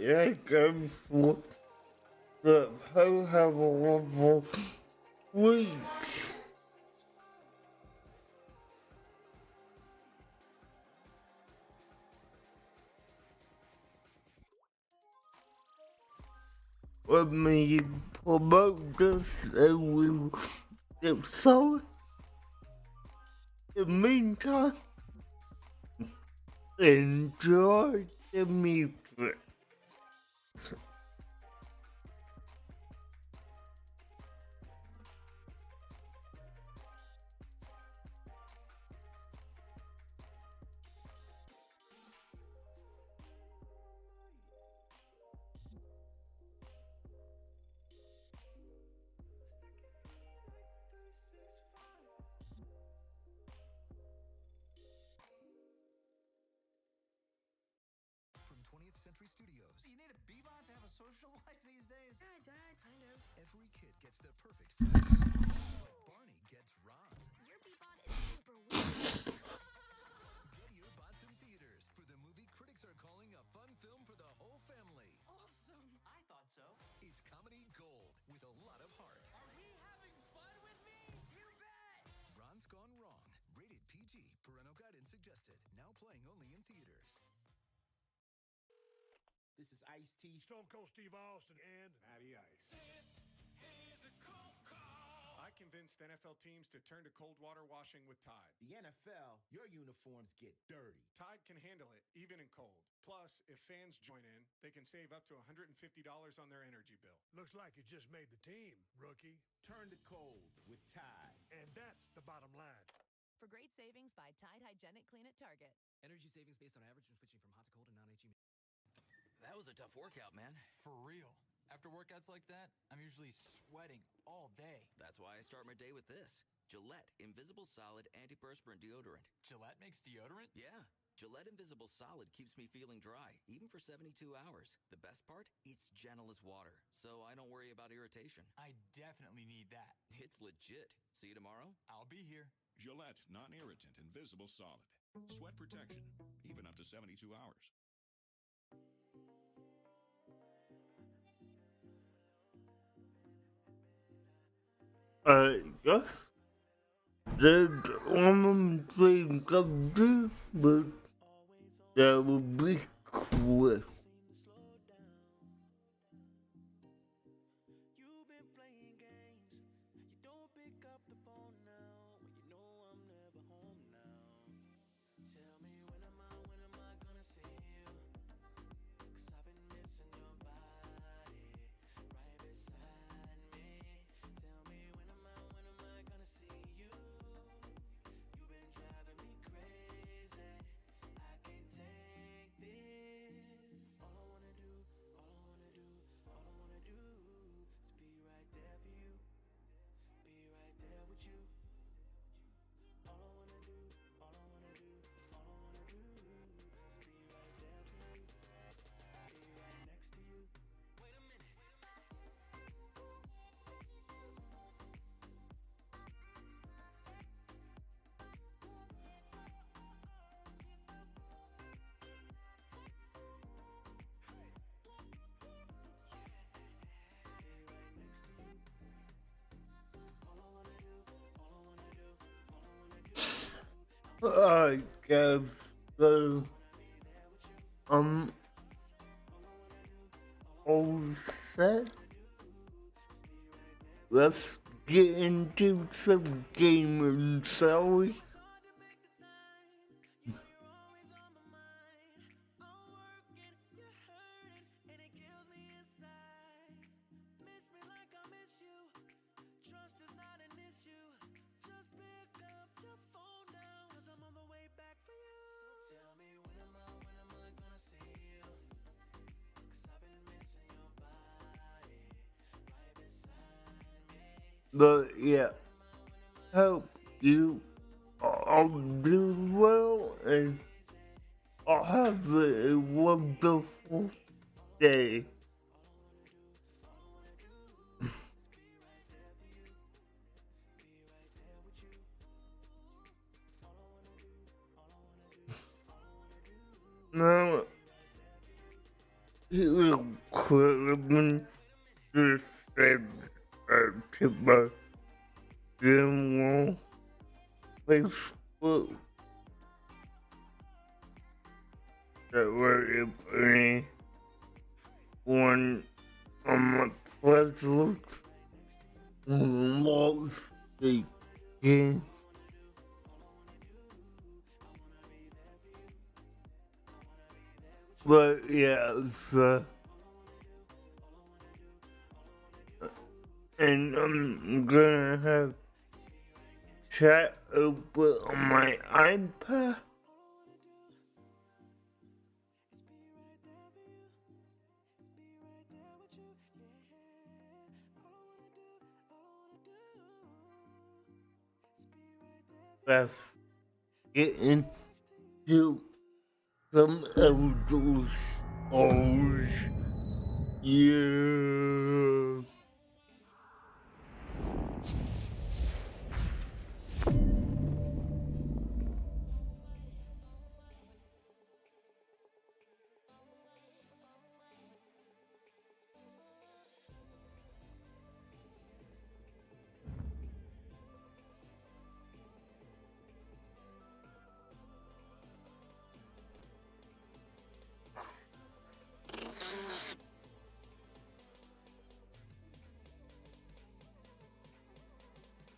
Yeah, go for the whole have a wonderful week. Let me promote this and we will get started. In the meantime, enjoy the music. From 20th Century Studios. You need a bebop to have a social life these days? Yeah, Dad, kind of. Every kid gets their perfect friend, but Barney gets Ron. Your Bebop is super weird. Get Earbots in theaters for the movie critics are calling a fun film for the whole family. Awesome. I thought so. It's comedy gold with a lot of heart. Are we having fun with me? You bet. Ron's Gone Wrong. Rated PG. Parental guidance suggested. Now playing only in theaters. This is Ice-T, Stone Cold Steve Austin, and Matty Ice. This is a cold call. I convinced NFL teams to turn to cold water washing with Tide. the NFL, your uniforms get dirty. Tide can handle it, even in cold. Plus, if fans join in, they can save up to $150 on their energy bill. Looks like you just made the team, rookie. Turn to cold with Tide. And that's the bottom line. For great savings, buy Tide Hygienic Clean at Target. Energy savings based on average when switching from hot to cold and non-HE. That was a tough workout, man. For real. After workouts like that, I'm usually sweating all day. That's why I start my day with this. Gillette Invisible Solid Antiperspirant Deodorant. Gillette makes deodorant? Yeah. Gillette Invisible Solid keeps me feeling dry, even for 72 hours. The best part? It's gentle as water, so I don't worry about irritation. I definitely need that. It's legit. See you tomorrow? I'll be here. Gillette Non-Irritant Invisible Solid. Sweat protection, even up to 72 hours. Guess that one thing come to, but that would be quick. You've been playing games. You don't pick up the phone now. When you know I'm never home now. Tell me when am I gonna see you? 'Cause I've been missing your body right beside me. Tell me when am I gonna see you? You've been driving me crazy. I can't take this. All I wanna do is be right there for you. Be right there with you. All I wanna do is be right there for you. Be right next to you. Wait a minute. I guess so. All set. Let's get into some gaming, shall we? But yeah, hope you all do well and have a wonderful day. Now, he will equipment to send to my general Facebook that were putting one on my Facebook who the game. But yeah, so, and I'm gonna have chat open on my iPad. That's getting to some of those shows. Yeah.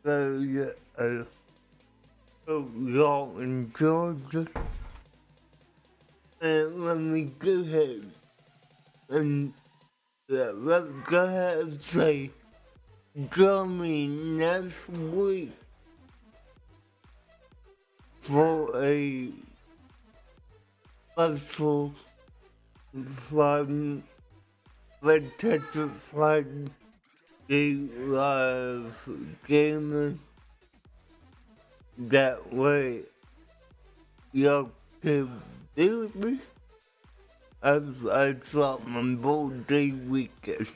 So yeah, I hope y'all enjoyed this. And let me go ahead and let's go ahead and say, join me next week for a special fun, fantastic fun day live gaming. That way, y'all can be with me as I drop my birthday weekend.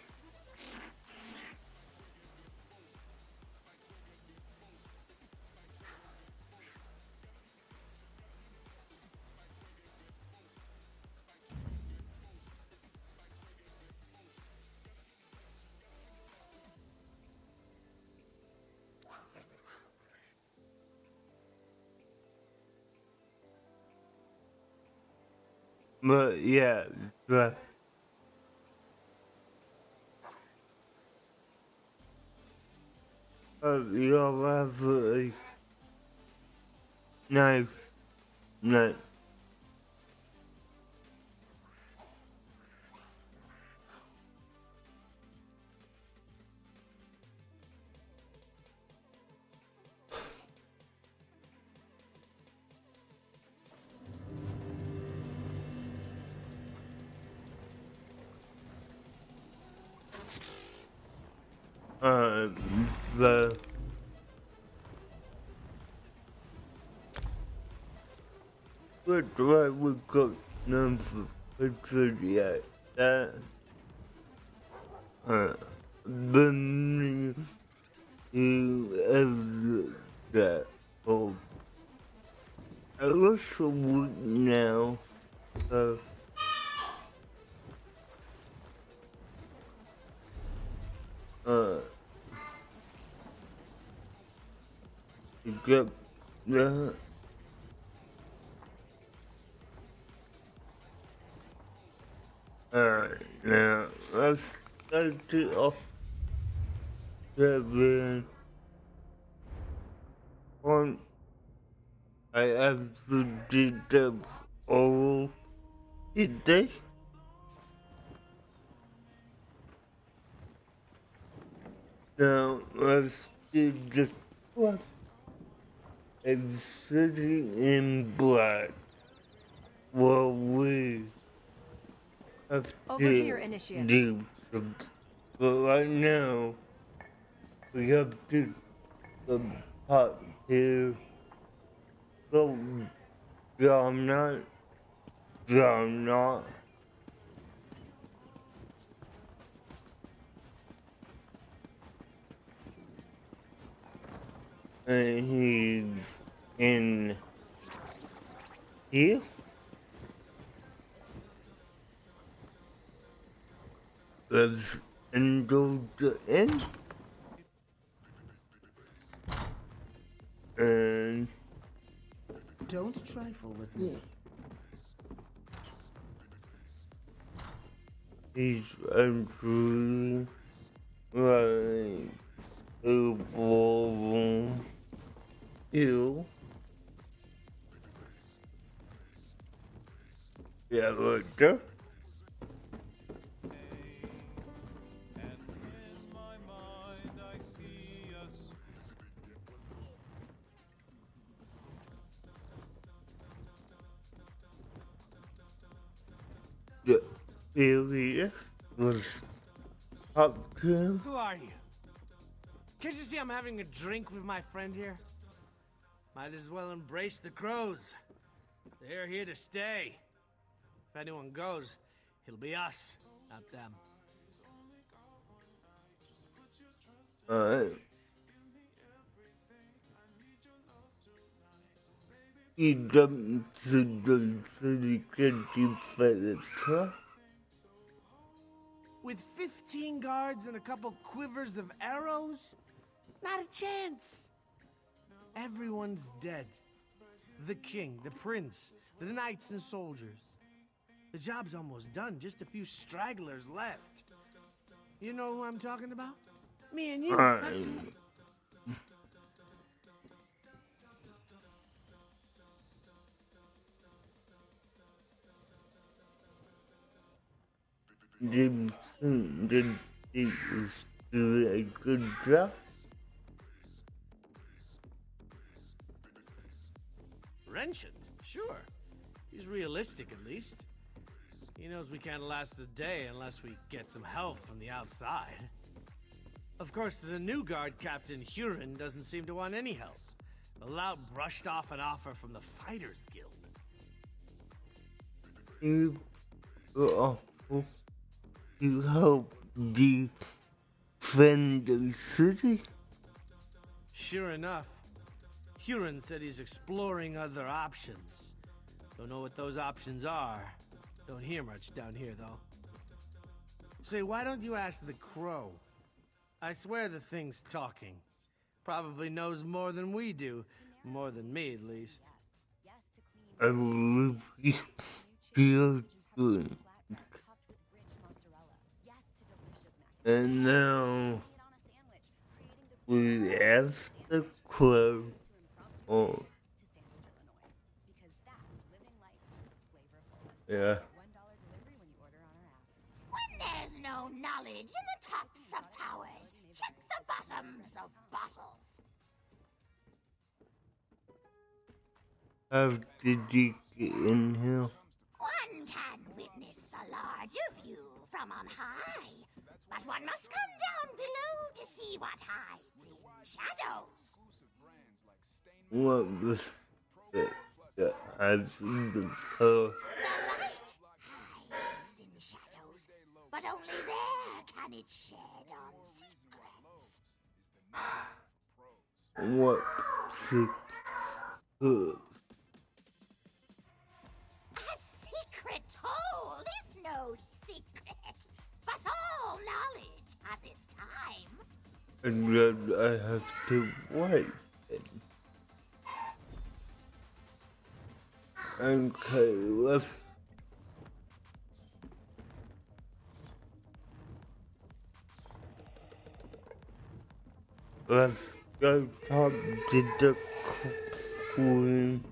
But yeah, y'all have a nice night. The good right we got number pictures yet. That then you have that for at least a week now. So you get that. Alright, now let's start it off. 7 on. I have to do the oral today. Now let's do the one. And sitting in black. Well, we have Over to here, Initiate. do the, but right now we have to the part here. So yeah, I'm not Juggernaut. And he's in here. Let's indulge in. And don't trifle with me. he's actually like evolving you. Yeah, right there. The area was up to. Who are you? Can't you see I'm having a drink with my friend here? Might as well embrace the crows. They're here to stay. If anyone goes, it'll be us, not them. Alright. He jumped to the city country for the truck. With 15 guards and a couple quivers of arrows? Not a chance. Everyone's dead. The king, the prince, the knights and soldiers. The job's almost done, just a few stragglers left. You know who I'm talking about? Me and you, that's it. Did he was do a good job? Wrenchant, sure. He's realistic at least. He knows we can't last a day unless we get some help from the outside. Of course, the new guard captain Huron doesn't seem to want any help. The lout brushed off an offer from the Fighters Guild. You help defend the city? Sure enough, Huron said he's exploring other options. Don't know what those options are. Don't hear much down here, though. Say, why don't you ask the crow? I swear the thing's talking. Probably knows more than we do. More than me, at least. I will feel good. And now we ask the crow. Oh. Yeah. When there's no knowledge in the tops of towers, check the bottoms of bottles. How did you get in here? One can witness the larger view from on high, but one must come down below to see what hides in shadows. What was the hides in the soul? The light hides in shadows, but only there can it shed on secrets. What A secret told is no secret, but all knowledge has its time. And then I have to wait. Okay, let's go talk to the queen.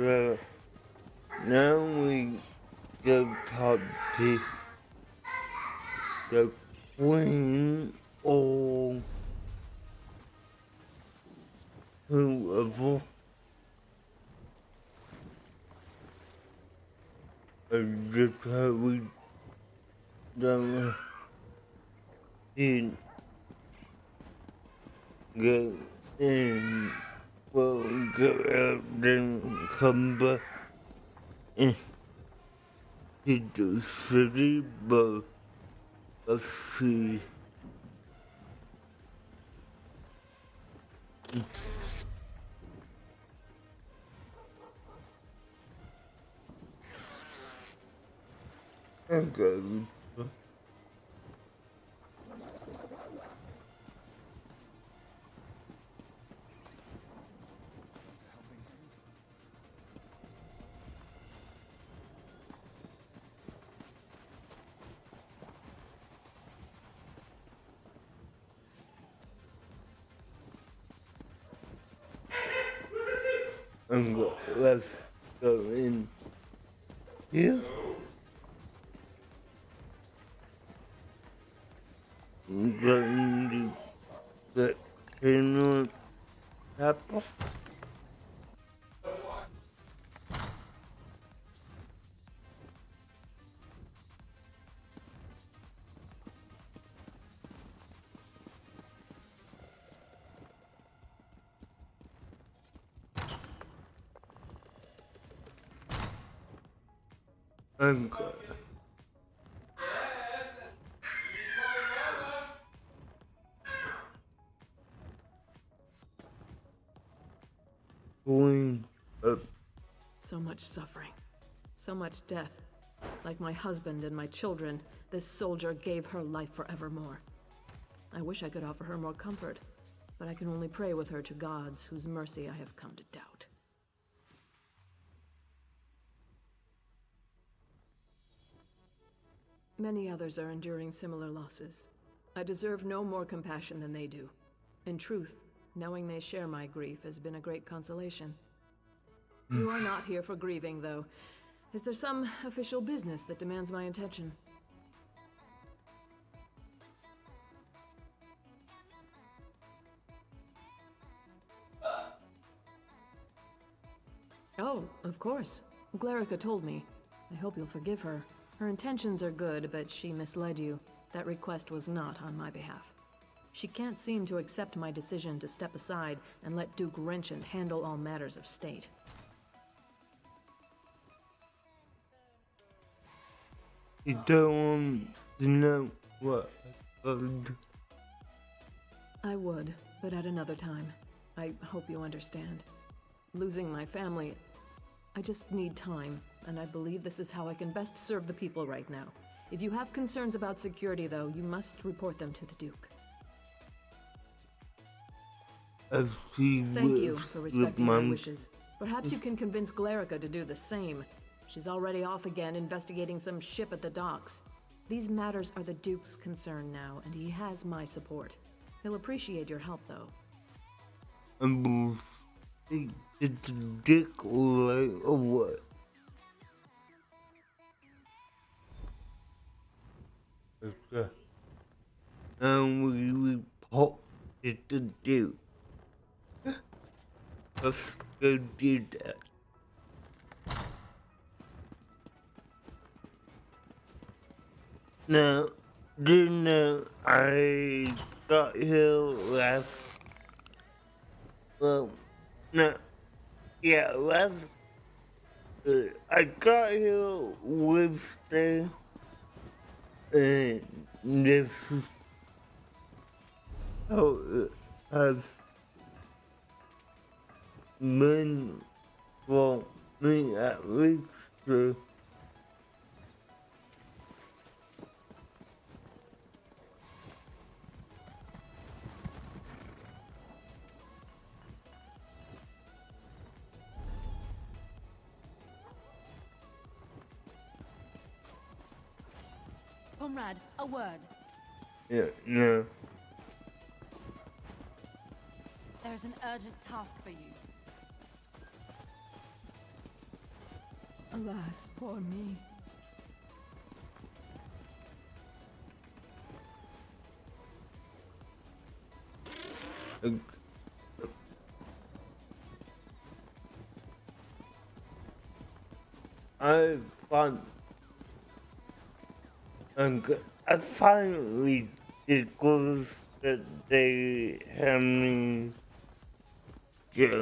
So now we go talk to the queen or whoever. And just how we don't get in, well, go out and come back into the city, but let's see. Okay. Let's go in here. Going to the peanut apple. Okay. Going up. So much suffering. So much death. Like my husband and my children, this soldier gave her life forevermore. I wish I could offer her more comfort, but I can only pray with her to gods whose mercy I have come to doubt. Many others are enduring similar losses. I deserve no more compassion than they do. In truth, knowing they share my grief has been a great consolation. You are not here for grieving, though. Is there some official business that demands my attention? Oh, of course. Glarica told me. I hope you'll forgive her. Her intentions are good, but she misled you. That request was not on my behalf. She can't seem to accept my decision to step aside and let Duke Wrenchant handle all matters of state. You don't want to know what happened. I would, but at another time. I hope you understand. Losing my family, I just need time, and I believe this is how I can best serve the people right now. If you have concerns about security, though, you must report them to the Duke. Thank you for respecting my wishes. Perhaps you can convince Glarica to do the same. She's already off again, investigating some ship at the docks. These matters are the Duke's concern now, and he has my support. He'll appreciate your help, though. It's a dick or what? Okay. And we report it to Duke. Let's go do that. Now, do you know I got here last... Well, no. Yeah, last... I got here Wednesday. And this is how it has been for me at least. Comrade, a word. Yeah, no. There is an urgent task for you. Alas, poor me. I found, I finally discovered that they have me get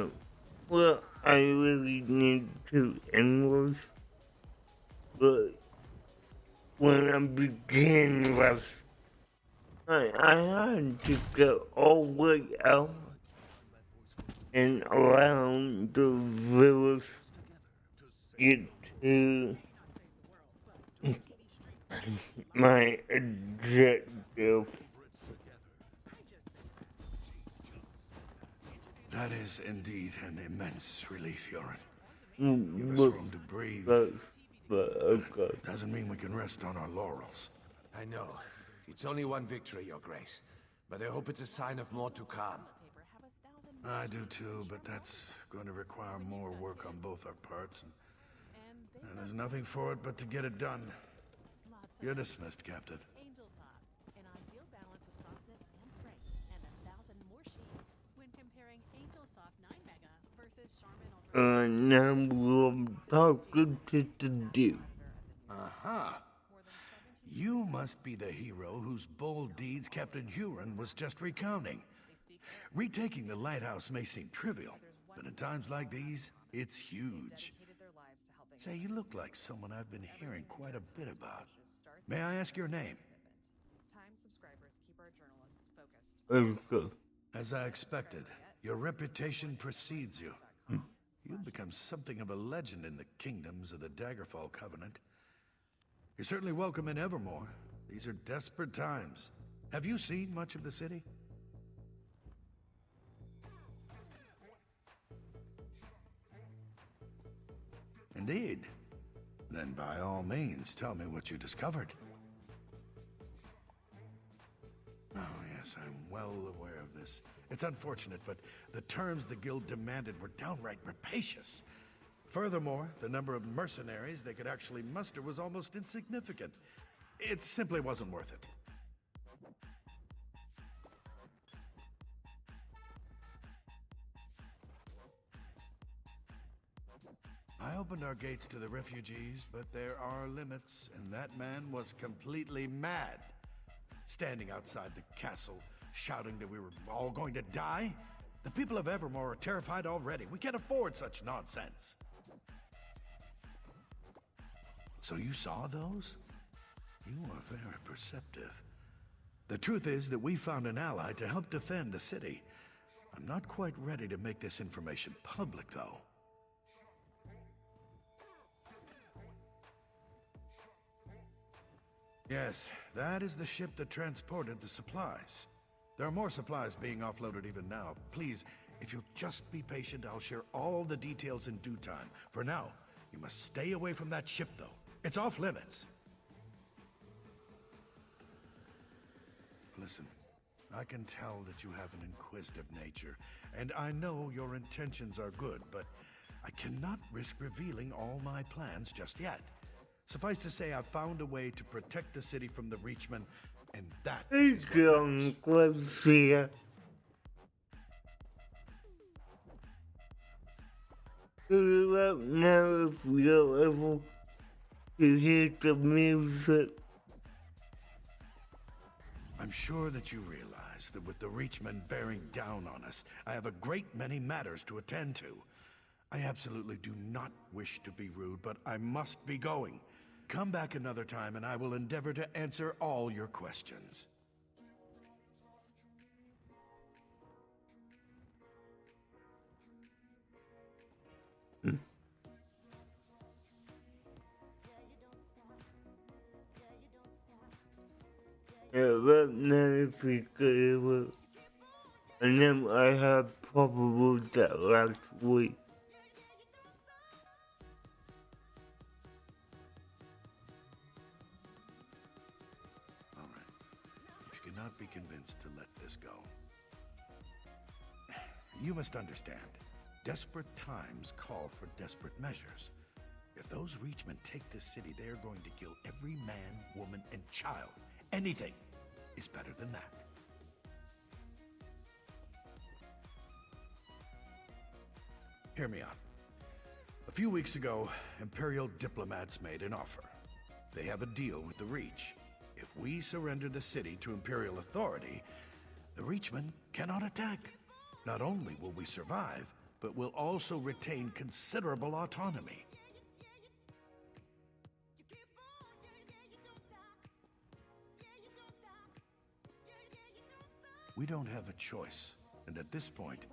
what I really need to anyways. But when I began last, I had to go all the way out and around the village get to my objective. That is indeed an immense relief, Yoren. Mm, Give us but- room to breathe. But okay. Doesn't mean we can rest on our laurels. I know. It's only one victory, Your Grace. But I hope it's a sign of more to come. I do too, but that's going to require more work on both our parts. And there's nothing for it but to get it done. You're dismissed, Captain. An ideal balance of softness and strength, and 1,000 more sheets when comparing Angel Soft 9 Mega versus Charmin Ultra. Now we're talking to the dude. Aha! You must be the hero whose bold deeds Captain Huron was just recounting. Retaking the lighthouse may seem trivial, but in times like these, it's huge. Say, you look like someone I've been hearing quite a bit about. May I ask your name? As I expected, your reputation precedes you. You've become something of a legend in the kingdoms of the Daggerfall Covenant. You're certainly welcome in Evermore. These are desperate times. Have you seen much of the city? Indeed. Then by all means, tell me what you discovered. Oh yes, I'm well aware of this. It's unfortunate, but the terms the guild demanded were downright rapacious. Furthermore, the number of mercenaries they could actually muster was almost insignificant. It simply wasn't worth it. I opened our gates to the refugees, but there are limits, and that man was completely mad. Standing outside the castle, shouting that we were all going to die? The people of Evermore are terrified already. We can't afford such nonsense. So you saw those? You are very perceptive. The truth is that we found an ally to help defend the city. I'm not quite ready to make this information public, though. Yes, that is the ship that transported the supplies. There are more supplies being offloaded even now. Please, if you'll just be patient, I'll share all the details in due time. For now, you must stay away from that ship, though. It's off limits. Listen, I can tell that you have an inquisitive nature, and I know your intentions are good, but I cannot risk revealing all my plans just yet. Suffice to say, I've found a way to protect the city from the Reachmen, and that is what matters. Now if we are able to hear the music. I'm sure that you realize that with the Reachmen bearing down on us, I have a great many matters to attend to. I absolutely do not wish to be rude, but I must be going. Come back another time and I will endeavor to answer all your questions. Yeah, but now if we could, and then I had probably that last week. If you cannot be convinced to let this go, you must understand, desperate times call for desperate measures. If those Reachmen take this city, they are going to kill every man, woman, and child. Anything is better than that. Hear me out. A few weeks ago, Imperial diplomats made an offer. They have a deal with the Reach. If we surrender the city to Imperial authority, the Reachmen cannot attack. Not only will we survive, but we'll also retain considerable autonomy. We don't have a choice, and at this point,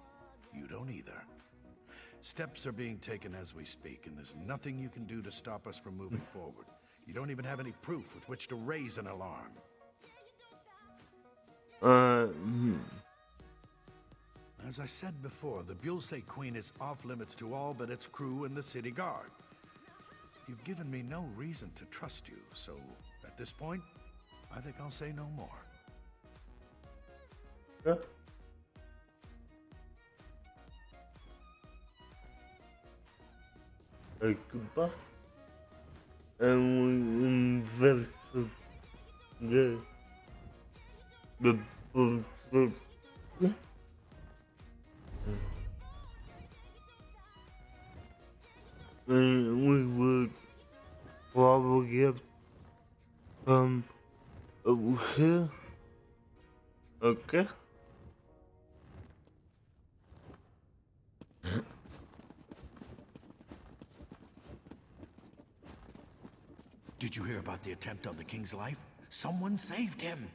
you don't either. Steps are being taken as we speak, and there's nothing you can do to stop us from moving forward. You don't even have any proof with which to raise an alarm. As I said before, the Bulse Queen is off limits to all but its crew and the city guard. You've given me no reason to trust you, so at this point, I think I'll say no more. Yeah. Goodbye. And we invested the yeah. And we would probably get some over here. Okay. Did you hear about the attempt on the king's life? Someone saved him.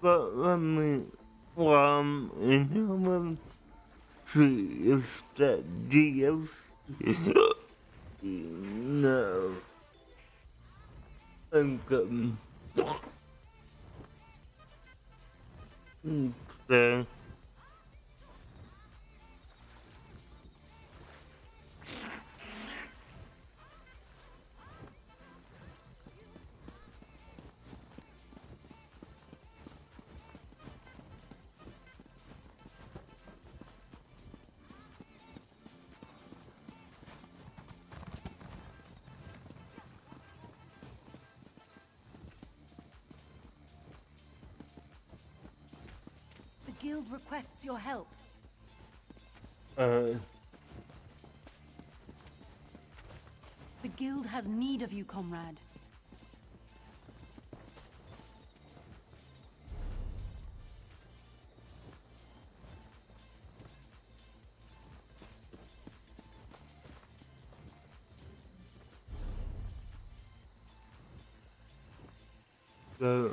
But let me, in see is that DLC. No. I'm good. Okay. The guild requests your help. Uh. The guild has need of you, comrade. So,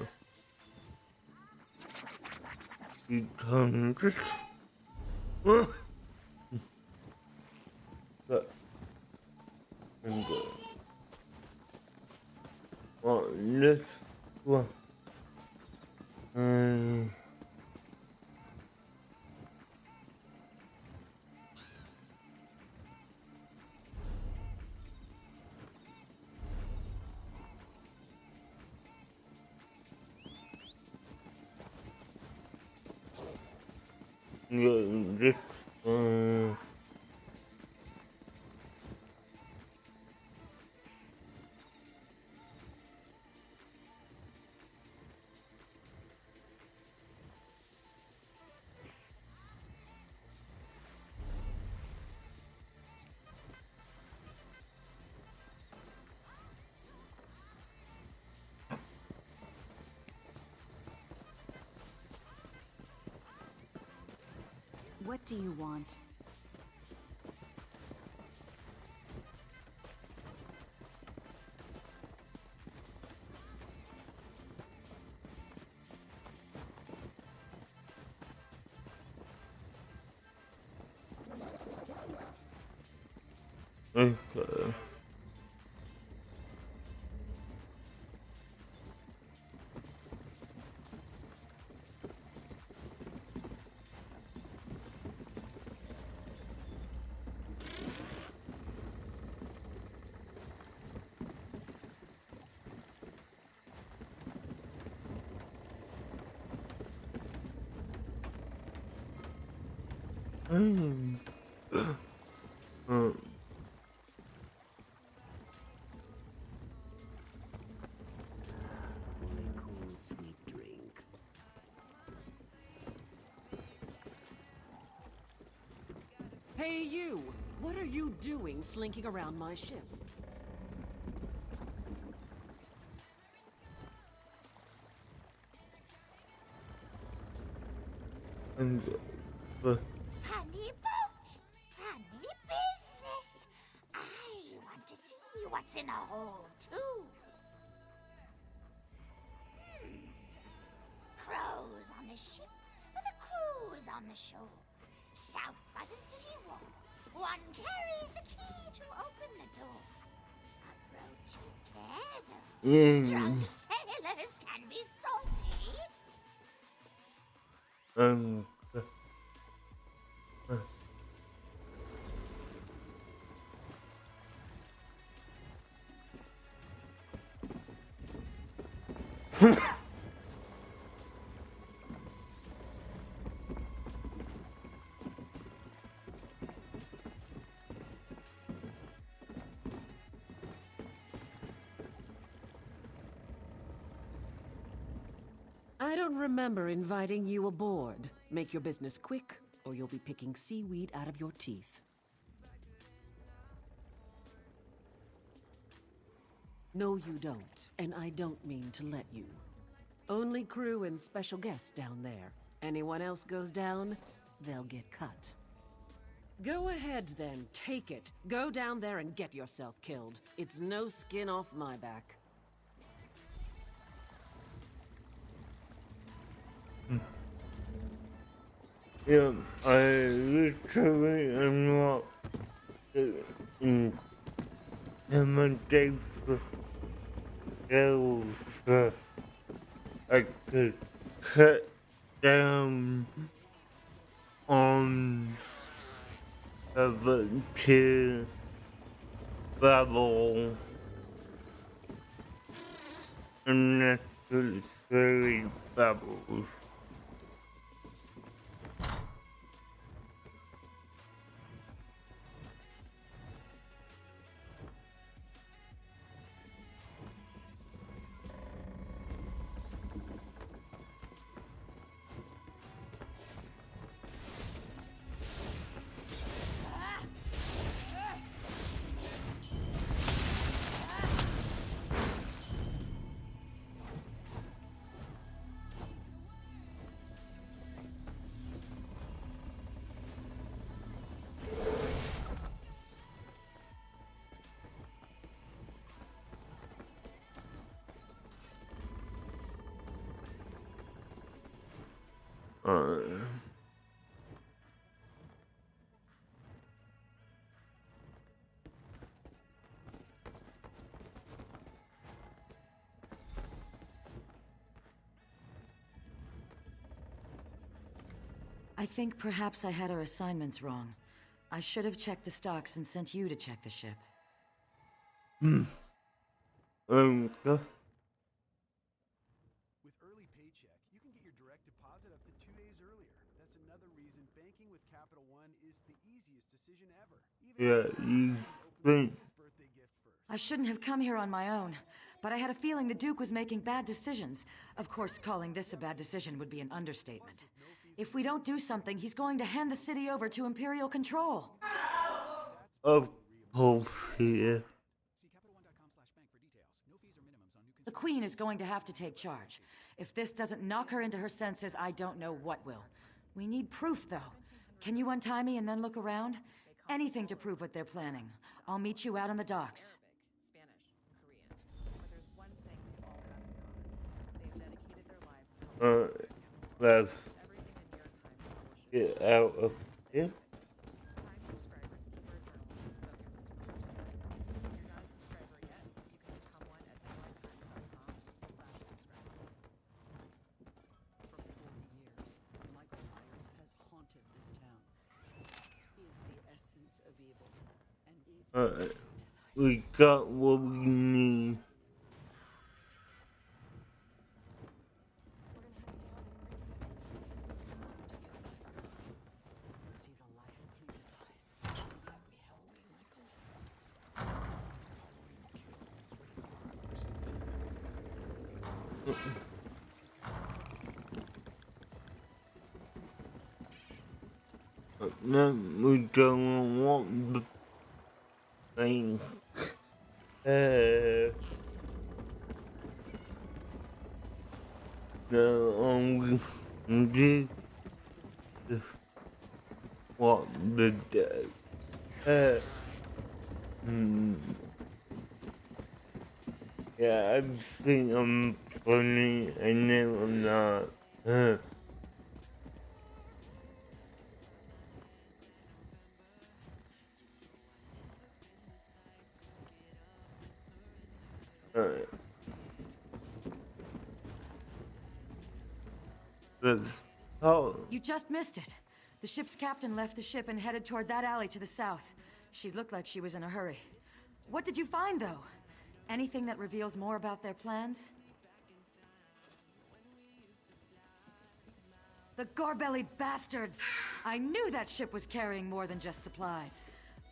you come just but I'm good. On this one, this What do you want? okay. Hey you! What are you doing slinking around my ship? And Funny boat, funny business. I want to see what's in the hole, too. Crows on the ship, with a cruise on the shore. South Button City Wall. One carries the key to open the door. Approach with care, though. Drunk sailors can be salty. I don't remember inviting you aboard. Make your business quick, or you'll be picking seaweed out of your teeth. No, you don't, and I don't mean to let you. Only crew and special guests down there. Anyone else goes down, they'll get cut. Go ahead then, take it. Go down there and get yourself killed. It's no skin off my back. Yeah, I literally am not in my days for skills that I could cut down on a volunteer level unnecessary bubbles. I think perhaps I had our assignments wrong. I should have checked the stocks and sent you to check the ship. Okay. With early paycheck, you can get your direct deposit up to 2 days earlier. That's another reason banking with Capital One is the easiest decision ever. Yeah, you think. I shouldn't have come here on my own, but I had a feeling the Duke was making bad decisions. Of course, calling this a bad decision would be an understatement. If we don't do something, he's going to hand the city over to Imperial control. Of course, yeah. The Queen is going to have to take charge. If this doesn't knock her into her senses, I don't know what will. We need proof, though. Can you untie me and then look around? Anything to prove what they're planning. I'll meet you out on the docks. Let's get out of here. We got what we need. Then we don't want the thing. No, this is what the day. Yeah, I think I'm funny, and then I'm not. You just missed it. The ship's captain left the ship and headed toward that alley to the south. She looked like she was in a hurry. What did you find, though? Anything that reveals more about their plans? The Gorbelly bastards! I knew that ship was carrying more than just supplies.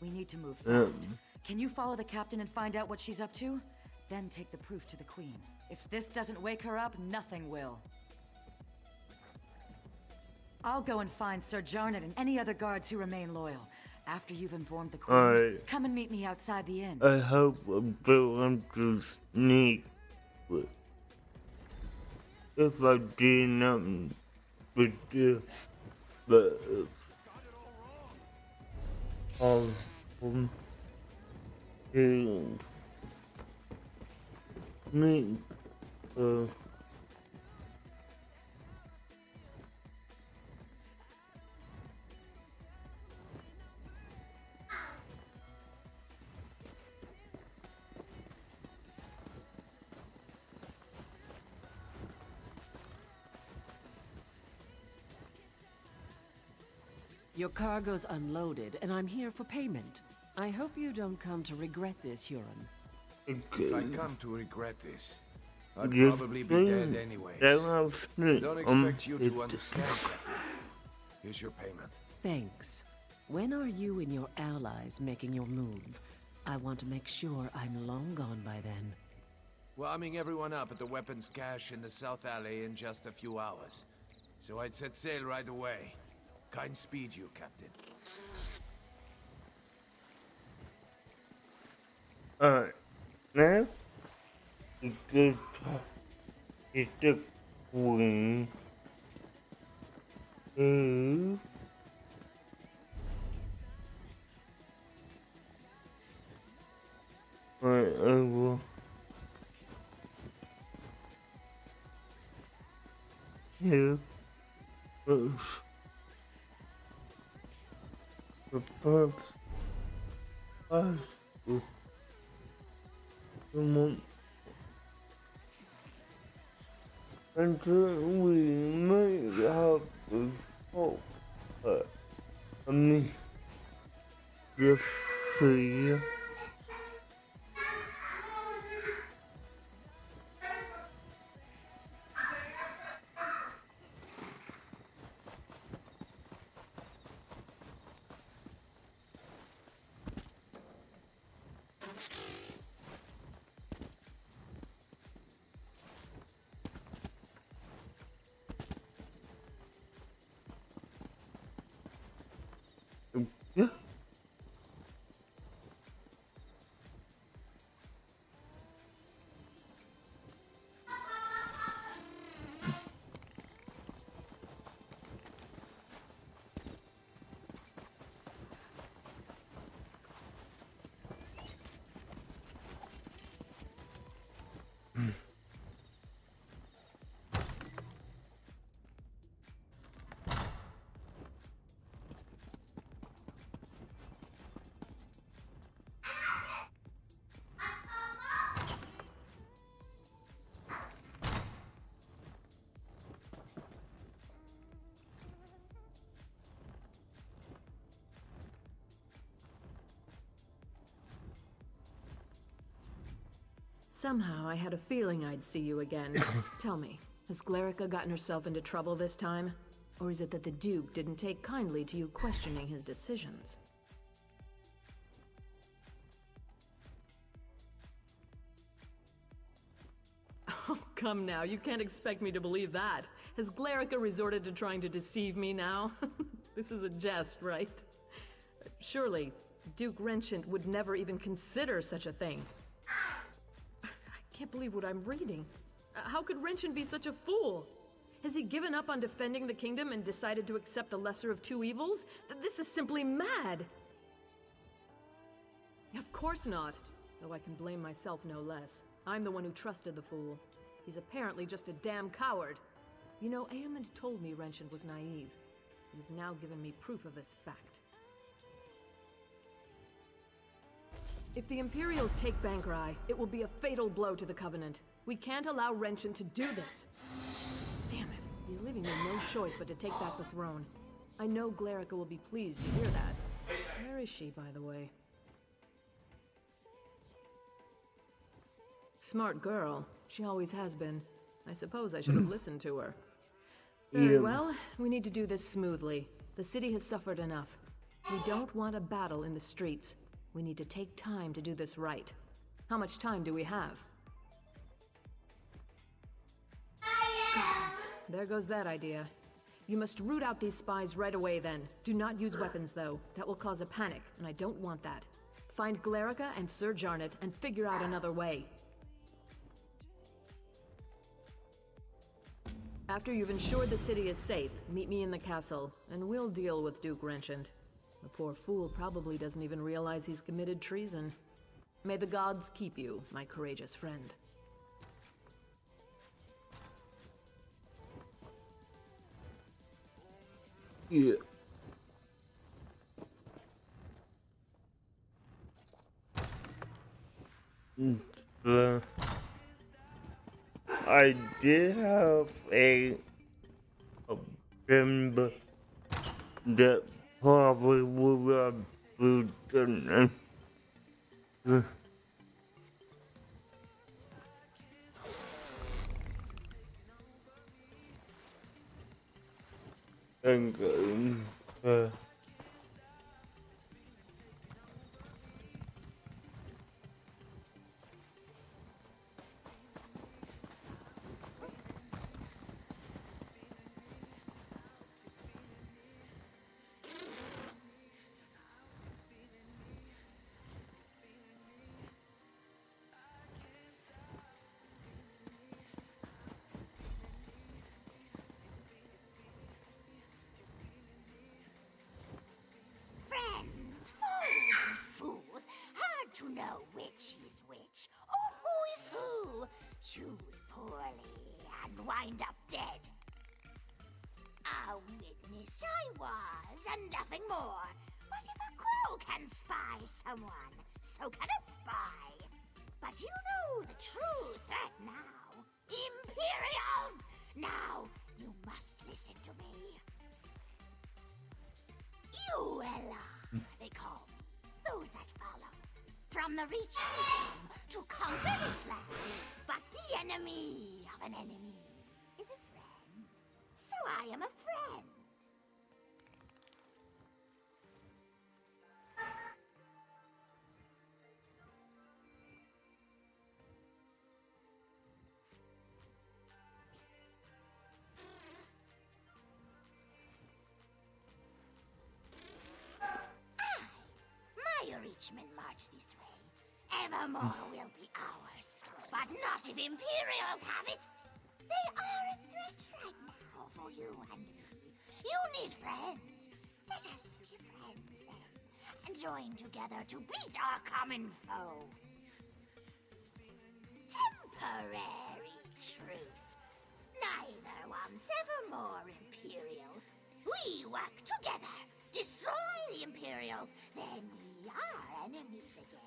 We need to move fast. Can you follow the captain and find out what she's up to? Then take the proof to the Queen. If this doesn't wake her up, nothing will. I'll go and find Sir Jarnett and any other guards who remain loyal. After you've informed the Queen, come and meet me outside the inn. I hope I'm going to sneak. If I did nothing but to me, Your cargo's unloaded, and I'm here for payment. I hope you don't come to regret this, Huron. If I come to regret this, I'd probably be dead anyways. Don't expect you to understand, Captain. Here's your payment. Thanks. When are you and your allies making your move? I want to make sure I'm long gone by then. Warming everyone up at the weapons cache in the South Alley in just a few hours. So I'd set sail right away. Kind speed you, Captain. Alright, now it's good. It's the Queen. Right over here. The first someone until we may have a hope. I mean, just see. Yeah. Somehow I had a feeling I'd see you again. Tell me, has Glerica gotten herself into trouble this time? Or is it that the Duke didn't take kindly to you questioning his decisions? Oh, come now, you can't expect me to believe that. Has Glarica resorted to trying to deceive me now? This is a jest, right? Surely, Duke Renchant would never even consider such a thing. I can't believe what I'm reading. How could Renchant be such a fool? Has he given up on defending the kingdom and decided to accept the lesser of two evils? This is simply mad! Of course not. Though I can blame myself no less. I'm the one who trusted the fool. He's apparently just a damn coward. You know, Aemond told me Renchant was naive. You've now given me proof of this fact. If the Imperials take Bankrai, it will be a fatal blow to the Covenant. We can't allow Renchant to do this. Damn it. He's leaving me no choice but to take back the throne. I know Glarica will be pleased to hear that. Where is she, by the way? Smart girl. She always has been. I suppose I should have listened to her. Very well, we need to do this smoothly. The city has suffered enough. We don't want a battle in the streets. We need to take time to do this right. How much time do we have? Gods, there goes that idea. You must root out these spies right away then. Do not use weapons though. That will cause a panic, and I don't want that. Find Glarica and Sir Jarnet and figure out another way. After you've ensured the city is safe, meet me in the castle, and we'll deal with Duke Renchant. The poor fool probably doesn't even realize he's committed treason. May the gods keep you, my courageous friend. Yeah. I did have a member that probably would have been and Friends, foes, fools, hard to know which is which, or who is who. Choose poorly and wind up dead. A witness I was, and nothing more. But if a crow can spy someone, so can a spy. But you know the true threat now. Imperials! Now, you must listen to me. Uella, they call me. Those that follow. From the Reach they came to conquer this land. But the enemy of an enemy is a friend. So I am a friend. My Reachmen march this way. Evermore will be ours. But not if Imperials have it. They are a threat right now for you and me. You need friends. Let us be friends then, and join together to beat our common foe. Temporary truce. Neither wants evermore Imperial. We work together. Destroy the Imperials, then we are enemies again.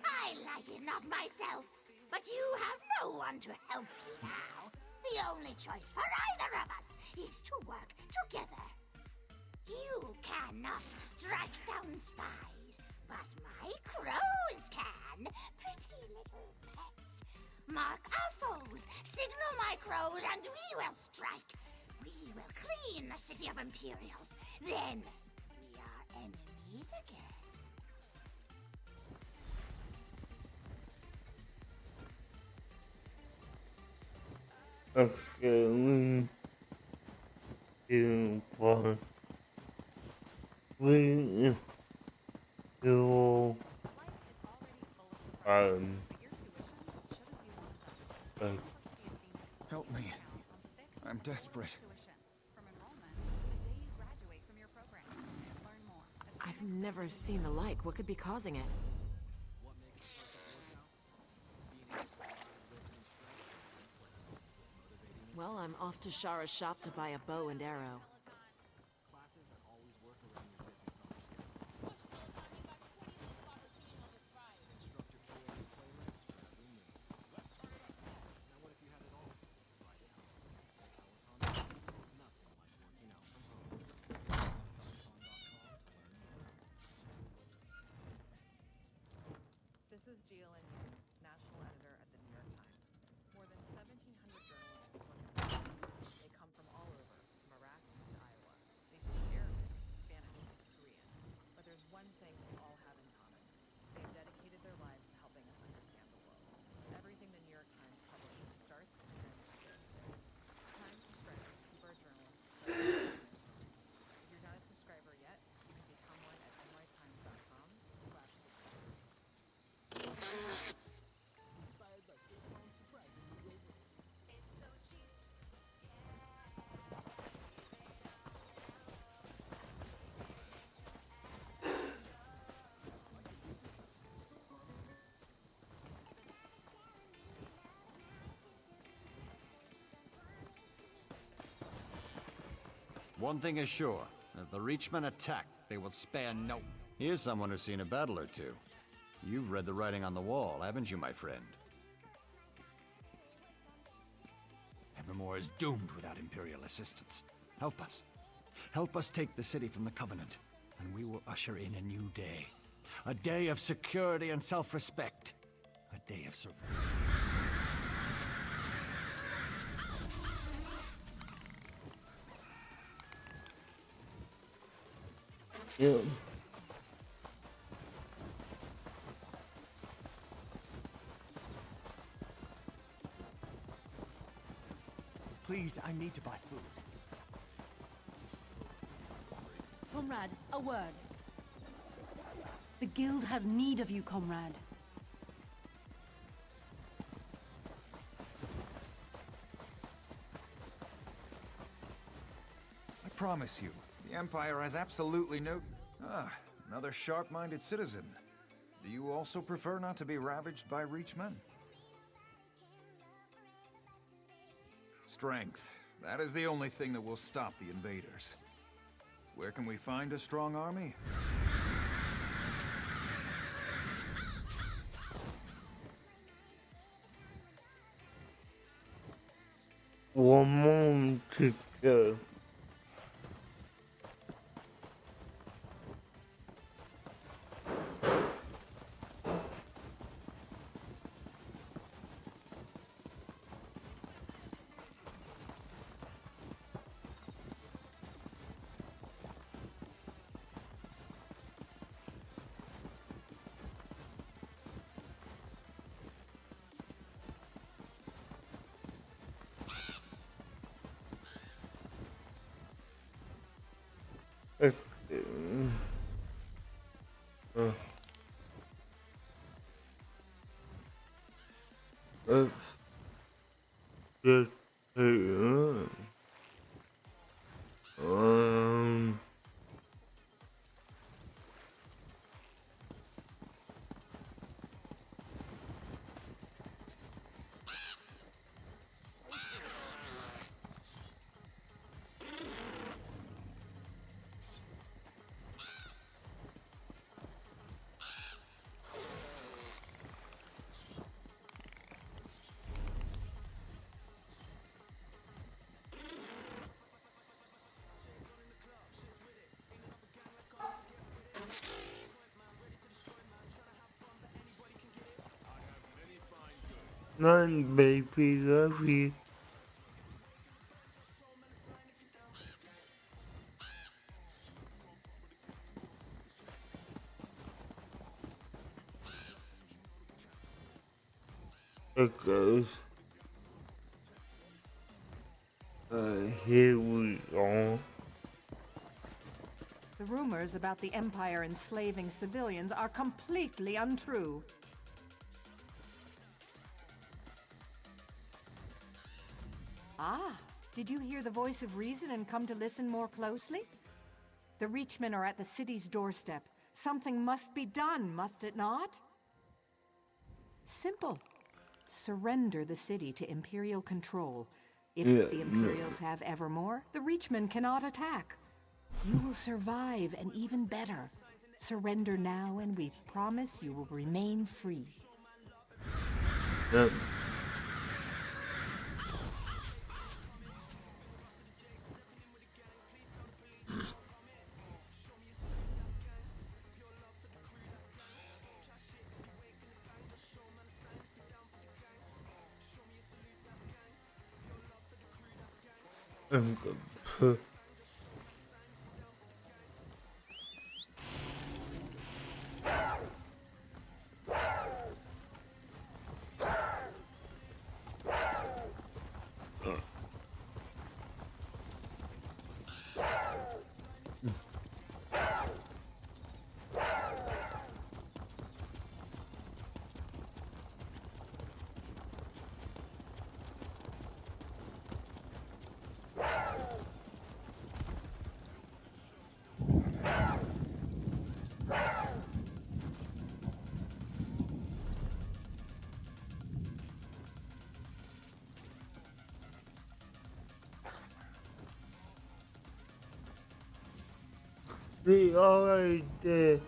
I like it not myself, but you have no one to help you now. The only choice for either of us is to work together. You cannot strike down spies, but my crows can. Pretty little pets. Mark our foes, signal my crows, and we will strike. We will clean the city of Imperials. Then we are enemies again. Okay, we for we will um uh, Help me. I'm desperate. I've never seen the like. What could be causing it? Well, I'm off to Shara's shop to buy a bow and arrow. This is Gillian, national editor at the New York Times. More than 1,700 journalists work in the Times. They come from all over, from Iraq to Iowa. They speak Arabic, Spanish, Korean. But there's one thing they all have in common. They've dedicated their lives to helping us understand the world. Everything the New York Times publishes starts and ends with this. Times subscribers keep our journalists if you're not a subscriber yet, you can become one at nytimes.com/subscribe. Inspired by State Farm's surprising new way rates. It's so cheap. One thing is sure, if the Reachmen attack, they will spare no... Here's someone who's seen a battle or two. You've read the writing on the wall, haven't you, my friend? Evermore is doomed without Imperial assistance. Help us. Help us take the city from the Covenant, and we will usher in a new day. A day of security and self-respect. A day of survival. yeah. Please, I need to buy food. Comrade, a word. The guild has need of you, comrade. I promise you, the Empire has absolutely no... another sharp-minded citizen. Do you also prefer not to be ravaged by Reachmen? Strength. That is the only thing that will stop the invaders. Where can we find a strong army? One more to go. Let's just none, baby, love you. It goes. Here we go. The rumors about the Empire enslaving civilians are completely untrue. Ah, did you hear the voice of reason and come to listen more closely? The Reachmen are at the city's doorstep. Something must be done, must it not? Simple. Surrender the city to Imperial control. If the Imperials have Evermore, the Reachmen cannot attack. You will survive, and even better. Surrender now, and we promise you will remain free. We already did.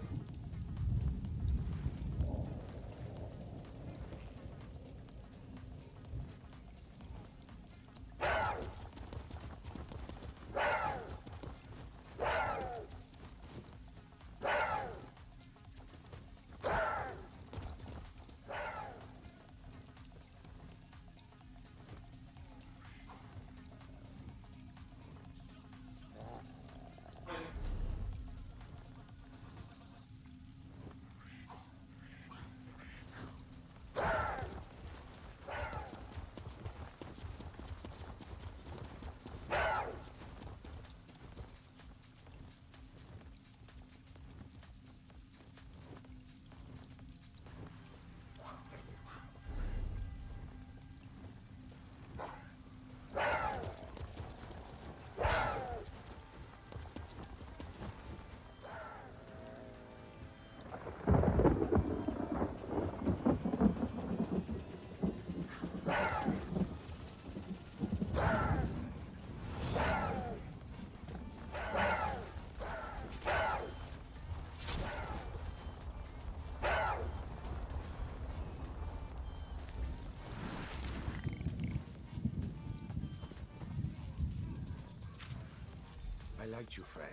I liked you, friend.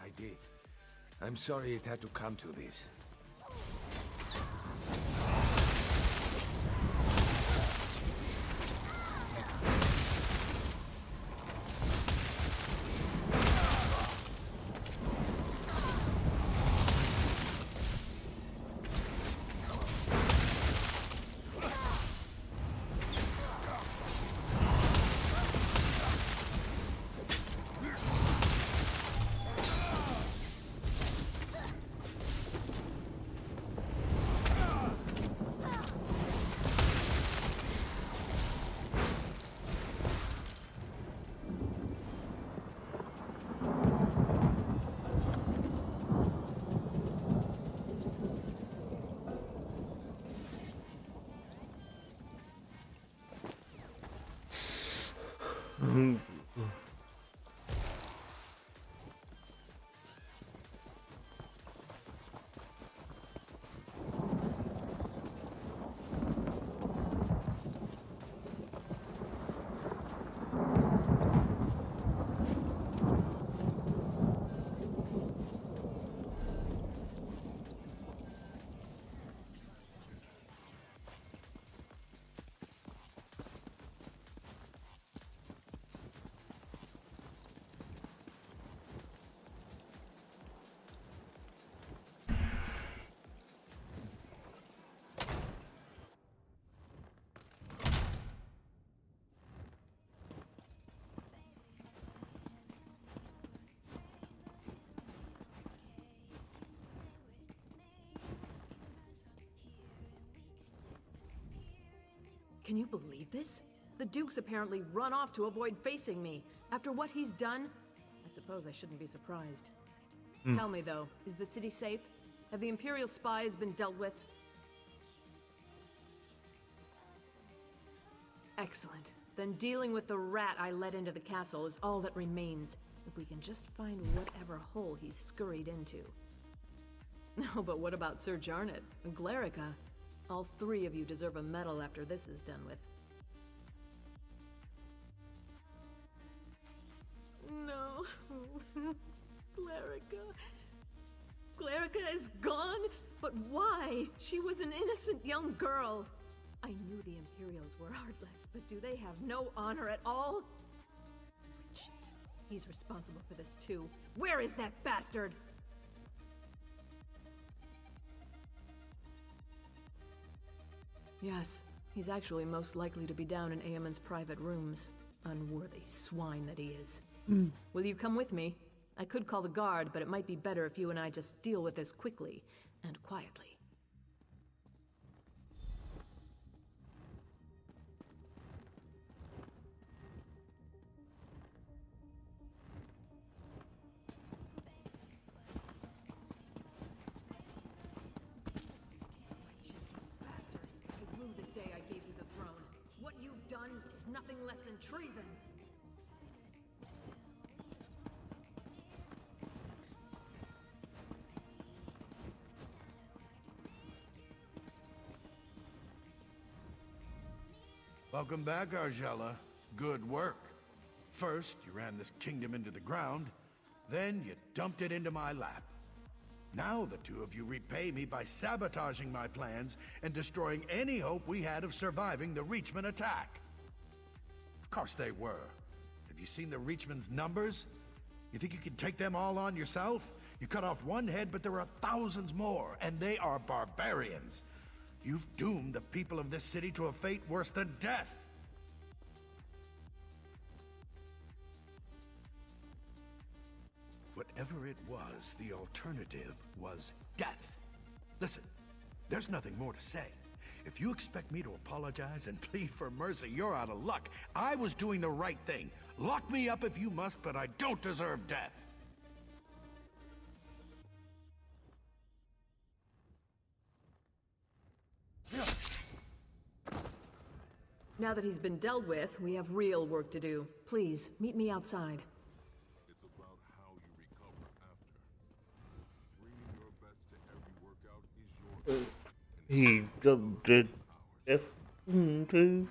I did. I'm sorry it had to come to this. Can you believe this? The Duke's apparently run off to avoid facing me. After what he's done, I suppose I shouldn't be surprised. Tell me, though, is the city safe? Have the Imperial spies been dealt with? Excellent. Then dealing with the rat I let into the castle is all that remains. If we can just find whatever hole he's scurried into. No, but what about Sir Jarnet and Glarica? All three of you deserve a medal after this is done with. No. Glarica. Glarica is gone? But why? She was an innocent young girl. I knew the Imperials were heartless, but do they have no honor at all? Shit. He's responsible for this too. Where is that bastard? Yes, he's actually most likely to be down in Eamon's private rooms. Unworthy swine that he is. Will you come with me? I could call the guard, but it might be better if you and I just deal with this quickly and quietly. Bastard! I rue the day I gave you the throne. What you've done is nothing less than treason. Welcome back, Argella. Good work. First, you ran this kingdom into the ground, then you dumped it into my lap. Now the two of you repay me by sabotaging my plans and destroying any hope we had of surviving the Reachman attack. Of course they were. Have you seen the Reachman's numbers? You think you can take them all on yourself? You cut off one head, but there are thousands more, and they are barbarians. You've doomed the people of this city to a fate worse than death. Whatever it was, the alternative was death. Listen, there's nothing more to say. If you expect me to apologize and plead for mercy, you're out of luck. I was doing the right thing. Lock me up if you must, but I don't deserve death. Now that he's been dealt with, we have real work to do. Please, meet me outside. It's about how you recover after. Bringing your best to every workout is your He dumped it into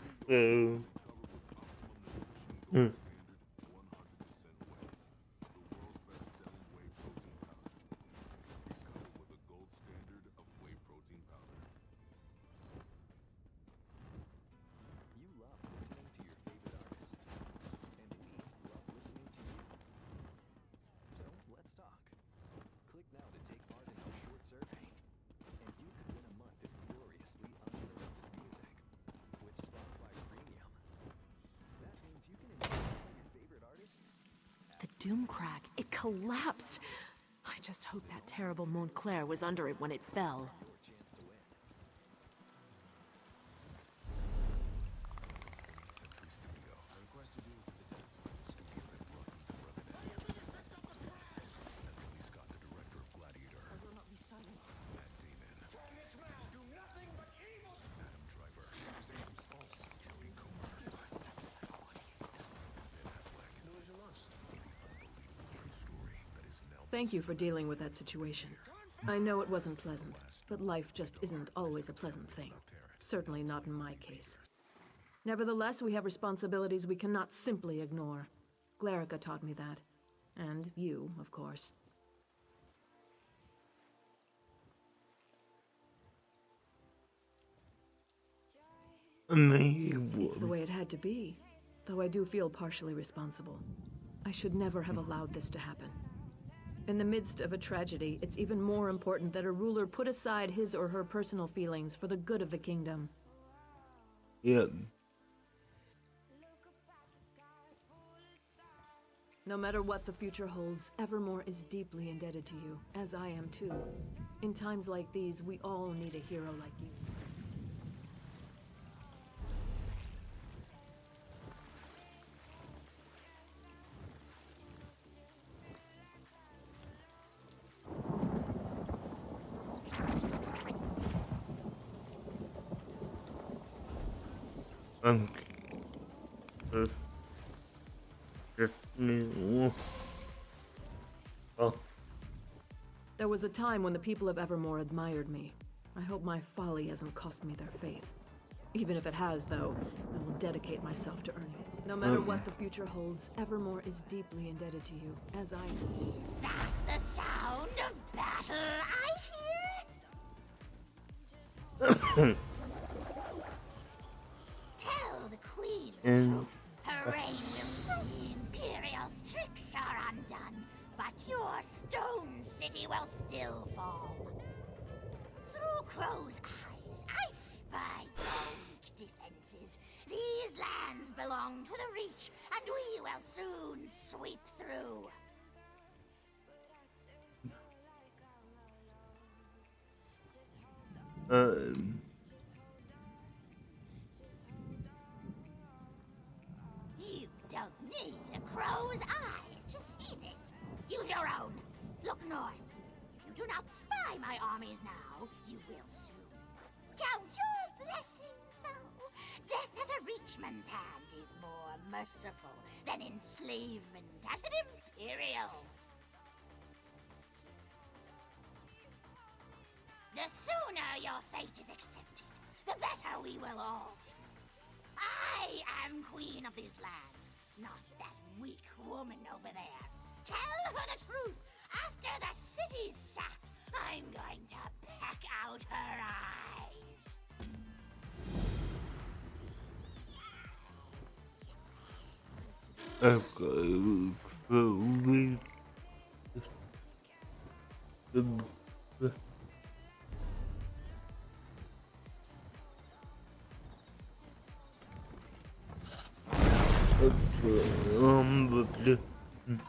the Doomcrag. It collapsed. I just hope that terrible Montclair was under it when it fell. Thank you for dealing with that situation. I know it wasn't pleasant, but life just isn't always a pleasant thing. Certainly not in my case. Nevertheless, we have responsibilities we cannot simply ignore. Glarica taught me that. And you, of course. It's the way it had to be, though I do feel partially responsible. I should never have allowed this to happen. In the midst of a tragedy, it's even more important that a ruler put aside his or her personal feelings for the good of the kingdom. Yep. No matter what the future holds, Evermore is deeply indebted to you, as I am too. In times like these, we all need a hero like you. Oh. There was a time when the people of Evermore admired me. I hope my folly hasn't cost me their faith. Even if it has, though, I will dedicate myself to earning it. No matter what the future holds, Evermore is deeply indebted to you, as I am. Is that the sound of battle I hear? Tell the Queen the truth. Her reign will soon. Imperial's tricks are undone, but your stone city will still fall. Through Crow's eyes, I spy your weak defenses. These lands belong to the Reach, and we will soon sweep through. You don't need a crow's eyes to see this. Use your own. Look north. If you do not spy my armies now, you will soon. Count your blessings, though. Death at a Reachman's hand is more merciful than enslavement at an Imperial's. The sooner your fate is accepted, the better we will all feel. I am queen of these lands, not that weak woman over there. Tell her the truth. After the city's sacked, I'm going to peck out her eyes.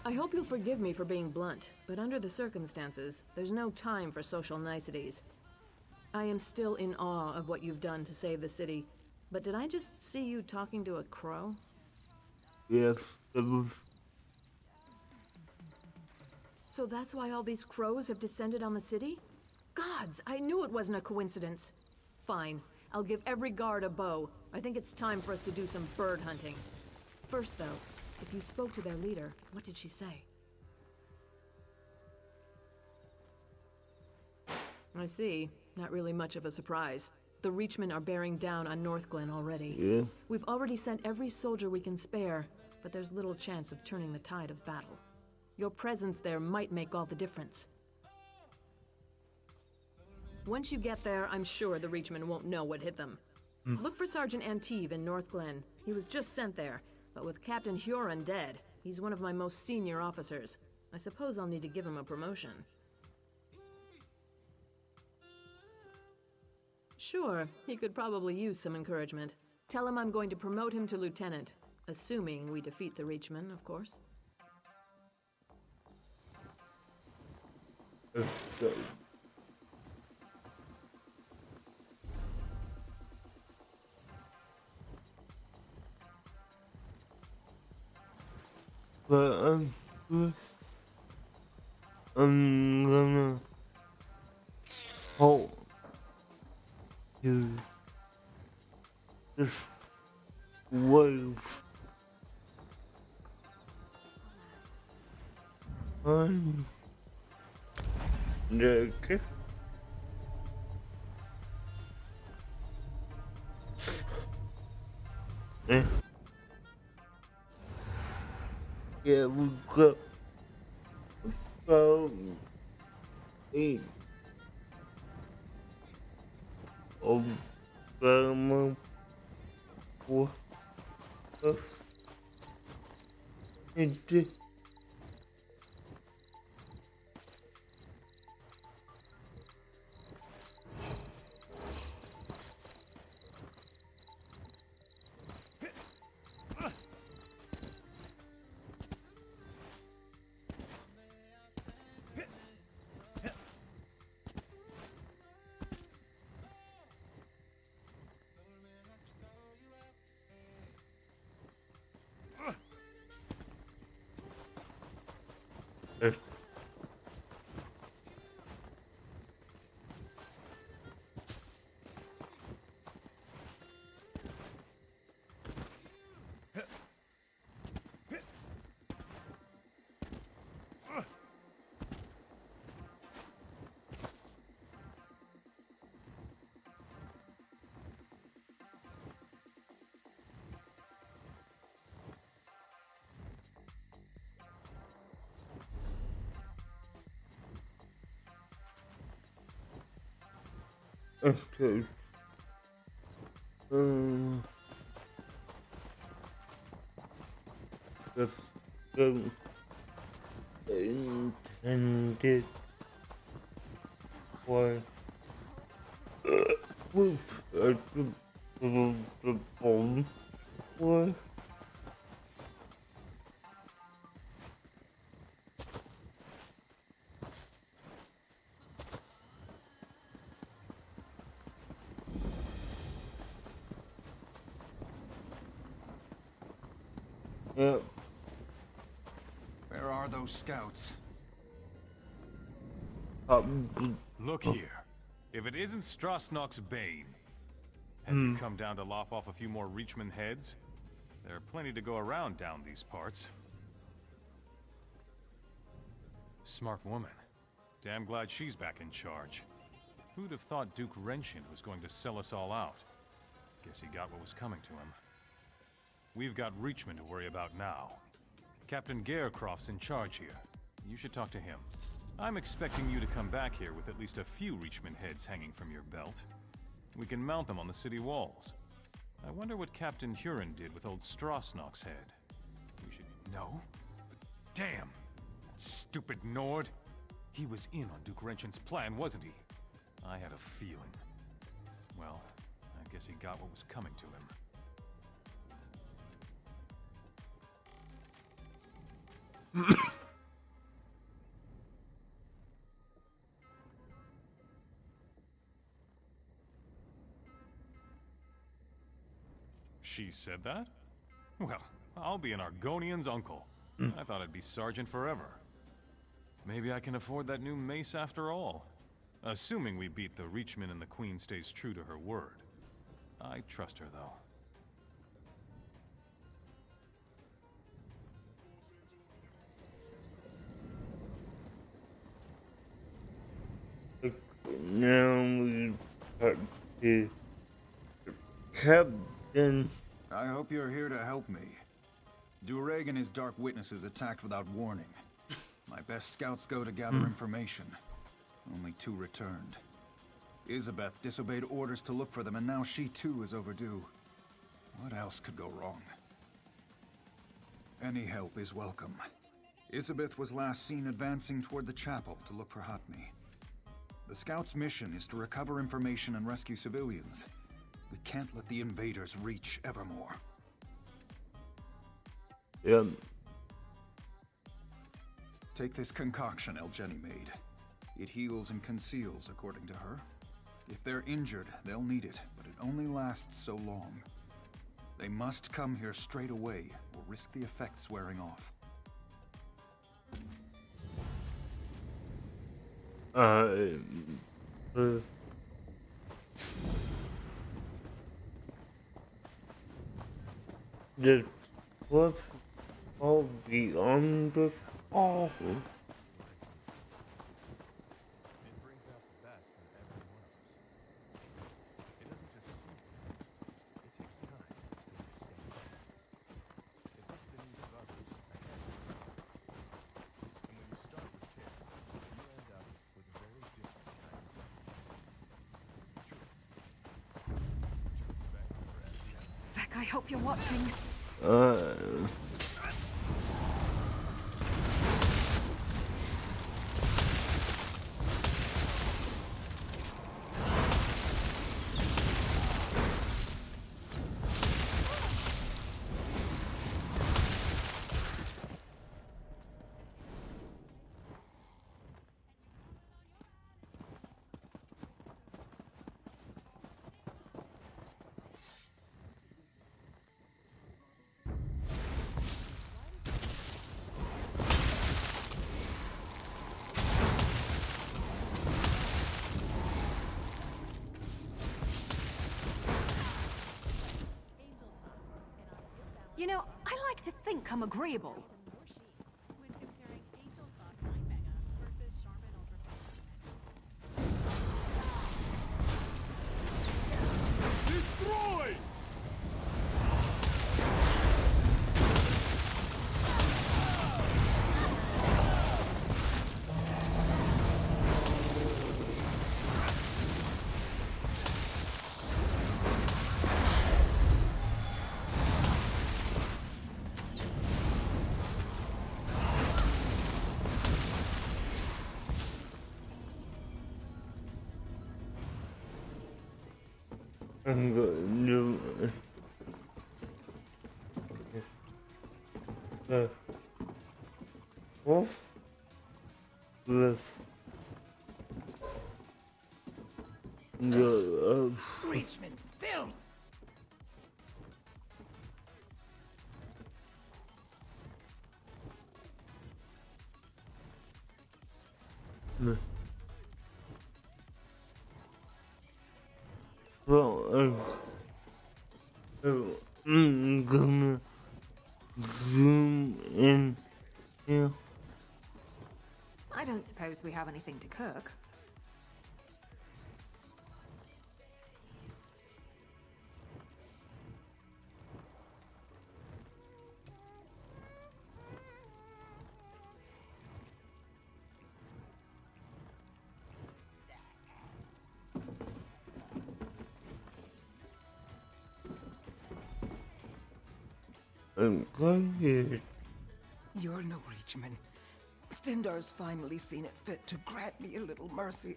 I hope you'll forgive me for being blunt, but under the circumstances, there's no time for social niceties. I am still in awe of what you've done to save the city, but did I just see you talking to a crow? Yes, it was. So that's why all these crows have descended on the city? Gods, I knew it wasn't a coincidence. Fine, I'll give every guard a bow. I think it's time for us to do some bird hunting. First, though, if you spoke to their leader, what did she say? I see. Not really much of a surprise. The Reachmen are bearing down on Northglen already. Yeah. We've already sent every soldier we can spare, but there's little chance of turning the tide of battle. Your presence there might make all the difference. Once you get there, I'm sure the Reachmen won't know what hit them. Look for Sergeant Anteve in Northglen. He was just sent there, but with Captain Huron dead, he's one of my most senior officers. I suppose I'll need to give him a promotion. Sure, he could probably use some encouragement. Tell him I'm going to promote him to lieutenant, assuming we defeat the Reachmen, of course. But I'm gonna hope you just wave. Okay. Yeah, we got about 8 of them for us. Okay. The film intended for the bomb was yep. Where are those scouts? Look here. If it isn't Strasnock's Bane, have you come down to lop off a few more Reachman heads? There are plenty to go around down these parts. Smart woman. Damn glad she's back in charge. Who'd have thought Duke Wrenchian was going to sell us all out? Guess he got what was coming to him. We've got Reachman to worry about now. Captain Garecroft's in charge here. You should talk to him. I'm expecting you to come back here with at least a few Reachman heads hanging from your belt. We can mount them on the city walls. I wonder what Captain Huron did with old Strasnock's head. We should know. But damn! That stupid Nord! He was in on Duke Wrenchian's plan, wasn't he? I had a feeling. Well, I guess he got what was coming to him. She said that? Well, I'll be an Argonian's uncle. I thought I'd be sergeant forever. Maybe I can afford that new mace after all. Assuming we beat the Reachman and the Queen stays true to her word. I trust her, though. Now we talk to Captain. I hope you're here to help me. Dureg and his dark witnesses attacked without warning. My best scouts go to gather information. Only 2 returned. Isabeth disobeyed orders to look for them, and now she too is overdue. What else could go wrong? Any help is welcome. Isabeth was last seen advancing toward the chapel to look for Hatmi. The scouts' mission is to recover information and rescue civilians. We can't let the invaders reach Evermore. Yep. Take this concoction Elgeni made. It heals and conceals, according to her. If they're injured, they'll need it, but it only lasts so long. They must come here straight away, or risk the effects wearing off. The cliff fall beyond the call. It brings out the best in every one of us. It doesn't just seem it takes time to understand. It puts the needs of others ahead of itself. And when you start with care, you end up with a very different kind of Feck, I hope you're watching. You know, I like to think I'm agreeable. When comparing Angel Soft 9 Mega versus Charmin Ultra Destroy! I'm going to wolf with the Reachman, filth! well, I'm gonna zoom in here. I don't suppose we have anything to cook. I'm glad You're no Reachman. Stendar's finally seen it fit to grant me a little mercy.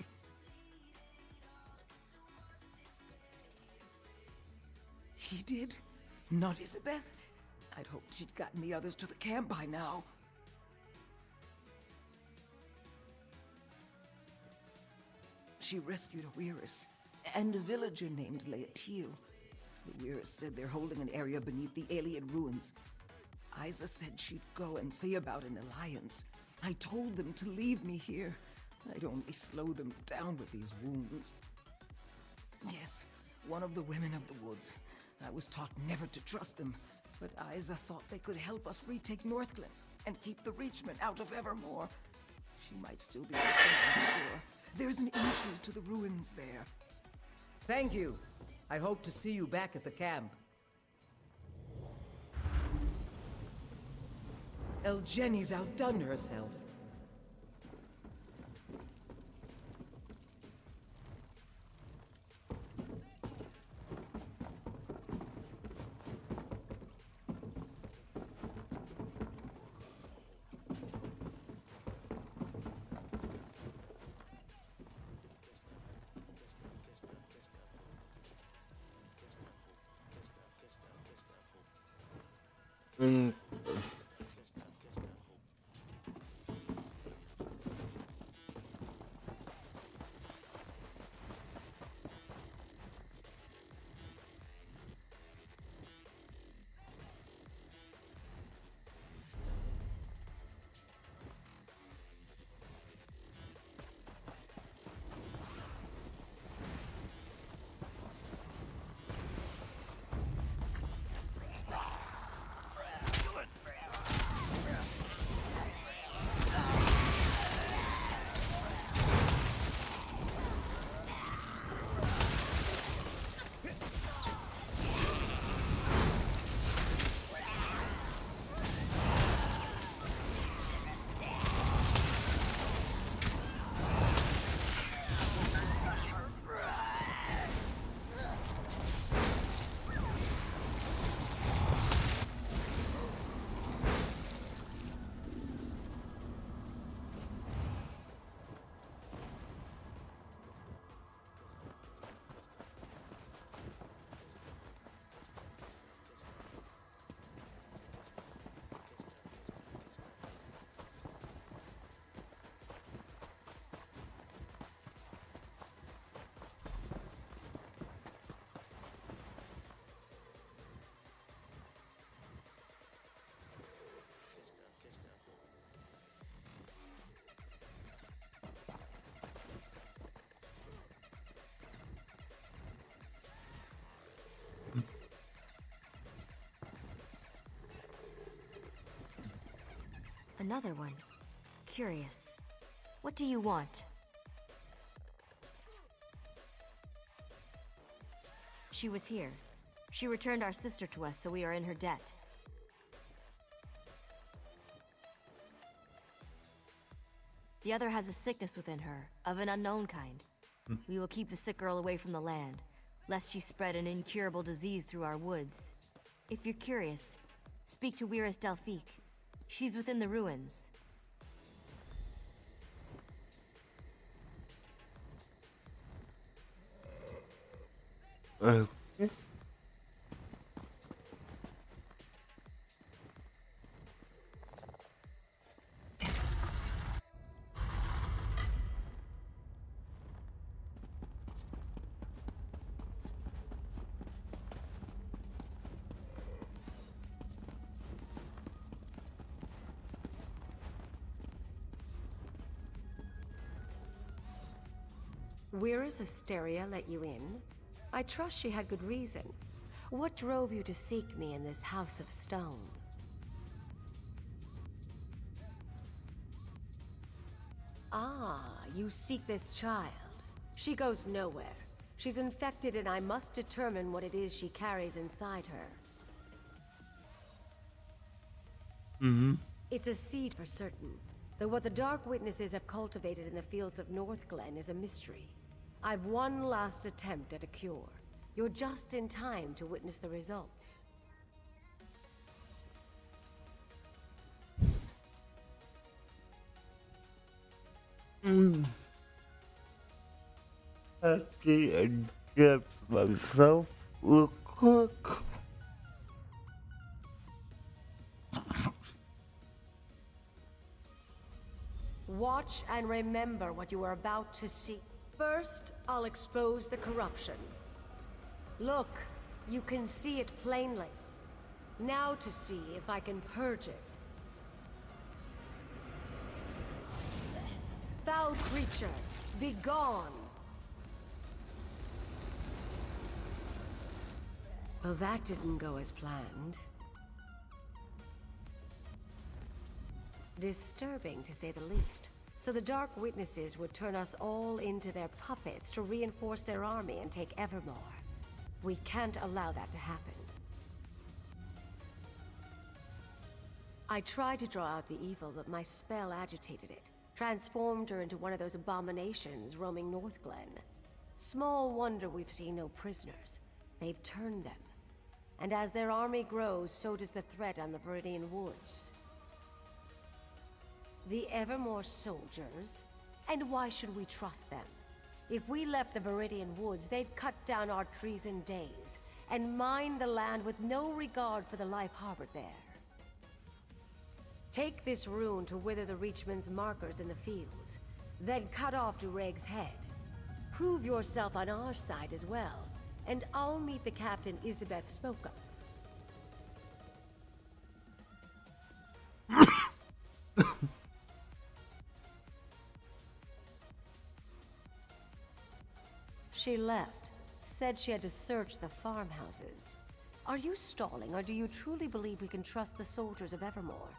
He did? Not Isabeth? I'd hoped she'd gotten the others to the camp by now. She rescued a Weirus and a villager named Laetiel. The Weirus said they're holding an area beneath the alien ruins. Isa said she'd go and see about an alliance. I told them to leave me here. I'd only slow them down with these wounds. Yes, one of the women of the woods. I was taught never to trust them, but Isa thought they could help us retake Northglen and keep the Reachmen out of Evermore. She might still be working on the shore. There's an entry to the ruins there. Thank you. I hope to see you back at the camp. Elgeni's outdone herself. Another one. Curious. What do you want? She was here. She returned our sister to us, so we are in her debt. The other has a sickness within her, of an unknown kind. We will keep the sick girl away from the land, lest she spread an incurable disease through our woods. If you're curious, speak to Weirus Delphique. She's within the ruins. Weira's hysteria let you in? I trust she had good reason. What drove you to seek me in this house of stone? Ah, you seek this child. She goes nowhere. She's infected and I must determine what it is she carries inside her. It's a seed for certain, though what the Dark Witnesses have cultivated in the fields of Northglen is a mystery. I've one last attempt at a cure. You're just in time to witness the results. Actually, I adjust myself real quick. Watch and remember what you are about to see. First, I'll expose the corruption. Look, you can see it plainly. Now to see if I can purge it. Foul creature, be gone! Well, that didn't go as planned. Disturbing, to say the least. So the Dark Witnesses would turn us all into their puppets to reinforce their army and take Evermore. We can't allow that to happen. I tried to draw out the evil, but my spell agitated it. Transformed her into one of those abominations roaming Northglen. Small wonder we've seen no prisoners. They've turned them. And as their army grows, so does the threat on the Viridian Woods. The Evermore soldiers? And why should we trust them? If we left the Viridian Woods, they'd cut down our trees in days, and mine the land with no regard for the life harbored there. Take this rune to wither the Reachman's markers in the fields, then cut off Dureg's head. Prove yourself on our side as well, and I'll meet the captain Isabeth spoke of. She left. Said she had to search the farmhouses. Are you stalling, or do you truly believe we can trust the soldiers of Evermore?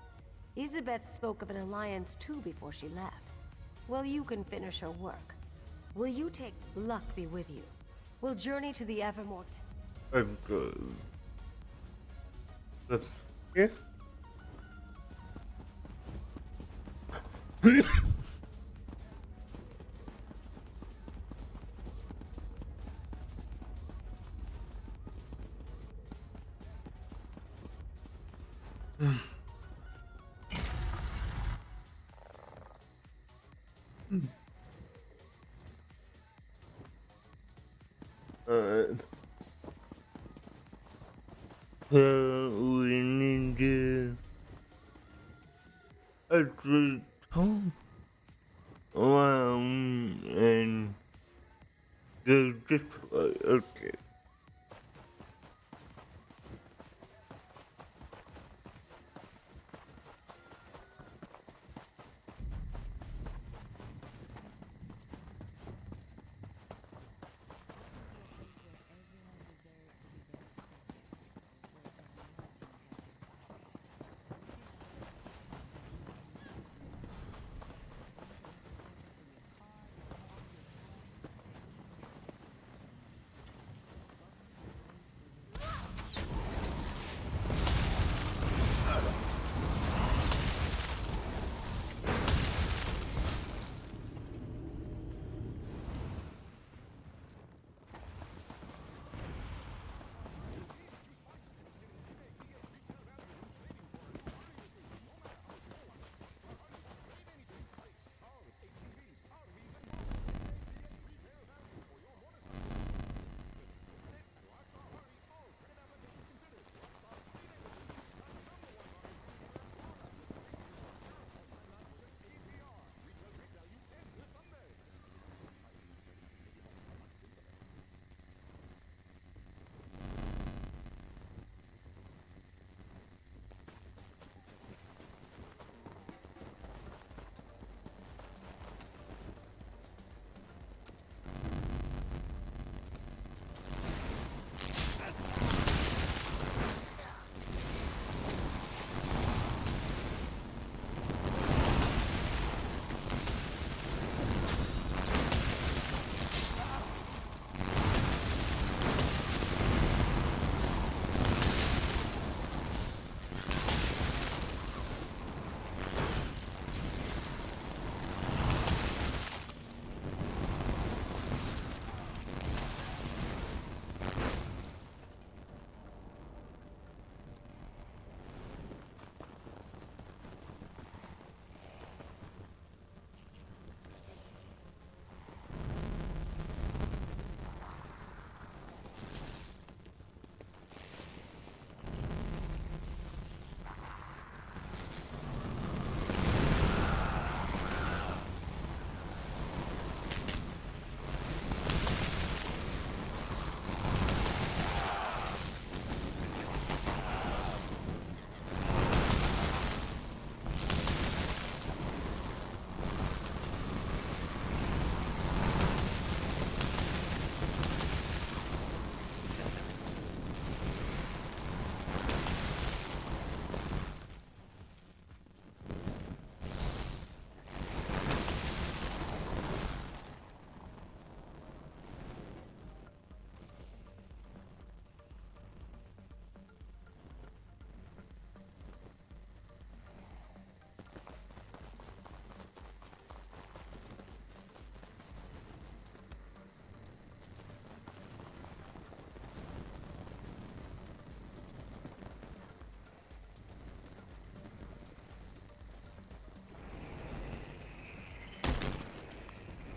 Isabeth spoke of an alliance too before she left. Well, you can finish her work. Will you take luck be with you? We'll journey to the Evermore. I'm good. That's yeah. So we need to actually talk around and go this way. Okay.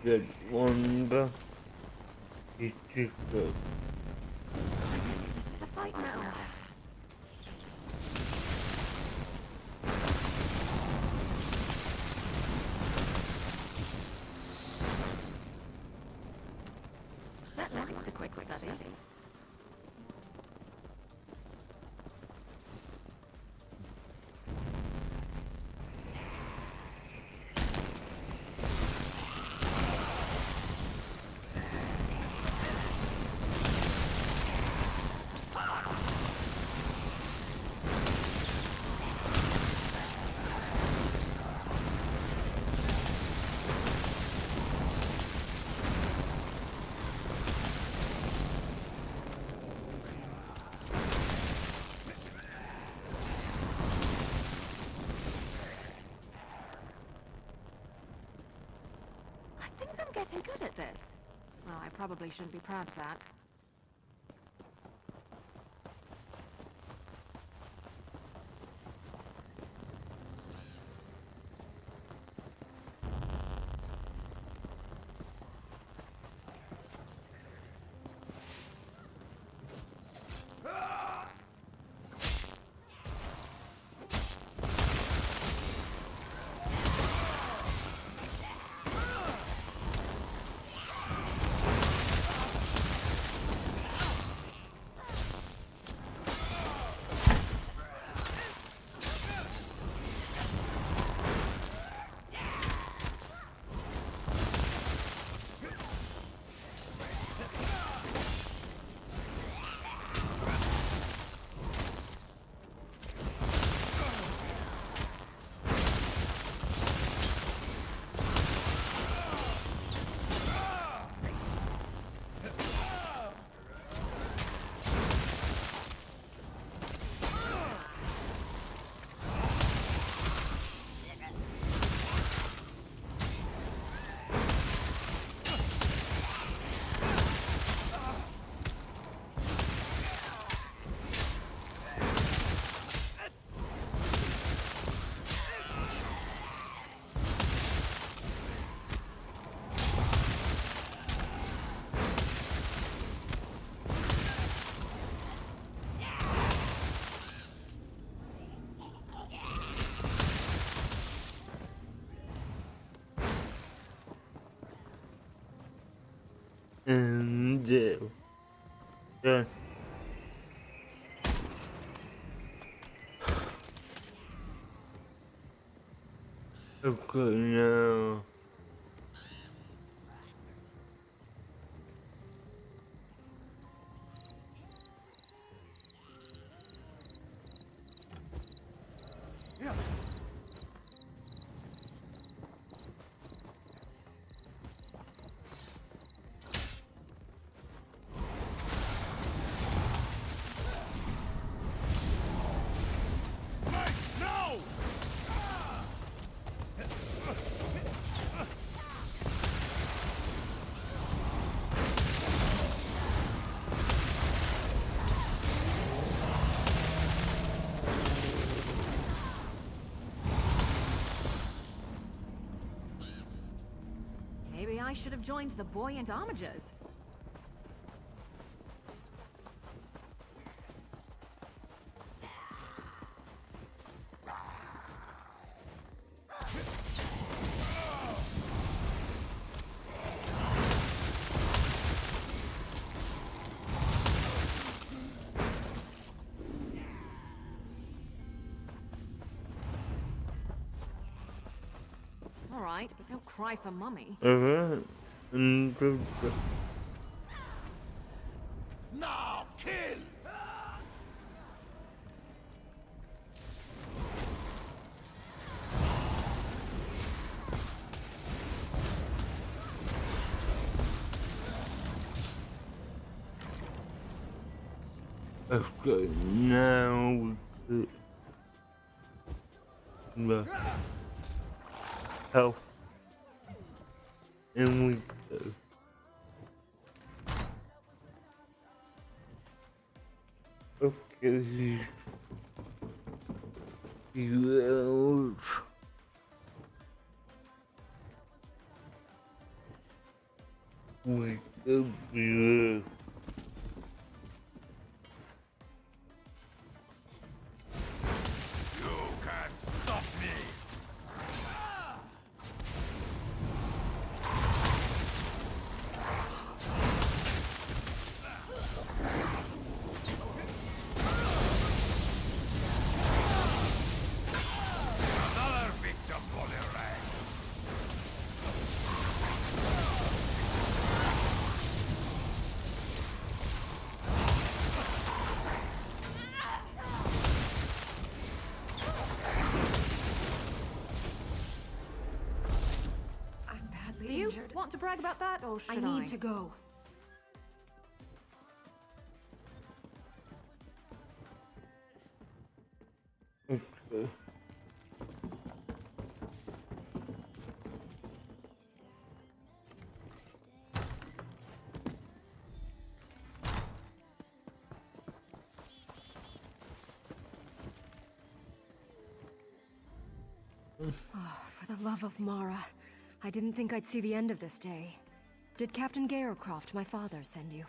get longer. It's just good. This is a fight now. Settling's a quick study. Getting good at this. Well, I probably shouldn't be proud of that. And done. Okay, now. Maybe I should have joined the buoyant homages. All right, but don't cry for Mummy. Alright. And Now, kill! okay, now the health. And we go. Okay. with the view. You can't stop me! Another victim for the ranks! I'm badly Do you injured. want to brag about that, or should I need to go. Okay. Oh, for the love of Mara. I didn't think I'd see the end of this day. Did Captain Garecroft, my father, send you?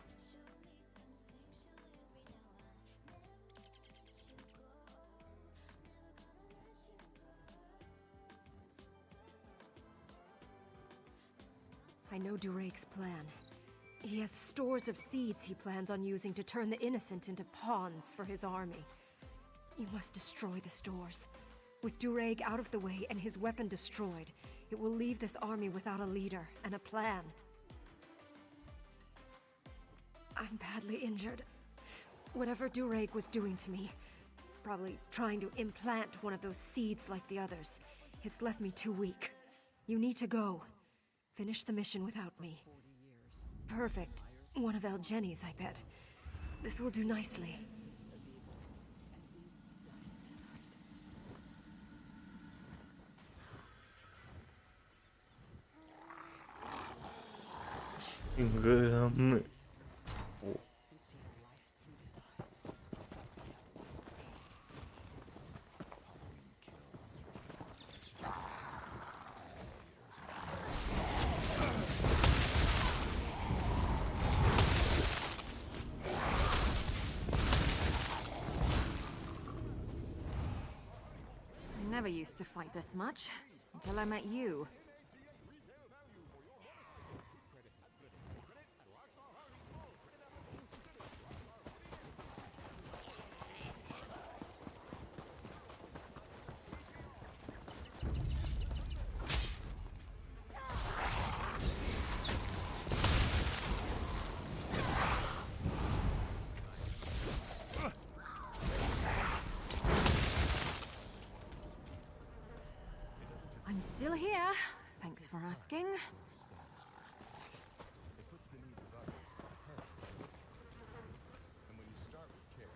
I know Durake's plan. He has stores of seeds he plans on using to turn the innocent into pawns for his army. You must destroy the stores. With Durake out of the way and his weapon destroyed, it will leave this army without a leader and a plan. I'm badly injured. Whatever Durake was doing to me, probably trying to implant one of those seeds like the others, has left me too weak. You need to go. Finish the mission without me. Perfect. One of El Jenny's, I bet. This will do nicely. Good. I never used to fight this much, until I met you. I'm still here. Thanks for asking. It puts the needs of others ahead of your own. And when you start with care,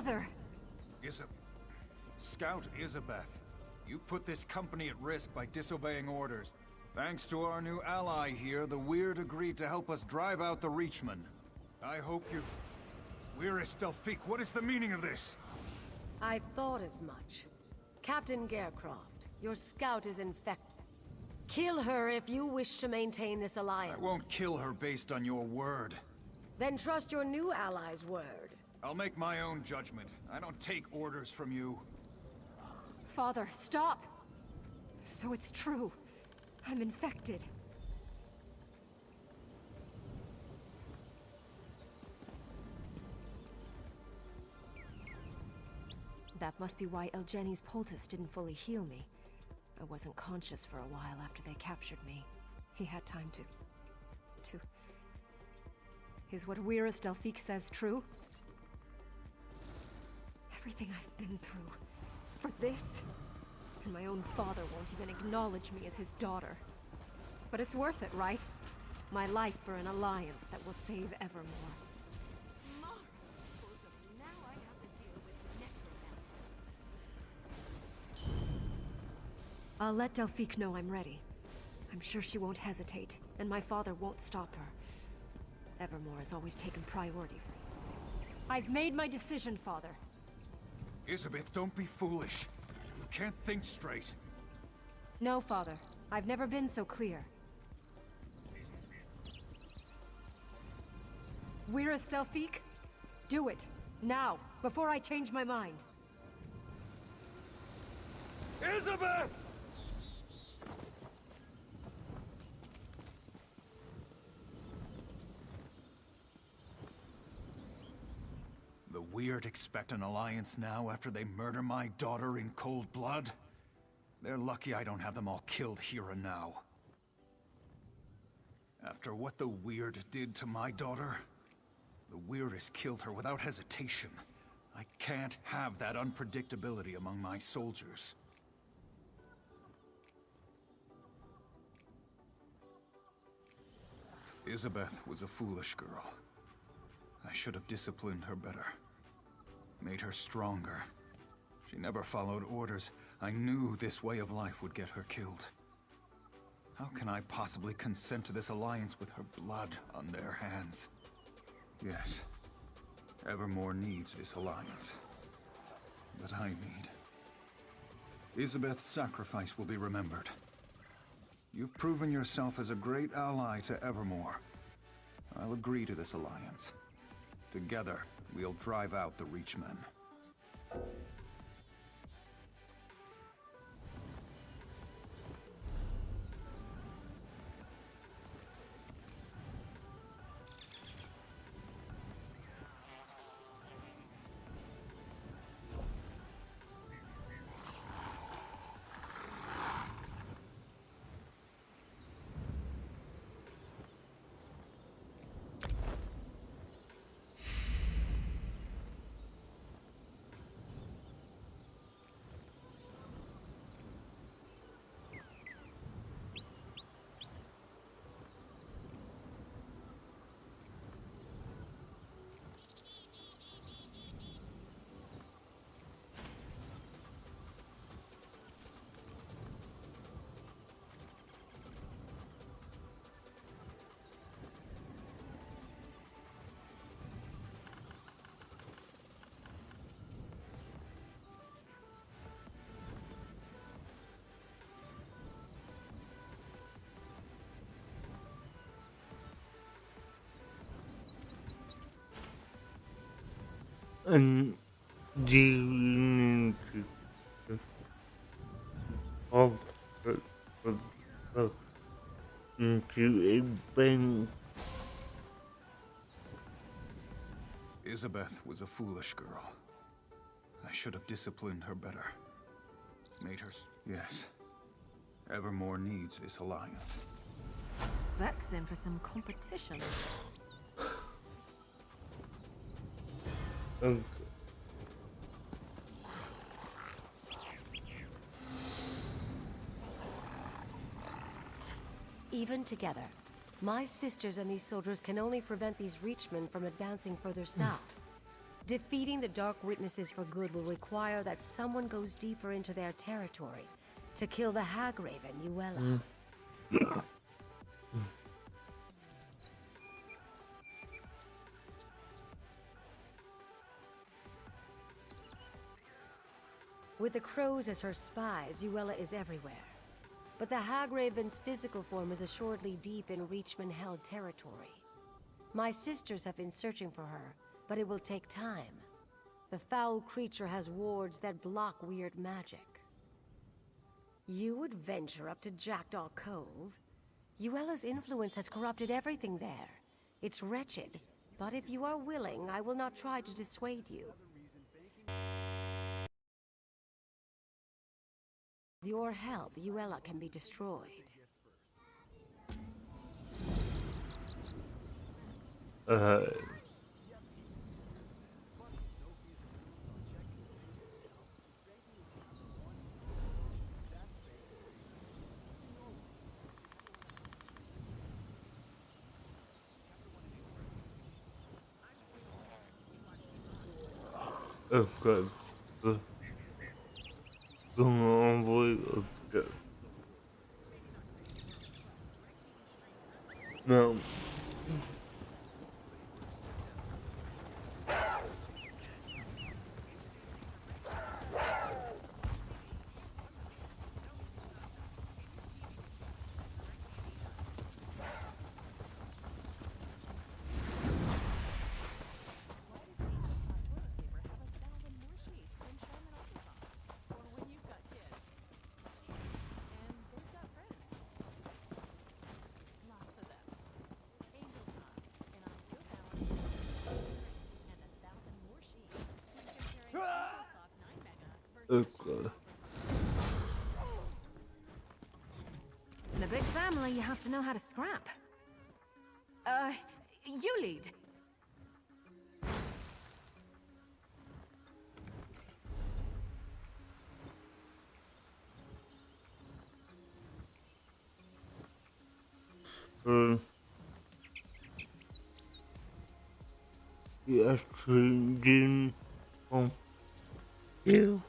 Father! Scout Isabeth, you put this company at risk by disobeying orders. Thanks to our new ally here, the Weird agreed to help us drive out the Reachmen. I hope you... Where is Delphique? What is the meaning of this? I thought as much. Captain Garecroft, your scout is infected. Kill her if you wish to maintain this alliance. I won't kill her based on your word. Then trust your new ally's word. I'll make my own judgment. I don't take orders from you. Father, stop! So it's true. I'm infected. That must be why Elgeni's poultice didn't fully heal me. I wasn't conscious for a while after they captured me. He had time to... Is what Weirus Delphique says true? Everything I've been through. For this? And my own father won't even acknowledge me as his daughter. But it's worth it, right? My life for an alliance that will save Evermore. I'll let Delphique know I'm ready. I'm sure she won't hesitate, and my father won't stop her. Evermore has always taken priority for me. I've made my decision, Father. Isabeth, don't be foolish. You can't think straight. No, Father. I've never been so clear. Weirus Delphique? Do it. Now, before I change my mind. Isabeth! The Weird expect an alliance now after they murder my daughter in cold blood? They're lucky I don't have them all killed here and now. After what the Weird did to my daughter, the Weirdest killed her without hesitation. I can't have that unpredictability among my soldiers. Isabeth was a foolish girl. I should have disciplined her better. Made her stronger. She never followed orders. I knew this way of life would get her killed. How can I possibly consent to this alliance with her blood on their hands? Yes, Evermore needs this alliance. But I need... Isabeth's sacrifice will be remembered. You've proven yourself as a great ally to Evermore. I'll agree to this alliance. Together, we'll drive out the Reachmen. And do you need to into a bank? Isabeth was a foolish girl. I should have disciplined her better. Made her... Yes. Evermore needs this alliance. Vex in for some competition. Okay. Even together, my sisters and these soldiers can only prevent these Reachmen from advancing further south. Defeating the Dark Witnesses for good will require that someone goes deeper into their territory to kill the Hagraven, Yuella. With the crows as her spies, Yuella is everywhere. But the Hagraven's physical form is assuredly deep in Reachman-held territory. My sisters have been searching for her, but it will take time. The foul creature has wards that block weird magic. You would venture up to Jackdaw Cove? Yuella's influence has corrupted everything there. It's wretched, but if you are willing, I will not try to dissuade you. With your help, Yuella can be destroyed. Okay. No. Okay. In a big family, you have to know how to scrap. You lead. Yes, changing on you.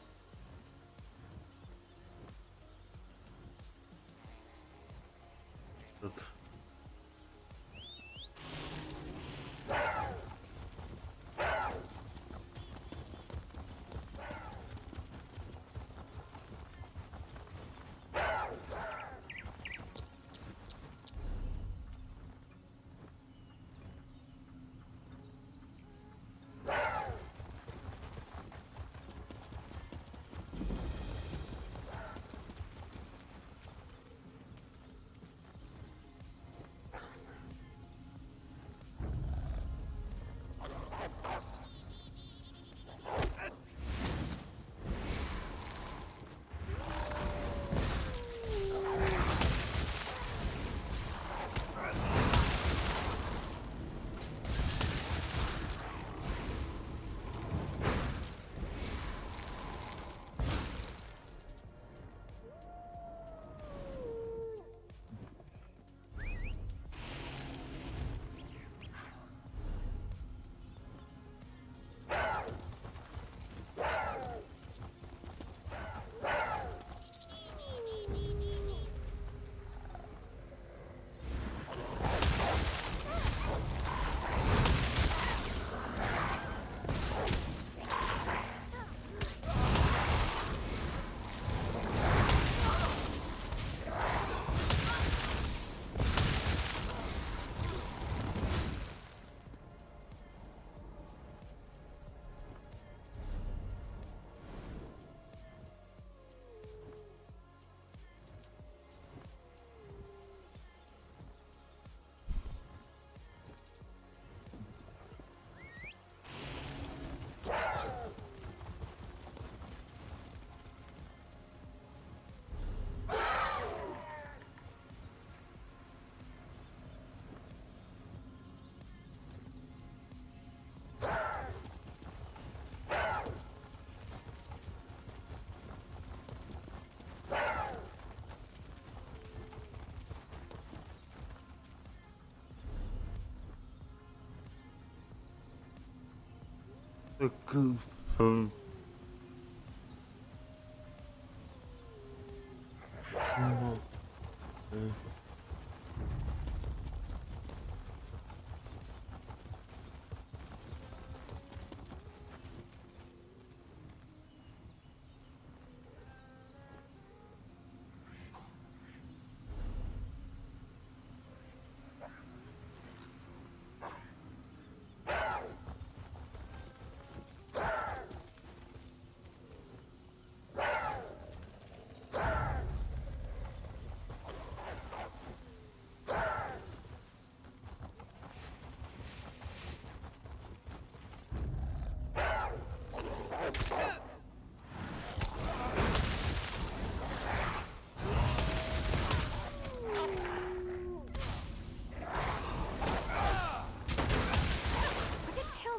the goose from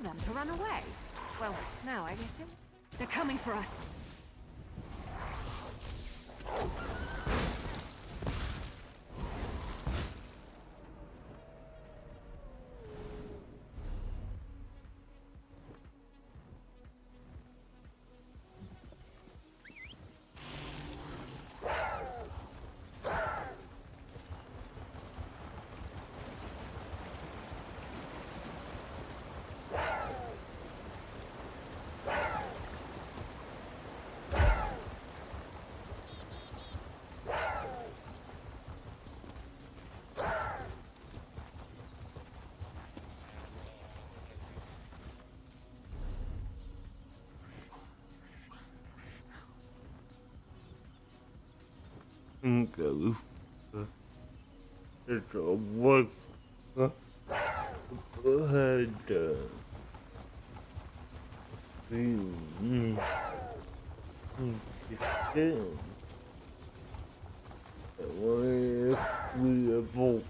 them to run away. Well, now I guess it... They're coming for us. go. It's a work. Had we evolve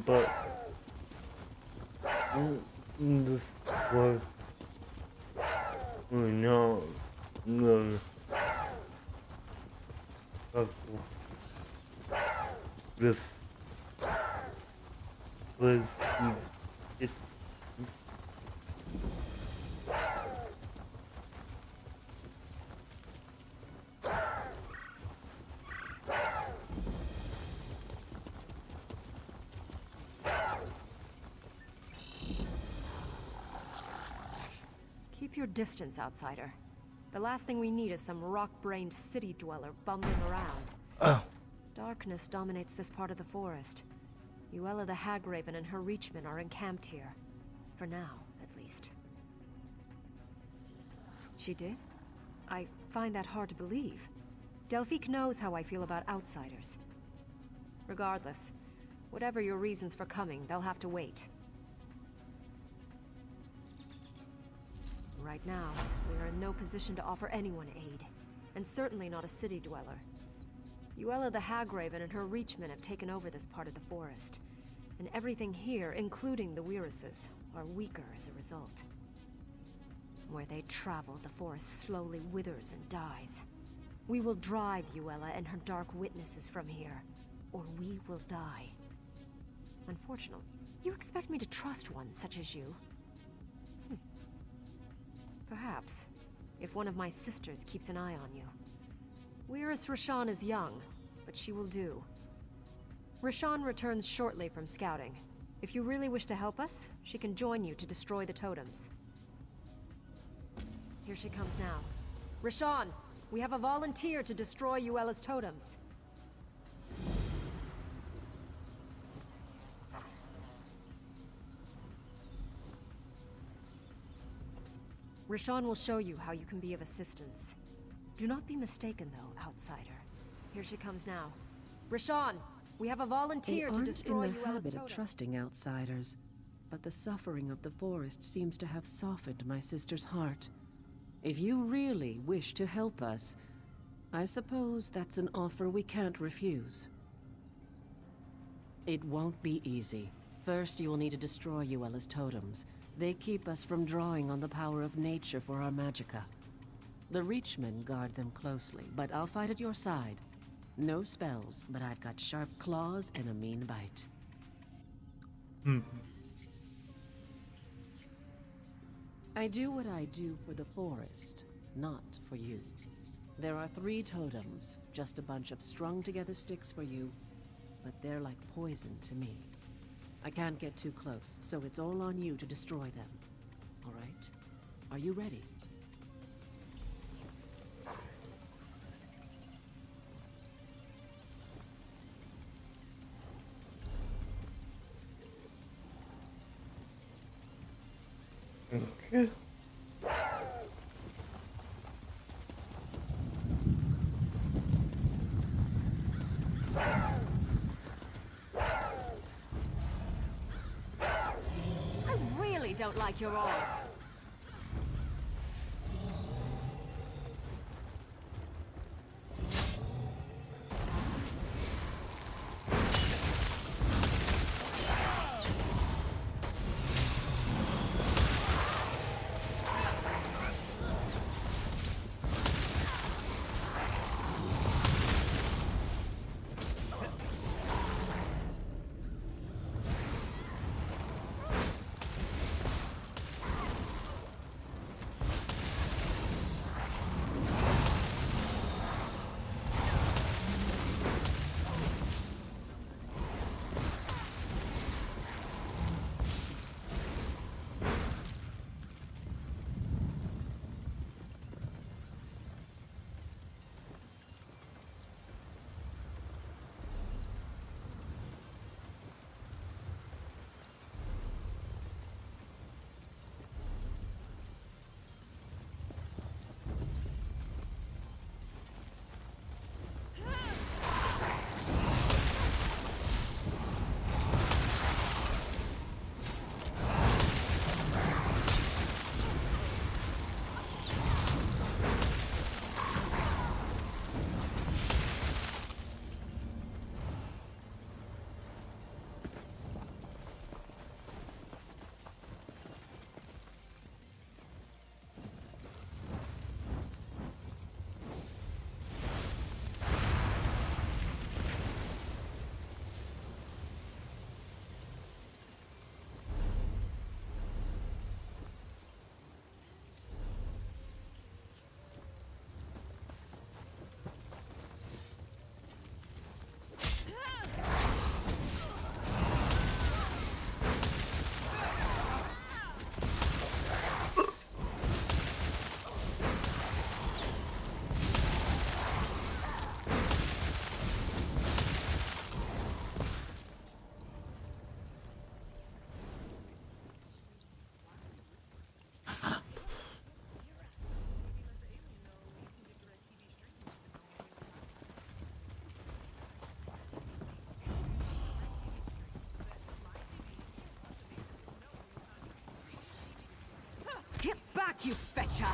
but this was we're not gonna this was just Keep your distance, outsider. The last thing we need is some rock-brained city dweller bumbling around. Oh. Darkness dominates this part of the forest. Uella the Hagraven and her Reachmen are encamped here. For now, at least. She did? I find that hard to believe. Delphique knows how I feel about outsiders. Regardless, whatever your reasons for coming, they'll have to wait. Right now, we are in no position to offer anyone aid, and certainly not a city dweller. Uella the Hagraven and her Reachmen have taken over this part of the forest, and everything here, including the Weiruses, are weaker as a result. Where they travel, the forest slowly withers and dies. We will drive Uella and her dark witnesses from here, or we will die. Unfortunately, you expect me to trust one such as you? Perhaps, if one of my sisters keeps an eye on you. Weirus Rashan is young, but she will do. Rashan returns shortly from scouting. If you really wish to help us, she can join you to destroy the totems. Here she comes now. Rashan, we have a volunteer to destroy Uella's totems. Rashan will show you how you can be of assistance. Do not be mistaken, though, outsider. Here she comes now. Rashan, we have a volunteer to destroy Uella's totems. They aren't in the habit of trusting outsiders, but the suffering of the forest seems to have softened my sister's heart. If you really wish to help us, I suppose that's an offer we can't refuse. It won't be easy. First, you will need to destroy Uella's totems. They keep us from drawing on the power of nature for our magicka. The Reachmen guard them closely, but I'll fight at your side. No spells, but I've got sharp claws and a mean bite. I do what I do for the forest, not for you. There are 3 totems, just a bunch of strung-together sticks for you, but they're like poison to me. I can't get too close, so it's all on you to destroy them. All right? Are you ready? Okay. I really don't like your odds. Get back, you fetcher!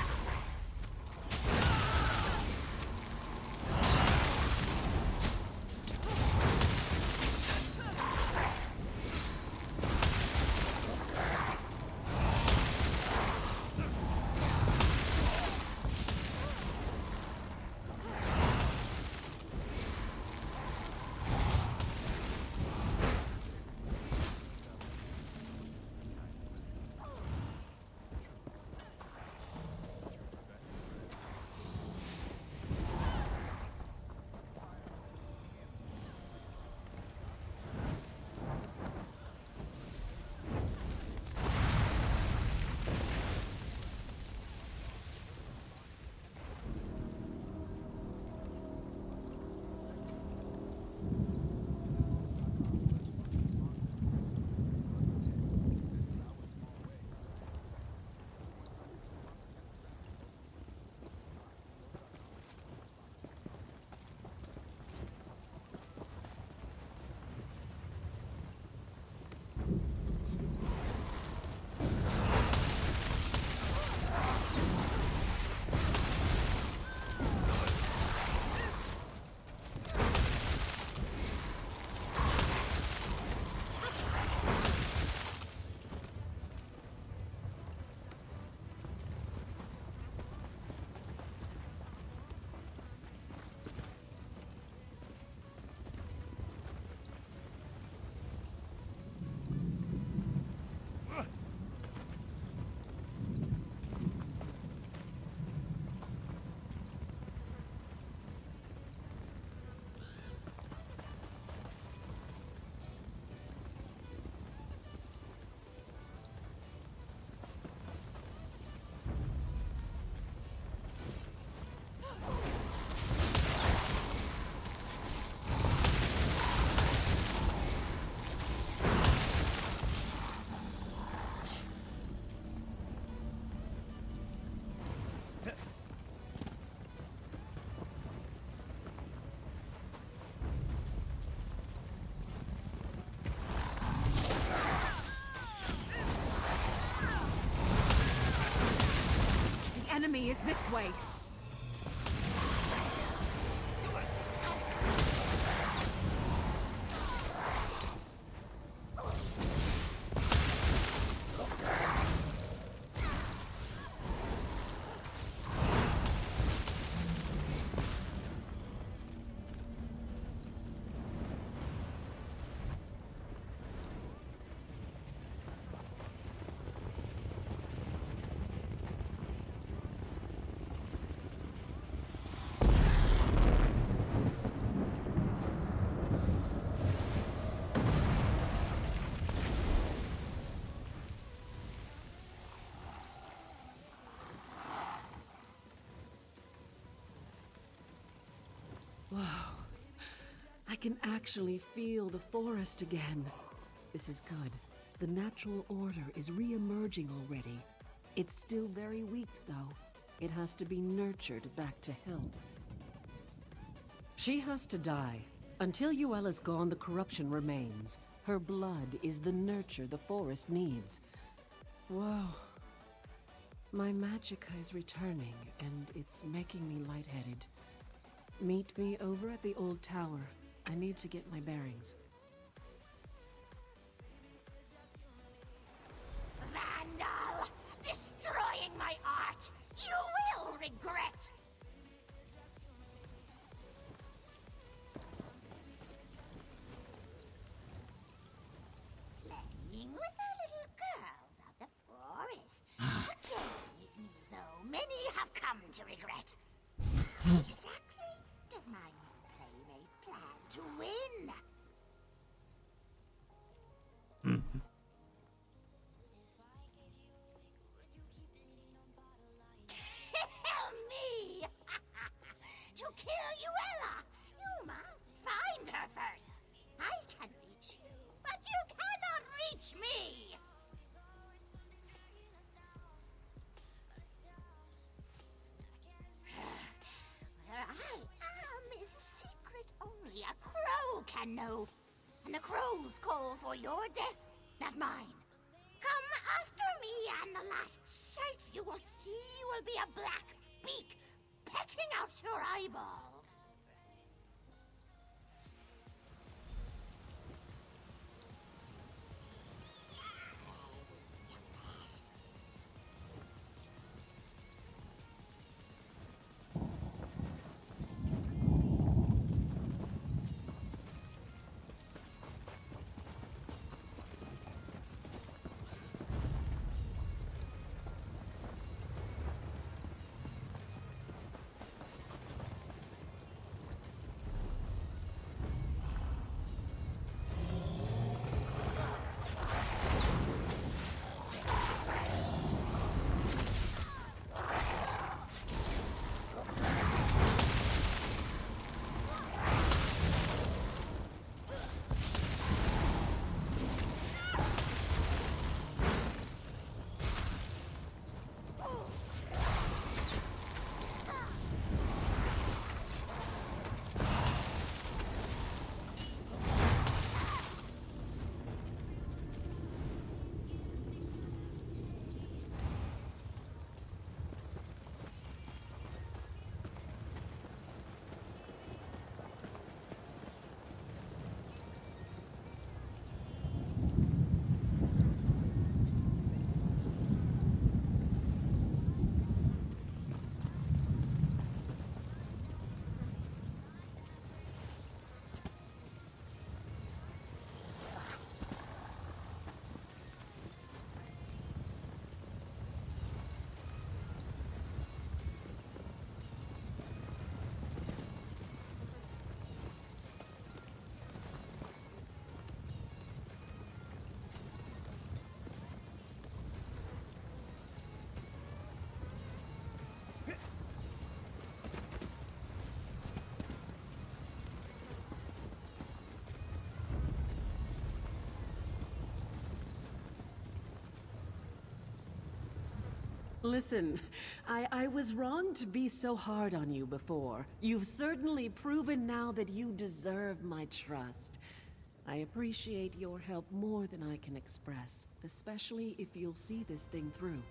This way! Wow. I can actually feel the forest again. This is good. The natural order is re-emerging already. It's still very weak, though. It has to be nurtured back to health. She has to die. Until Yuella's gone, the corruption remains. Her blood is the nurture the forest needs. Whoa. My magicka is returning, and it's making me lightheaded. Meet me over at the old tower. I need to get my bearings. Vandal! Destroying my art! You will regret! Playing with the little girls of the forest. Forgive me, though. Many have come to regret. Exactly does my new playmate plan to win? Tell me! To kill Yuella, you must find her first. I can reach you, but you cannot reach me! Where I am is a secret only a crow can know. And the crows call for your death, not mine. Come after me, and the last sight you will see will be a black beak pecking out your eyeballs. Listen, I was wrong to be so hard on you before. You've certainly proven now that you deserve my trust. I appreciate your help more than I can express, especially if you'll see this thing through.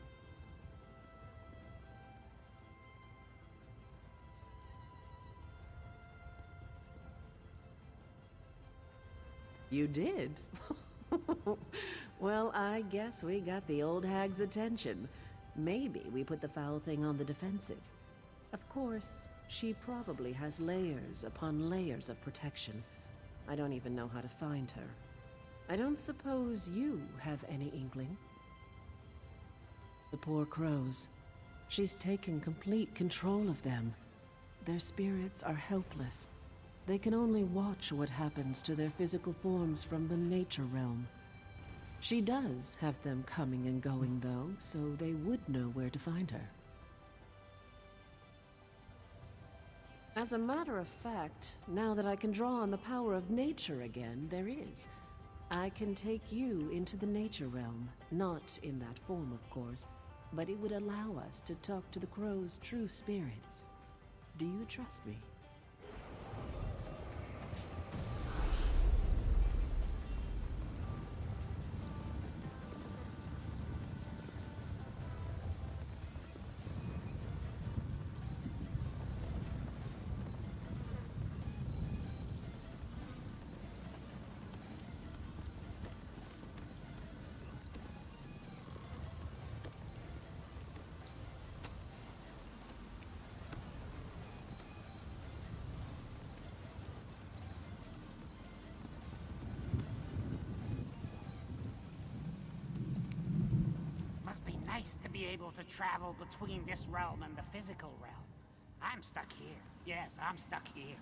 You did? Well, I guess we got the old hag's attention. Maybe we put the foul thing on the defensive. Of course, she probably has layers upon layers of protection. I don't even know how to find her. I don't suppose you have any inkling? The poor crows. She's taken complete control of them. Their spirits are helpless. They can only watch what happens to their physical forms from the nature realm. She does have them coming and going, though, so they would know where to find her. As a matter of fact, now that I can draw on the power of nature again, there is. I can take you into the nature realm. Not in that form, of course, but it would allow us to talk to the crow's true spirits. Do you trust me? Must be nice to be able to travel between this realm and the physical realm. I'm stuck here. Yes, I'm stuck here.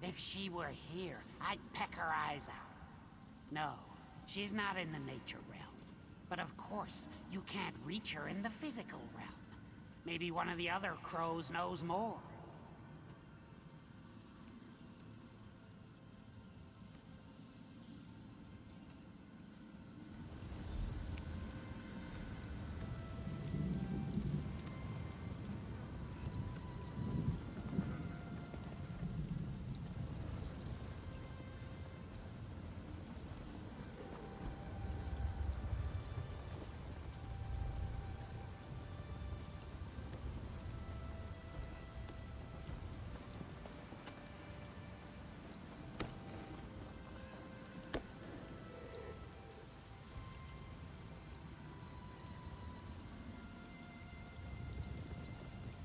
If she were here, I'd peck her eyes out. No, she's not in the nature realm. But of course, you can't reach her in the physical realm. Maybe one of the other crows knows more.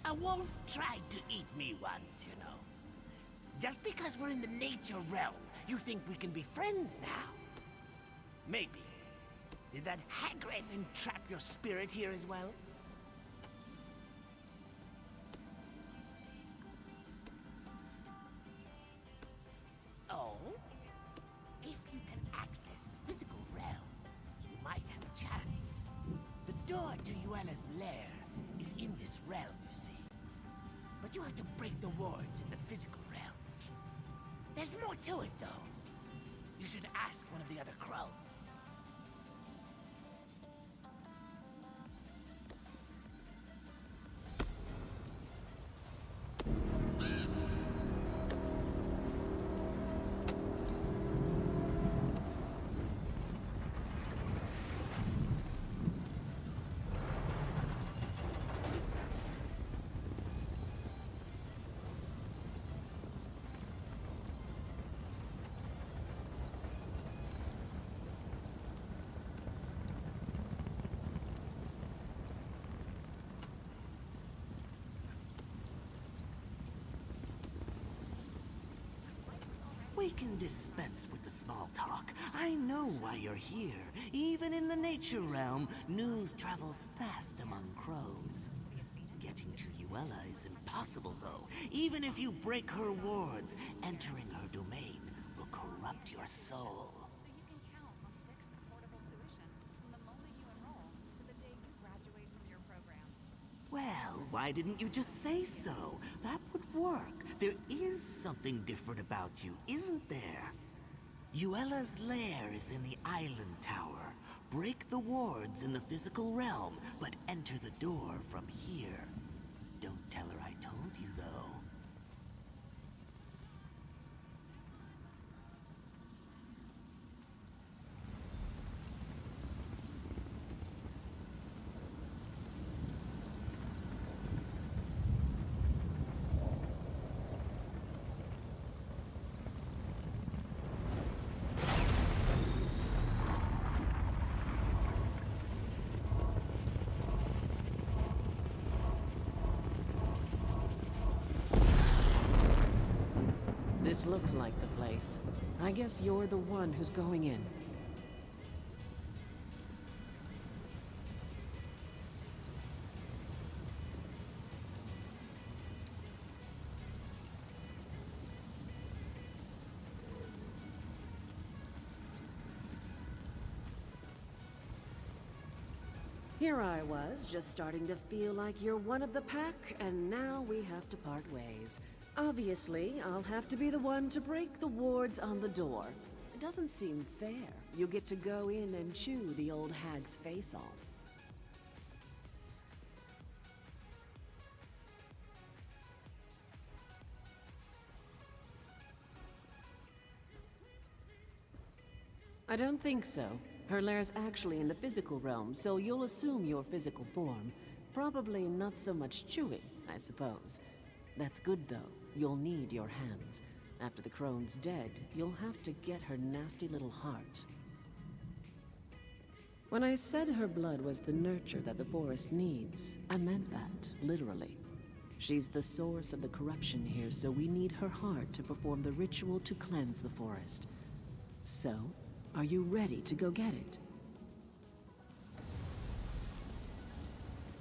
A wolf tried to eat me once, you know. Just because we're in the nature realm, you think we can be friends now? Maybe. Did that hagraven trap your spirit here as well? Oh? If you can access the physical realm, you might have a chance. The door to Yuela's lair is in this realm, you see. But you have to break the wards in the physical realm. There's more to it, though. You should ask one of the other crows. We can dispense with the small talk. I know why you're here. Even in the nature realm, news travels fast among crows. Getting to Yuela is impossible, though. Even if you break her wards, entering her domain will corrupt your soul. Well, why didn't you just say so? That would work. There is something different about you, isn't there? Yuela's lair is in the island tower. Break the wards in the physical realm, but enter the door from here. Don't tell her I told you, though. This looks like the place. I guess you're the one who's going in. Here I was, just starting to feel like you're one of the pack, and now we have to part ways. Obviously, I'll have to be the one to break the wards on the door. It doesn't seem fair. You get to go in and chew the old hag's face off. I don't think so. Her lair's actually in the physical realm, so you'll assume your physical form. Probably not so much chewing, I suppose. That's good, though. You'll need your hands. After the crone's dead, you'll have to get her nasty little heart. When I said her blood was the nurture that the forest needs, I meant that, literally. She's the source of the corruption here, so we need her heart to perform the ritual to cleanse the forest. So, are you ready to go get it?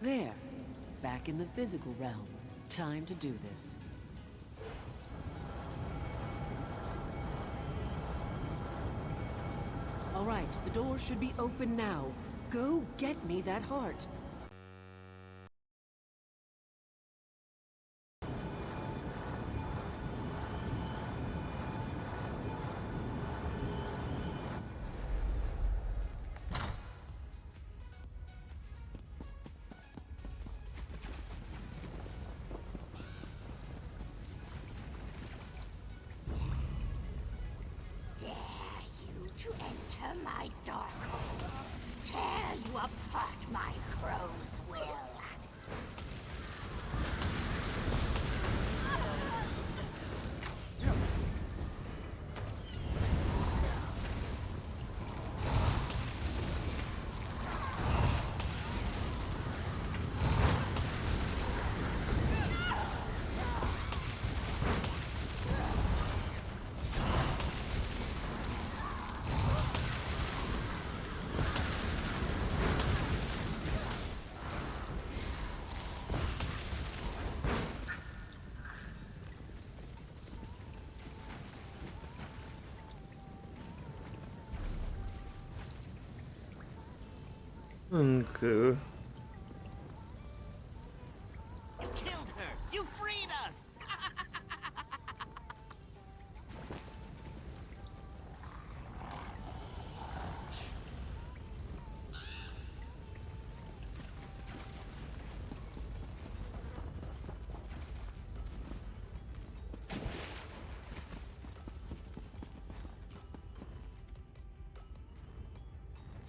There. Back in the physical realm. Time to do this. All right, the door should be open now. Go get me that heart. To enter my dark hole, tear you apart, my crows will. Okay. You killed her! You freed us!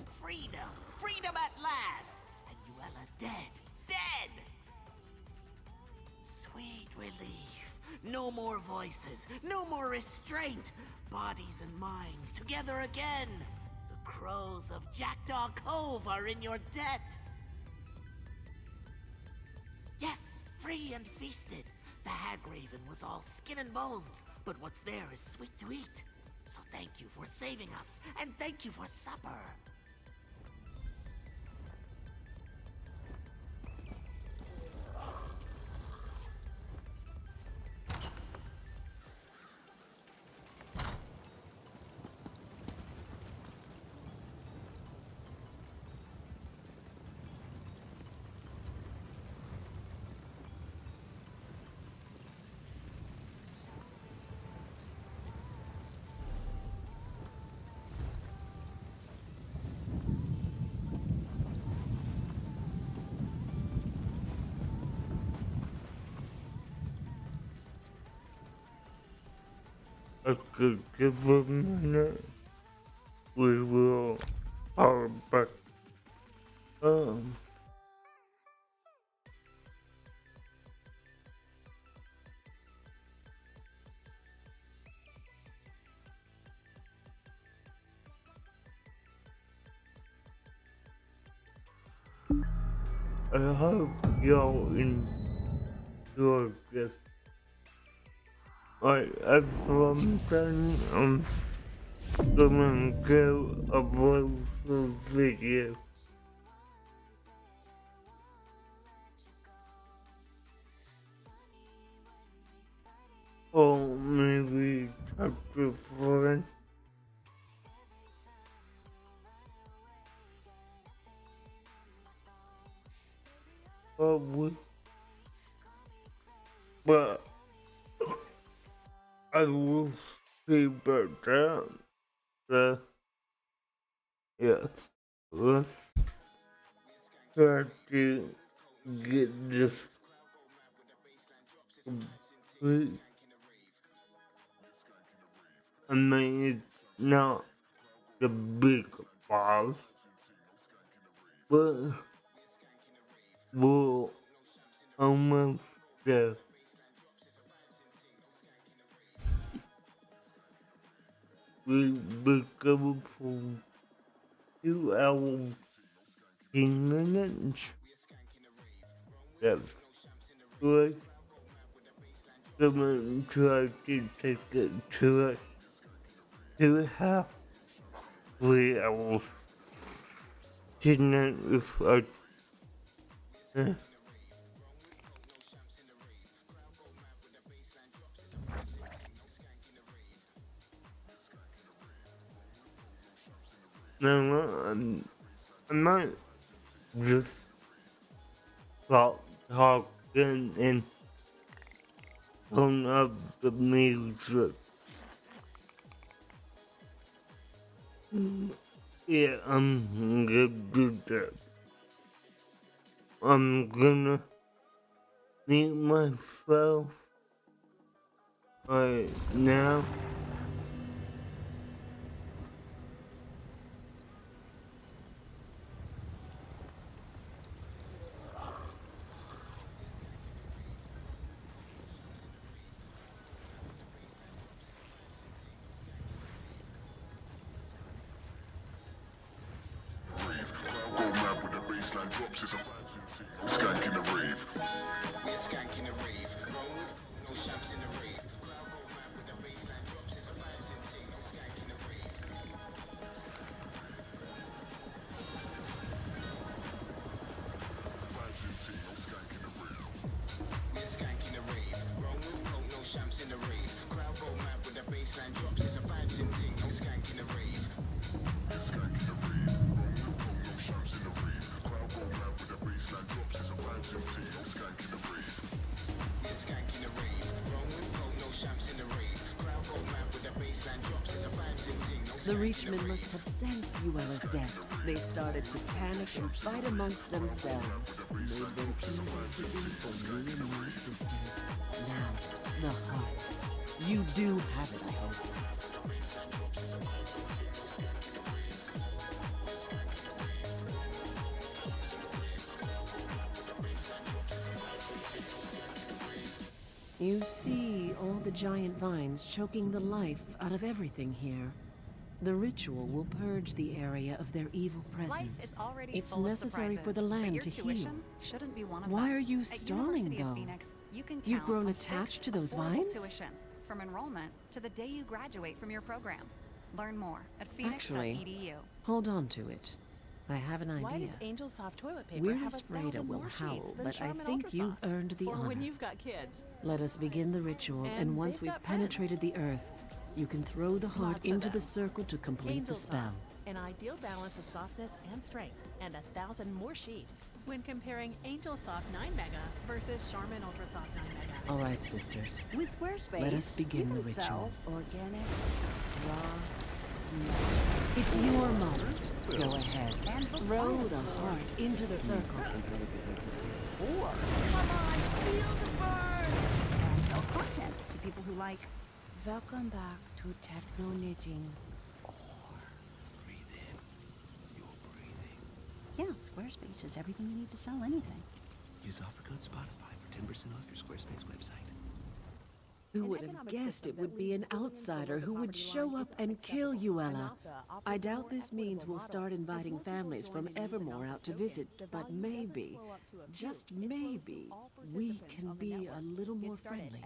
Freedom! Freedom at last! And Yuella dead! Dead! Sweet relief. No more voices. No more restraint. Bodies and minds together again. The crows of Jackdaw Cove are in your debt. Yes, free and feasted. The Hagraven was all skin and bones, but what's there is sweet to eat. So thank you for saving us, and thank you for supper. Okay, give a minute. We will power back. I hope y'all enjoyed this As I'm saying, I'm gonna go upload the video. Or maybe chapter 4. Probably. But I will see about that. So, yeah. Let's try to get this complete. I mean, it's not the big boss, but we're almost there. We'll be covered for 2 hours, 10 minutes. That's good. Someone tried to take it to 2.5, 3 hours. Didn't if I no, I might just stop talking and turn up the music. Yeah, I'm gonna do that. I'm gonna mute myself right now. Go mad with the baseline drops, it's a vibes in thing. No skank in the rave. We're skank in the rave. Roll with no shams in the rave. Crowd go mad with the baseline drops, it's a vibes in thing. No skank in the rave. Vibes in thing, no skank in the rave. We're skank in the rave. Roll with no shams in the rave. Crowd go mad with the baseline drops, it's a vibes in thing. No skank in the rave. We're skank in the rave. No shams in the rave. Crowd go mad with the baseline drops, it's a vibes in thing. No skank in the rave. We're skank in the rave. Roll with no shams in the rave. Crowd go mad with the baseline drops, it's a vibes in thing. No The Reachmen must have sensed Uella's death. They started to panic and fight amongst themselves. Made them easy to be for you and your sisters. Now, the heart. You do have it, I hope. You see all the giant vines choking the life out of everything here. The ritual will purge the area of their evil presence. Is already It's full of necessary for the surprises, but land your to heal. tuition shouldn't be one of Why them. are you At stalling, University of though? Phoenix, you can You've count grown on attached fixed, to those affordable vines? Tuition, from enrollment to the day you graduate from your program. Learn more at Actually, phoenix.edu. hold on to it. I have an Why idea. does Angel Soft toilet paper Weirdest have Freda 1,000 will more sheets howl, than but I Charmin think Ultra you've Soft? earned the For honor. when you've got kids. Let us begin the ritual, and And once they've we've got penetrated the earth, you can throw the heart Lots of into the them. circle to complete Angel the spell. Soft, an ideal balance of softness and strength, and 1,000 more sheets when comparing Angel Soft 9 Mega versus Charmin Ultra Soft 9 Mega. All right, sisters. With Squarespace, Let us begin you the can ritual. sell organic, raw, It's your moment. Go ahead. And book Throw clients the for- heart into the circle. or come on, feel the burn, and sell content to people who like. Welcome back to Techno Knitting. Yeah, Squarespace is everything you need to sell anything. Use offer code Spotify for 10% off your Squarespace website. Who would have guessed it would be an outsider who would show up and kill Uella? I doubt this means we'll start inviting families from Evermore out to visit, but maybe, just maybe, we can be a little more friendly.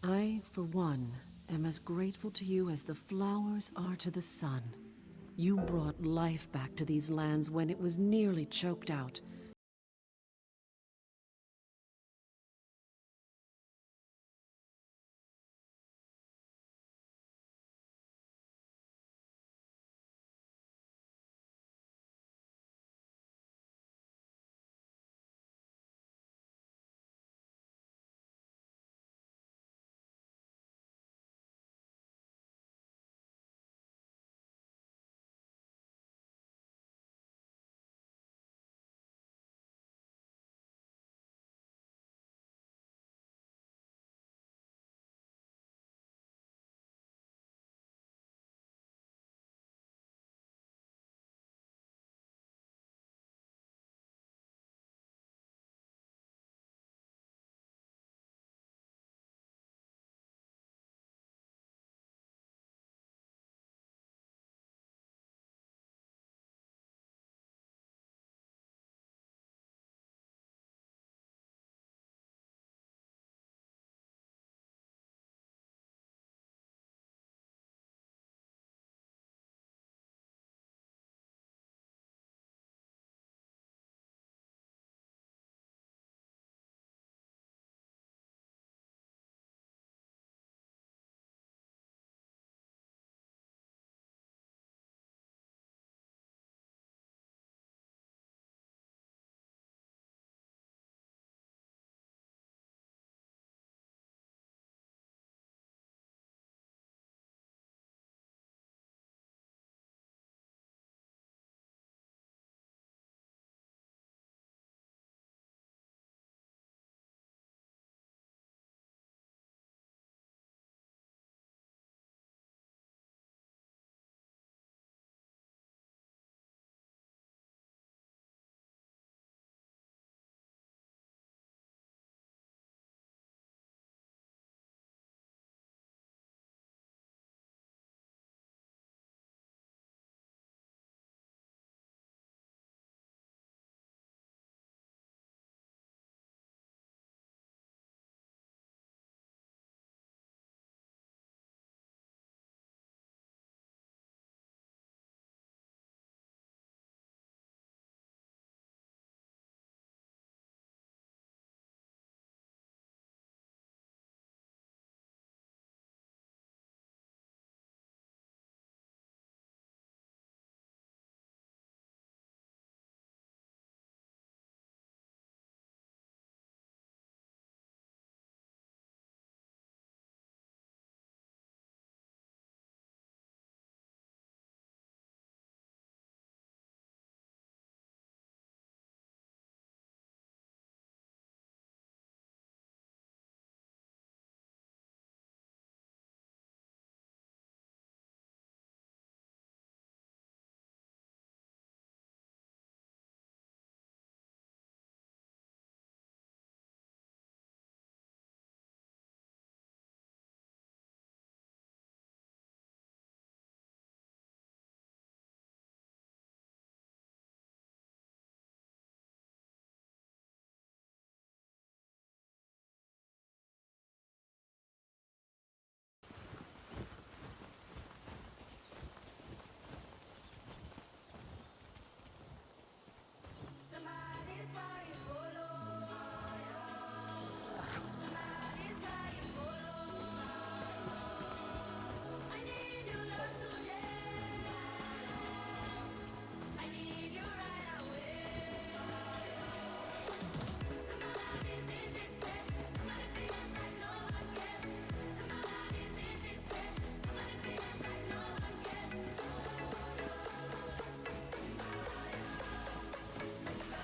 I, for one, am as grateful to you as the flowers are to the sun. You brought life back to these lands when it was nearly choked out.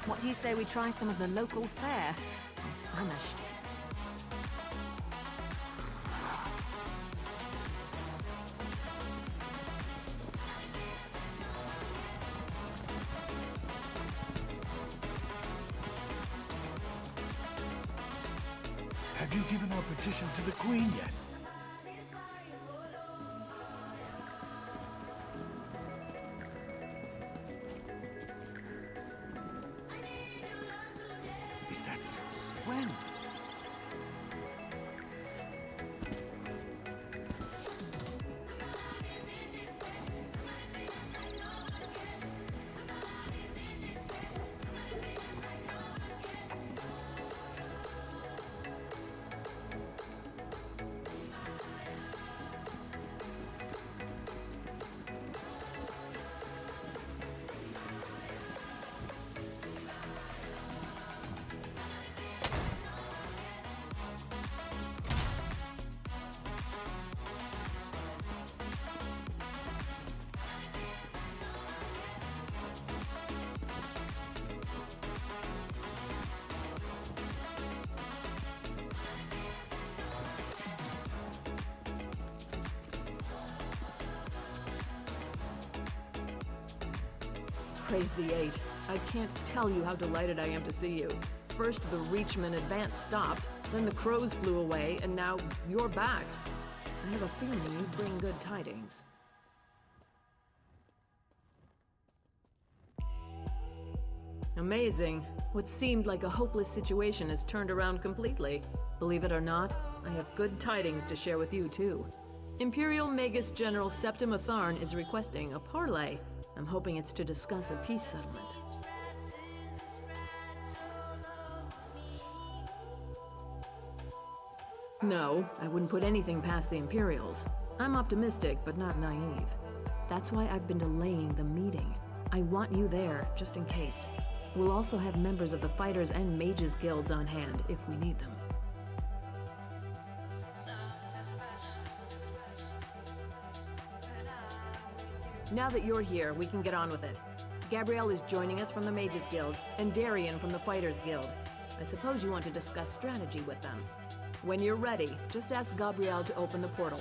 What do you say we try some of the local fare? I'm famished. Have you given our petition to the Queen yet? Is that so? When? Praise the 8. I can't tell you how delighted I am to see you. First, the Reachman advance stopped, then the crows flew away, and now you're back. I have a feeling you bring good tidings. Amazing. What seemed like a hopeless situation has turned around completely. Believe it or not, I have good tidings to share with you, too. Imperial Magus General Septim Atharn is requesting a parley. I'm hoping it's to discuss a peace settlement. No, I wouldn't put anything past the Imperials. I'm optimistic, but not naive. That's why I've been delaying the meeting. I want you there, just in case. We'll also have members of the Fighters and Mages Guilds on hand, if we need them. Now that you're here, we can get on with it. Gabrielle is joining us from the Mages Guild, and Darian from the Fighters Guild. I suppose you want to discuss strategy with them. When you're ready, just ask Gabrielle to open the portal.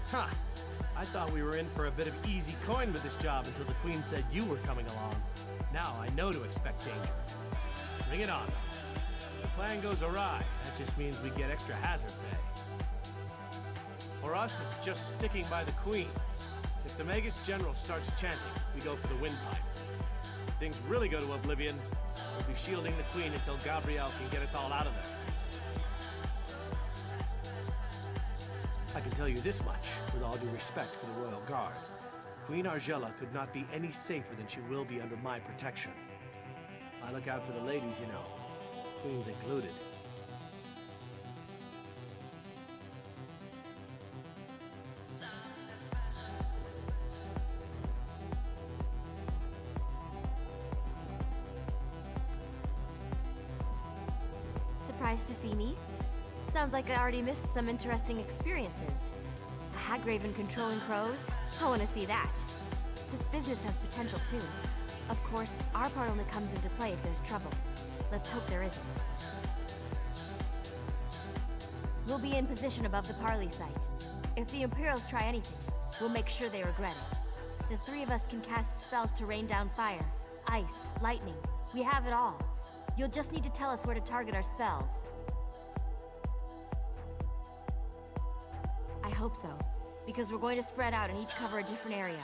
Huh. I thought we were in for a bit of easy coin with this job until the Queen said you were coming along. Now I know to expect danger. Bring it on. If the plan goes awry, that just means we get extra hazard pay. For us, it's just sticking by the Queen. If the Magus General starts chanting, we go for the windpipe. If things really go to oblivion, we'll be shielding the Queen until Gabrielle can get us all out of there. I can tell you this much, with all due respect for the Royal Guard. Queen Argella could not be any safer than she will be under my protection. I look out for the ladies, you know. Queen's included. Surprised to see me? Sounds like I already missed some interesting experiences. A Hagraven controlling crows? I want to see that. This business has potential too. Of course, our part only comes into play if there's trouble. Let's hope there isn't. We'll be in position above the parley site. If the Imperials try anything, we'll make sure they regret it. The three of us can cast spells to rain down fire, ice, lightning. We have it all. You'll just need to tell us where to target our spells. I hope so, because we're going to spread out and each cover a different area.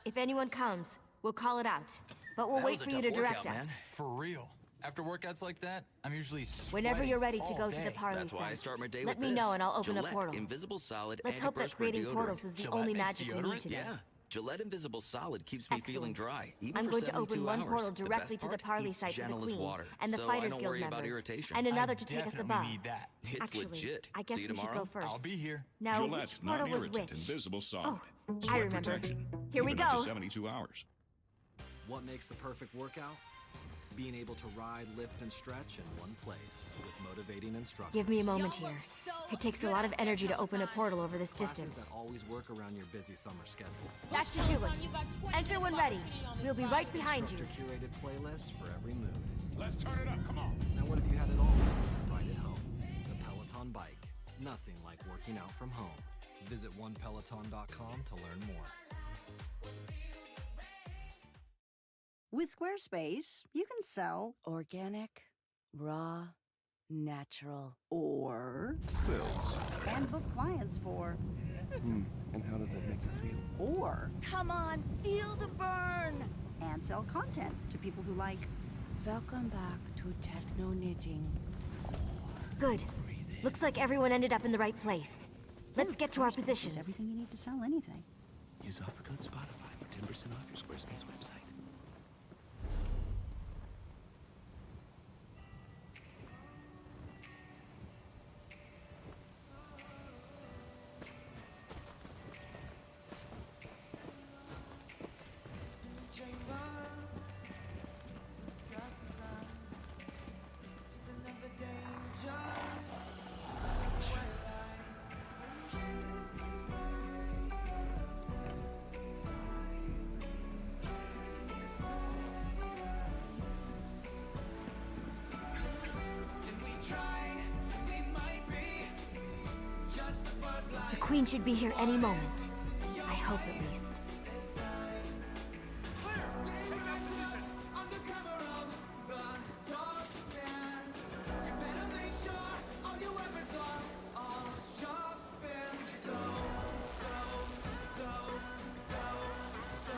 If anyone comes, we'll call it out, but we'll wait for you to direct us. For real. After workouts like that, I'm usually Whenever you're ready to go to the parley That's why I site, start my day let with me this. know and I'll open Gillette a portal. Invisible Solid Let's hope that antiperspirant creating deodorant. portals is the Gillette only makes magic we need deodorant? today. Yeah. Gillette Invisible Solid keeps me feeling Excellent. dry, even I'm for going to open 72 one hours. portal The directly best to the part? parley It's site for the gentle as Queen water, and the so Fighters I don't Guild worry about members, irritation. and I another to take us definitely above. need that. It's Actually, legit. I guess See you we should tomorrow? go first. I'll be here. Now, Gillette's which portal was non-irritant, which? invisible solid. Oh, I Sweat remember. protection, Here we even up to go. 72 hours. What makes the perfect workout? Being able to ride, lift, and stretch in one place with motivating instructors. Give me a moment here. It takes a lot of energy to open a portal over this Classes distance. that always work around your busy summer schedule. That should do it. Enter when ready. We'll be right behind you. Instructor-curated playlists for every mood. Let's turn it up, come on. Now what if you had it all right at home? The Peloton bike. Nothing like working out from home. Visit onepeloton.com to learn more. With Squarespace, you can sell organic, raw, natural, or Bills. and book clients for And how does that make you feel? or Come on, feel the burn! and sell content to people who like Welcome back to Techno Knitting. Good. Looks like everyone ended up in the right place. Let's get to our positions. everything you need to sell anything. Use offer code Spotify for 10% off your Squarespace website. Queen should be here any moment. I hope at least. I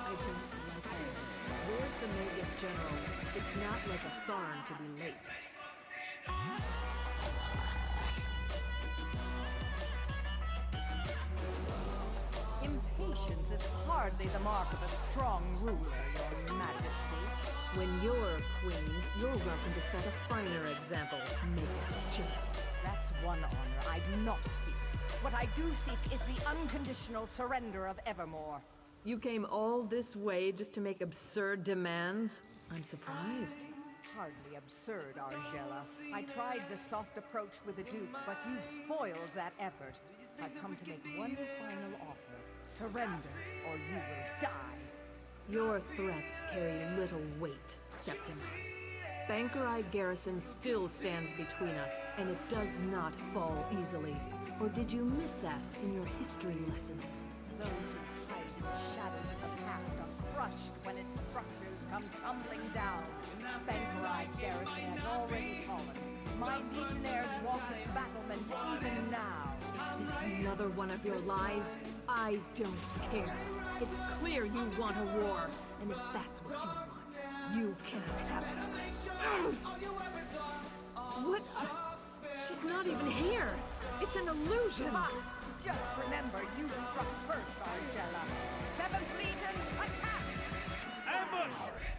don't like this. Where's the Magus General? It's not like a Tharn to be late. Impatience is hardly the mark of a strong ruler, Your Majesty. When you're queen, you're welcome to set a finer example, Magus General. That's one honor I do not seek. What I do seek is the unconditional surrender of Evermore. You came all this way just to make absurd demands? I'm surprised. Hardly absurd, Argella. I tried the soft approach with the Duke, but you spoiled that effort. I've come to make one final offer. Surrender, or you will die. Your threats carry little weight, Septima. Bankerai Garrison still stands between us, and it does not fall easily. Or did you miss that in your history lessons? Those who hide in the shadows of the past are crushed when its structures come tumbling down. Bankerai Garrison has already fallen. My legionnaires walk its battlements even now. Is this another one of your lies? I don't care. It's clear you want a war, and if that's what you want, you can't have it. What? She's not even here. It's an illusion. Just remember, you struck first, Argella. 7th Legion, attack! Ambush!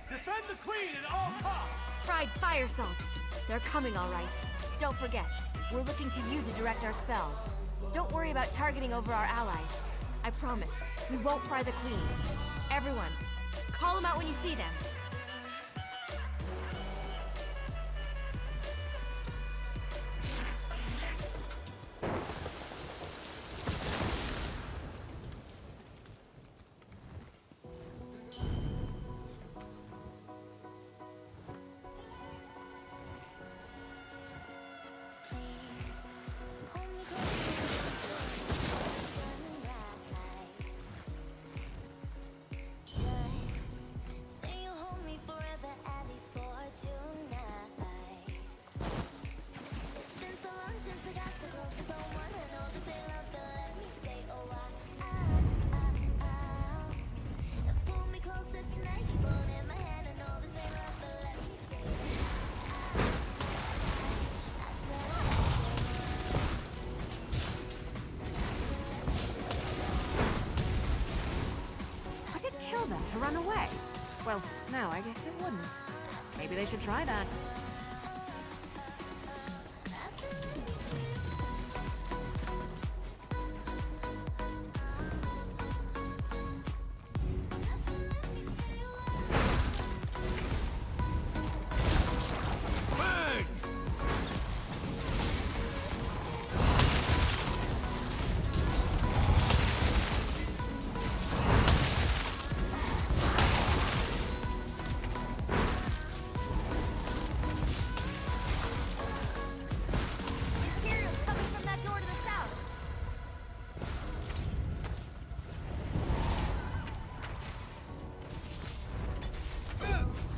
Defend the Queen at all costs! Fried fire salts. They're coming, all right. Don't forget, we're looking to you to direct our spells. Don't worry about targeting over our allies. I promise, we won't fry the Queen. Everyone, call them out when you see them. To run away. Well, no, I guess it wouldn't. Maybe they should try that.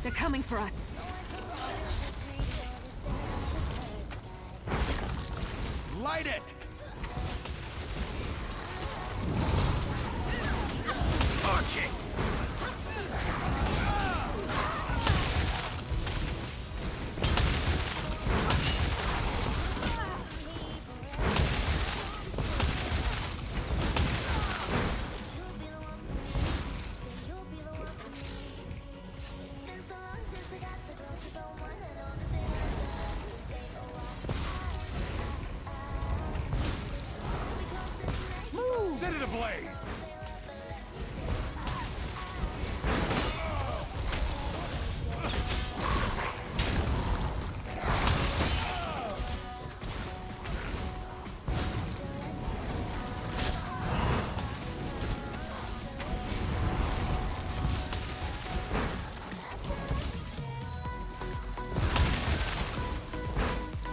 They're coming for us. Light it! Archie! Set it ablaze!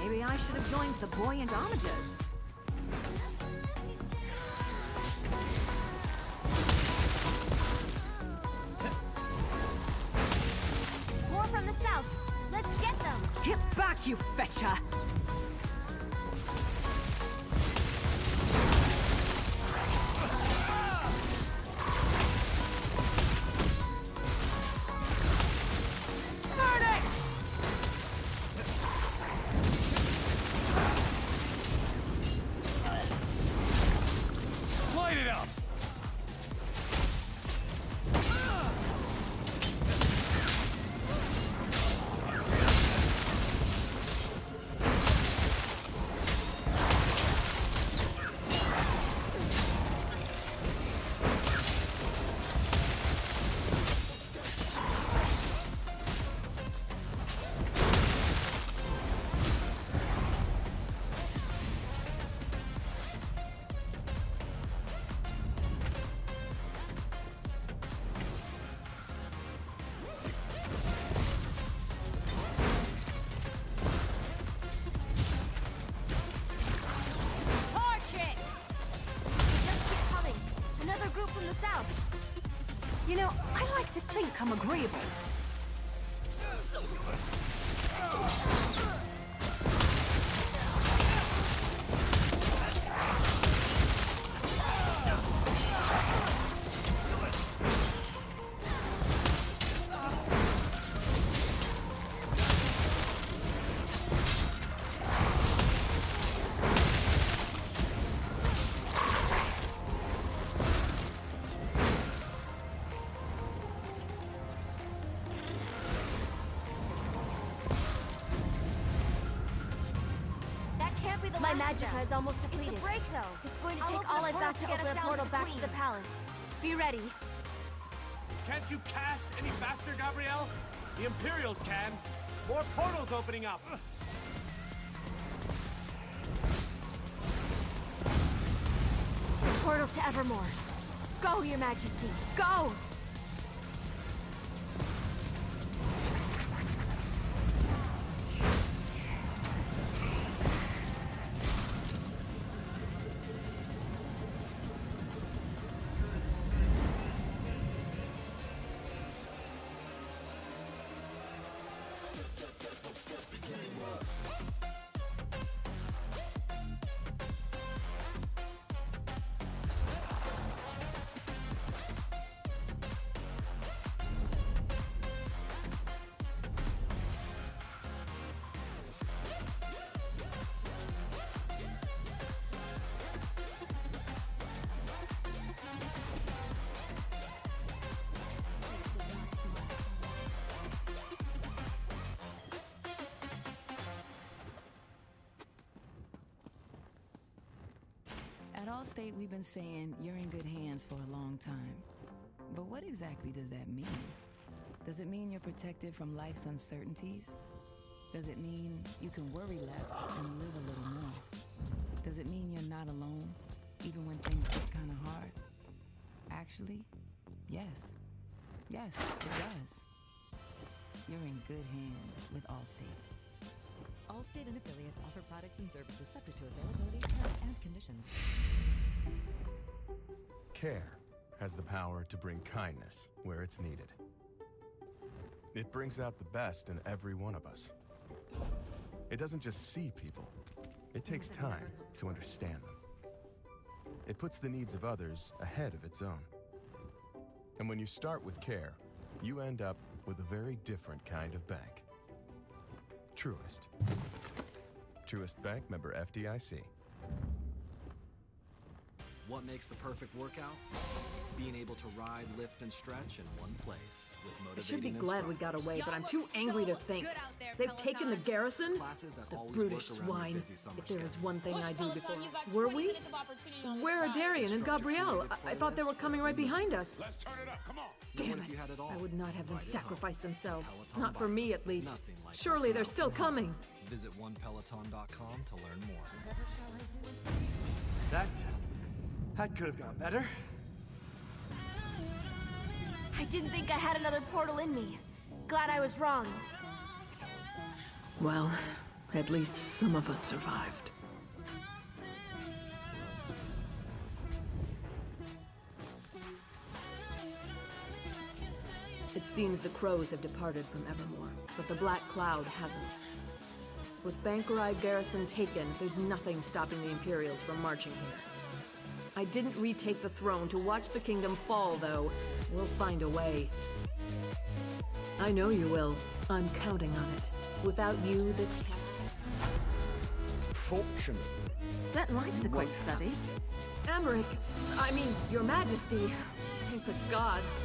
Maybe I should have joined the buoyant homages. you fetcher! Light it up! From the south. You know, I like to think I'm agreeable. My magicka is almost depleted. It's a break, though. It's going to take all I've got to open a portal back to the palace. Be ready. Can't you cast any faster, Gabrielle? The Imperials can. More portals opening up. Portal to Evermore. Go, Your Majesty. Go! At Allstate, we've been saying you're in good hands for a long time. But what exactly does that mean? Does it mean you're protected from life's uncertainties? Does it mean you can worry less and live a little more? Does it mean you're not alone, even when things get kind of hard? Actually, yes. Yes, it does. You're in good hands with Allstate. Allstate and affiliates offer products and services subject to availability, terms, and conditions. Care has the power to bring kindness where it's needed. It brings out the best in every one of us. It doesn't just see people. It takes time to understand them. It puts the needs of others ahead of its own. And when you start with Care, you end up with a very different kind of bank. Truist. Truist Bank, member FDIC. What makes the perfect workout? Being able to ride, lift, and stretch in one place with motivating I should be glad we got away, but I'm too angry to think. They've taken the garrison? The brutish swine. If there is one thing I do before... Were we? Where are Darian and Gabrielle? I thought they were coming right behind us. Let's turn it up, come on. Damn it. I would not have them sacrifice themselves. Not for me, at least. Surely they're still coming. Visit onepeloton.com to learn more. That could have gone better. I didn't think I had another portal in me. Glad I was wrong. Well, at least some of us survived. It seems the crows have departed from Evermore, but the Black Cloud hasn't. With Bankerai Garrison taken, there's nothing stopping the Imperials from marching here. I didn't retake the throne to watch the kingdom fall, though. We'll find a way. I know you will. I'm counting on it. Without you, this can't... Fortunate. Set likes a quick study. Amric, I mean, Your Majesty. Thank the gods.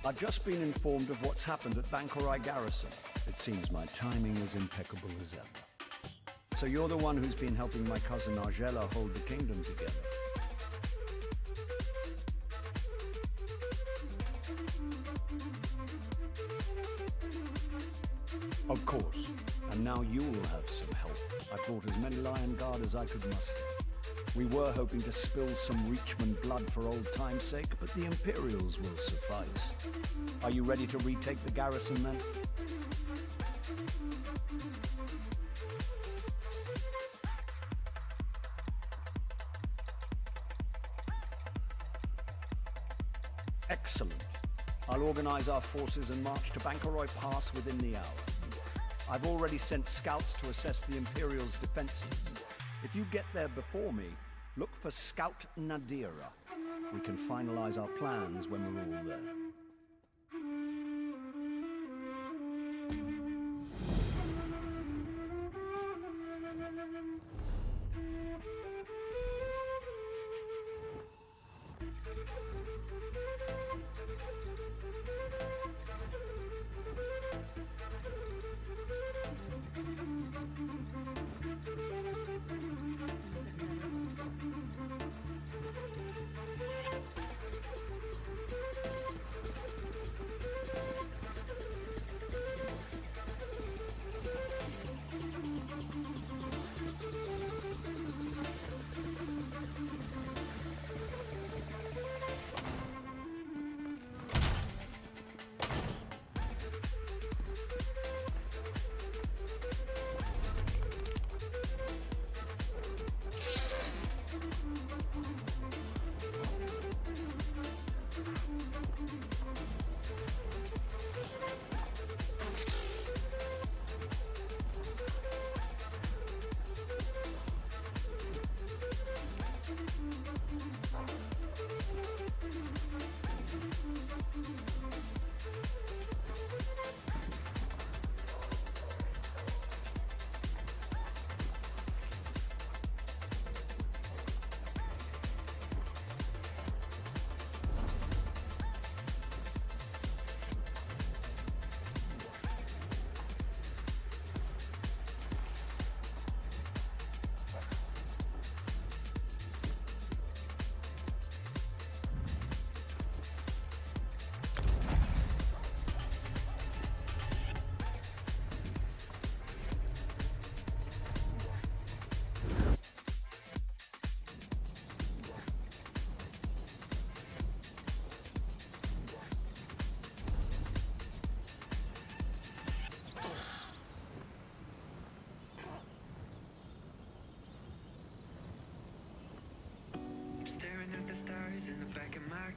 I've just been informed of what's happened at Bankerai Garrison. It seems my timing is impeccable as ever. So you're the one who's been helping my cousin Argella hold the kingdom together. Of course. And now you'll have some help. I brought as many Lion Guard as I could muster. We were hoping to spill some Reachman blood for old time's sake, but the Imperials will suffice. Are you ready to retake the garrison then? Excellent. I'll organize our forces and march to Bankerai Pass within the hour. I've already sent scouts to assess the Imperials' defenses. If you get there before me, look for Scout Nadira. We can finalize our plans when we're all there.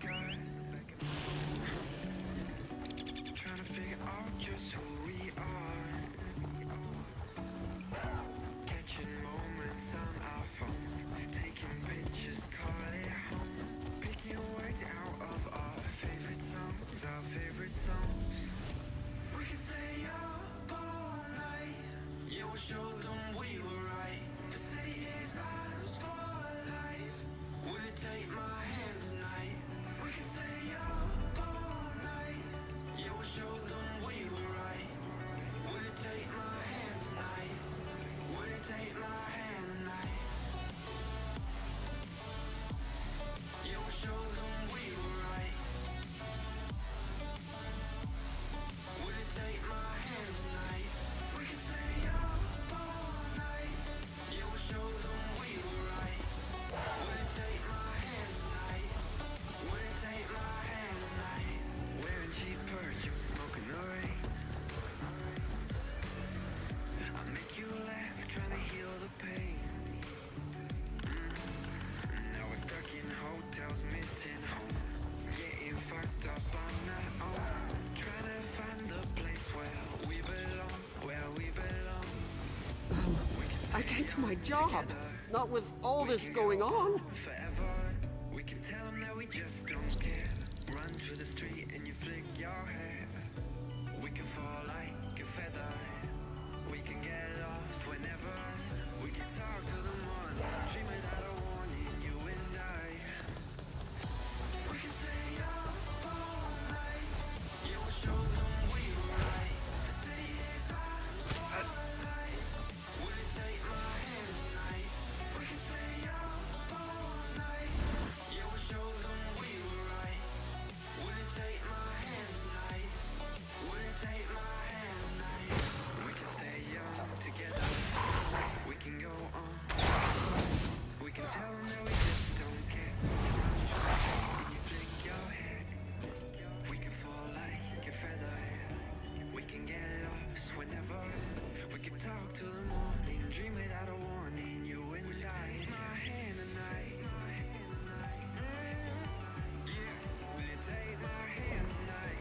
God. Trying to figure out just who we are. Catching moments on our phones, taking pictures, call it home. Picking words out of our favorite songs, our favorite songs. We can stay up all night. Yeah, we'll show them we were right. The city is ours for life. Will you take my hand tonight? We can stay up all night. Yeah, we'll show them we were right. Will you take my hand tonight? Will you take my hand tonight? Yeah, we'll show them we were right. Will you take my hand tonight? We can stay up all night. Yeah, we'll show them we were right. Will you take my hand tonight? Will you take my hand tonight? Wearing cheap perfume, smoking the rain. I make you laugh, trying to heal the pain. Now we're stuck in hotels, missing home. Getting fucked up on our own. Trying to find the place where we belong, where we belong. I can't do my job. Not with all this going on. Forever, we can tell them that we just don't care. Run through the street and you flick your hair. We can fall like a feather. We can get lost whenever. We can talk to the morning, dream without a warning, you and I. We can stay up all night. Yeah, we'll show them we were right. The city is ours for life. Will you take my hand tonight? We can stay up all night. Yeah, we'll show them we were right. Will you take my hand tonight? Will you take my hand tonight? We can stay young together. We can go on. We can tell them that we just don't care. And you flick your hair. We can fall like a feather. We can get lost whenever. We can talk till the morning, dream without a warning. You and I. Take my hand tonight. Yeah, will you take my hand tonight?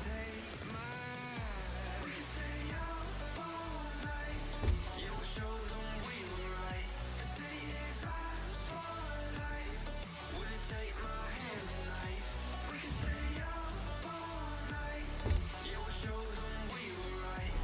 Take my. We can stay up all night. Yeah, we'll show them we were right. The city is ours for life. Will you take my hand tonight? We can stay up all night. Yeah, we'll show them we were right.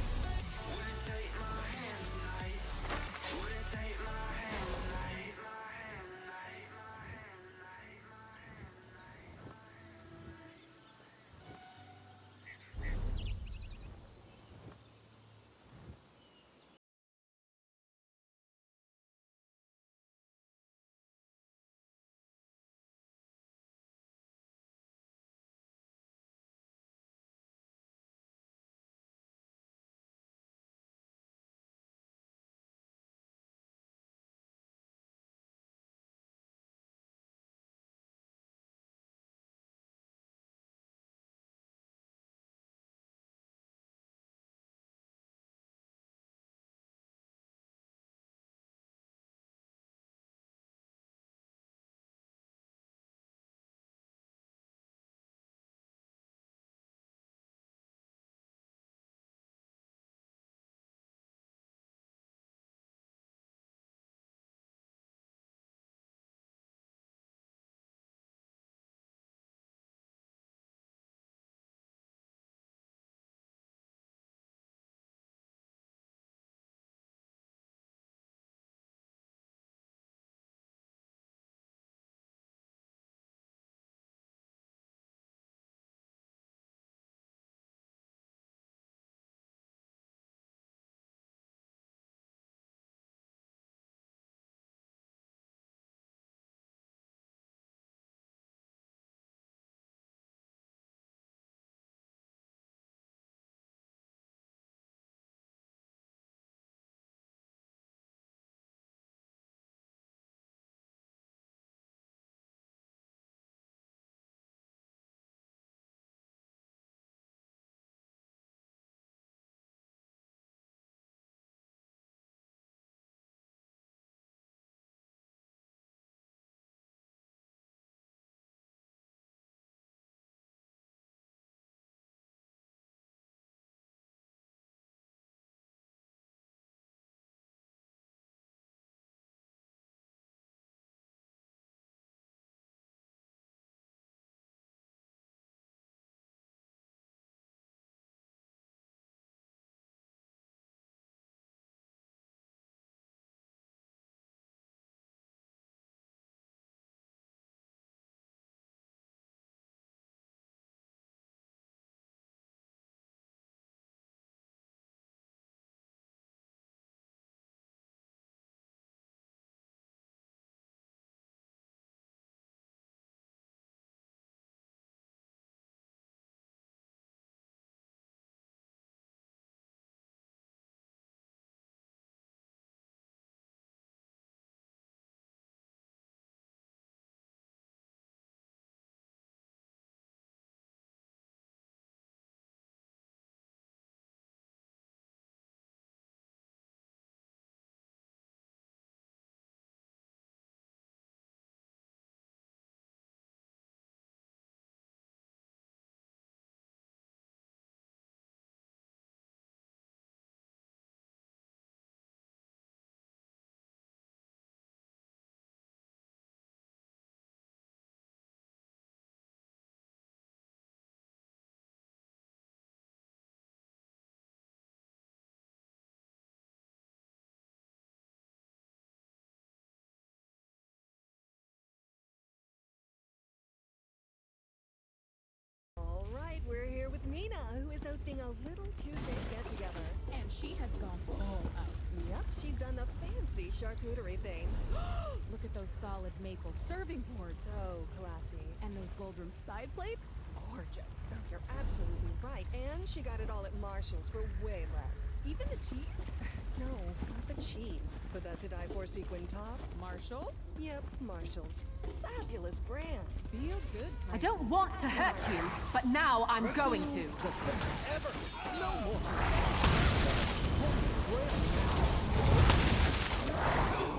Nina, who is hosting a little Tuesday get-together. And she has gone all out. Yep, she's done the fancy charcuterie thing. Look at those solid maple serving boards. Oh, classy. And those gold room side plates? Gorgeous. Oh, you're absolutely right. And she got it all at Marshall's for way less. Even the cheese? No, not the cheese. But that to die for sequin top. Marshall's? Yep, Marshall's. Fabulous brand. Feel good. I don't want to hurt you, but now I'm going to. Ever. No more.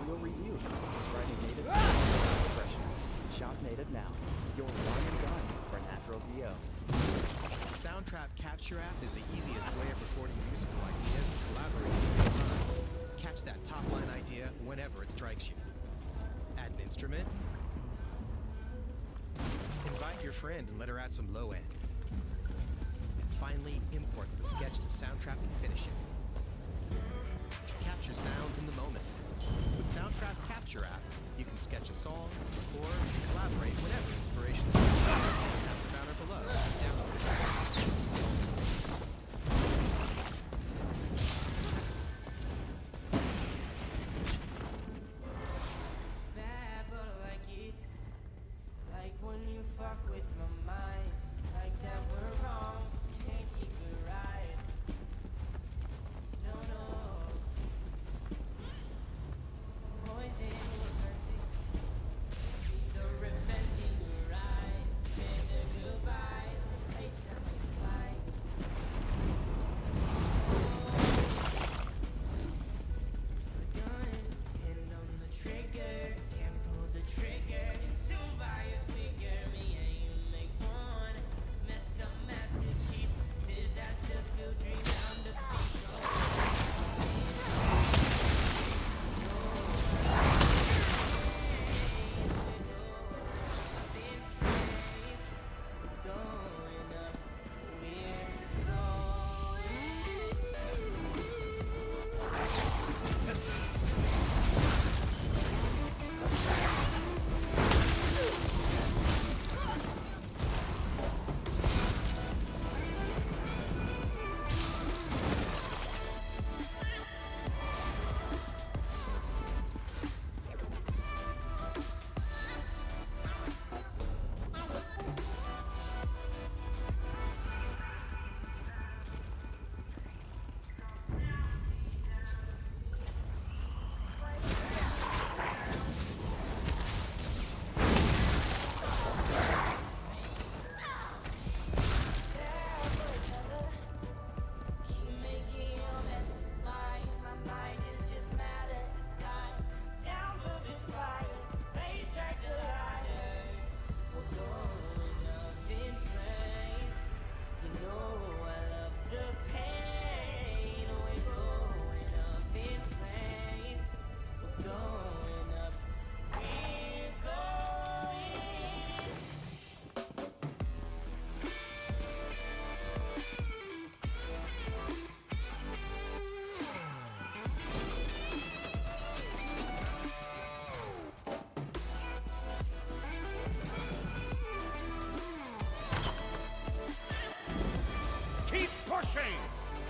We'll review describing native expressions. Shop native now. Your one and done for natural VO. Soundtrap Capture app is the easiest way of recording musical ideas and collaborating in real time. Catch that top-line idea whenever it strikes you. Add an instrument. Invite your friend and let her add some low end. And finally, import the sketch to Soundtrap and finish it. Capture sounds in the moment. With Soundtrap Capture app, you can sketch a song, record, and collaborate whenever inspiration strikes. Tap the banner below. Download it.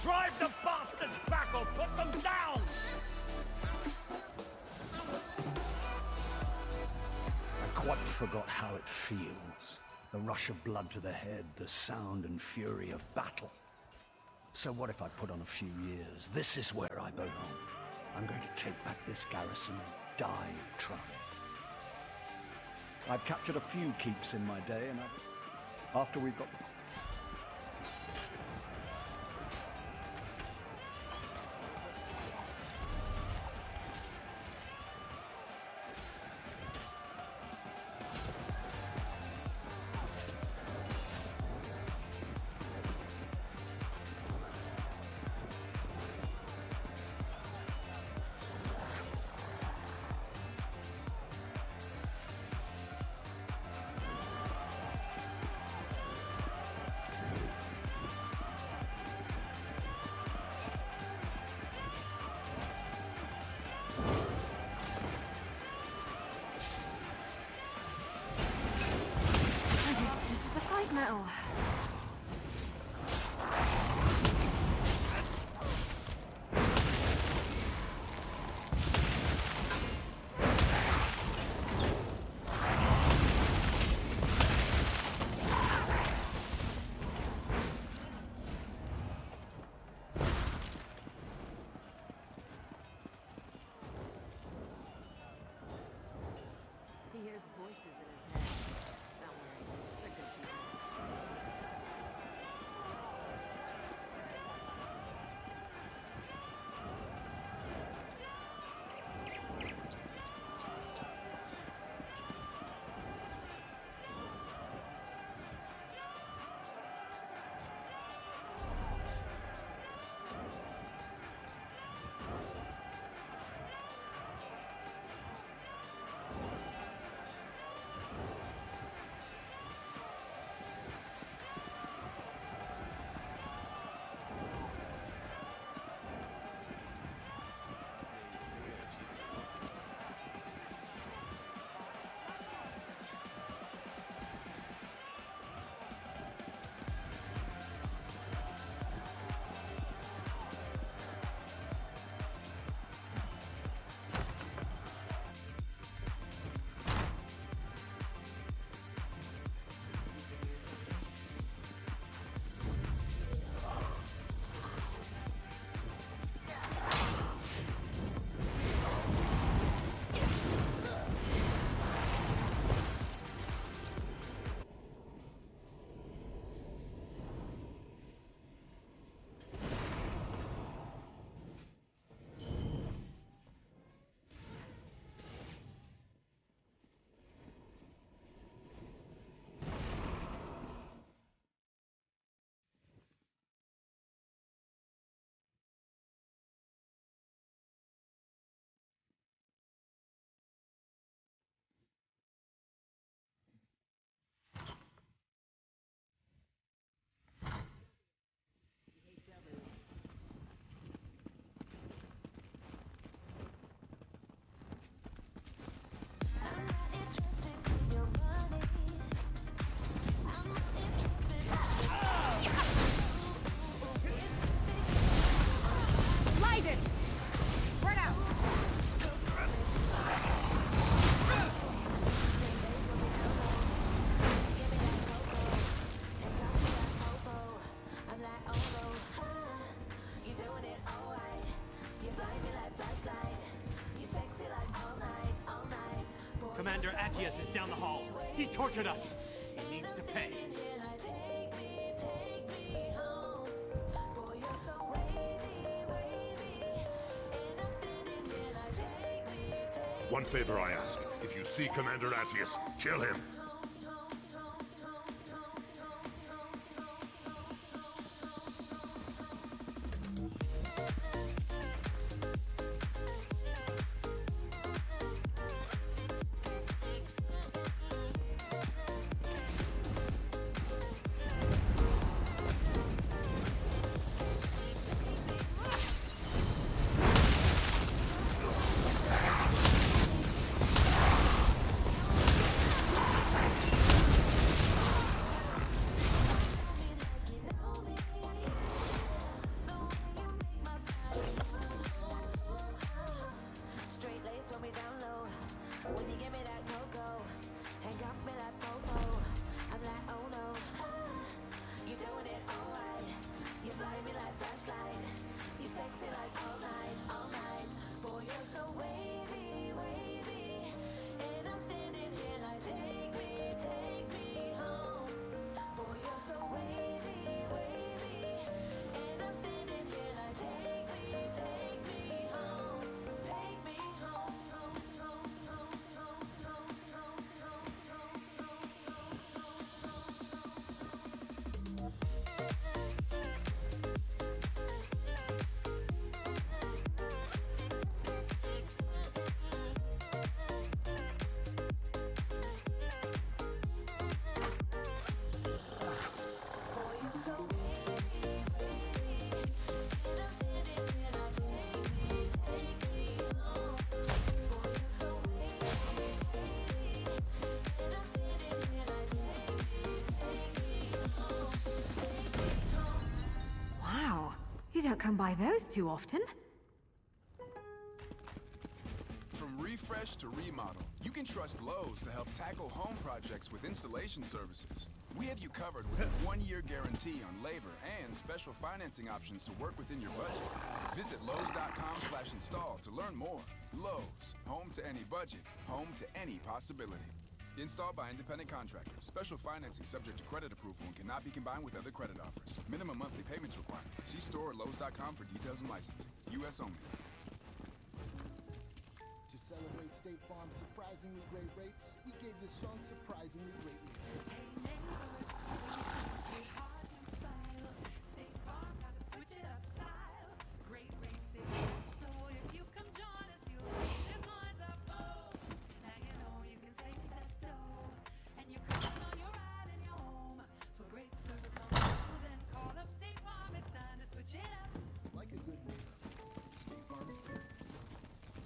Drive the bastards back or put them down! I quite forgot how it feels. The rush of blood to the head, the sound and fury of battle. So what if I put on a few years? This is where I belong. I'm going to take back this garrison and die trying. I've captured a few keeps in my day, and after we've got... Commander Attius is down the hall. He tortured us. He needs to pay. One favor I ask. If you see Commander Attius, kill him. You don't come by those too often. From refresh to remodel, you can trust Lowe's to help tackle home projects with installation services. We have you covered with a 1-year guarantee on labor and special financing options to work within your budget. Visit Lowe's.com/install to learn more. Lowe's, home to any budget, home to any possibility. Installed by independent contractors. Special financing subject to credit approval and cannot be combined with other credit offers. Minimum monthly payments required. See store at Lowe's.com for details and licensing. U.S. only. To celebrate State Farm's surprisingly great rates, we gave this song surprisingly great lyrics.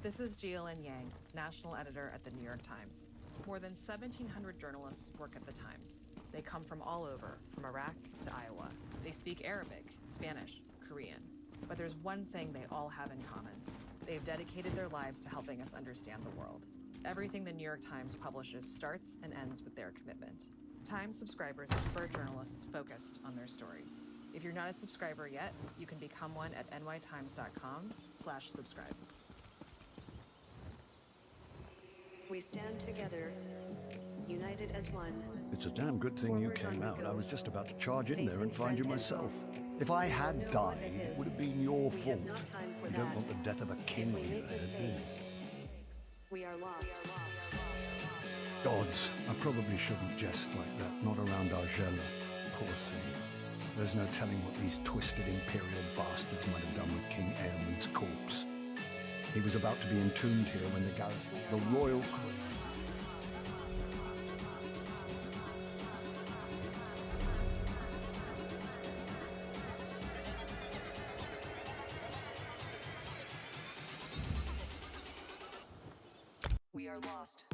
This is Jialin Yang, national editor at the New York Times. More than 1,700 journalists work at the Times. They come from all over, from Iraq to Iowa. They speak Arabic, Spanish, Korean. But there's one thing they all have in common. They've dedicated their lives to helping us understand the world. Everything the New York Times publishes starts and ends with their commitment. Times subscribers prefer journalists focused on their stories. If you're not a subscriber yet, you can become one at nytimes.com/subscribe. We stand together, united as one. It's a damn good thing you came out. I was just about to charge in there and find you myself. If I had died, it would have been your fault. You don't want the death of a king on your head, do you? We are lost. Gods, I probably shouldn't jest like that. Not around Argella. Poor thing. There's no telling what these twisted imperial bastards might have done with King Airman's corpse. He was about to be entombed here when the royal... We are lost.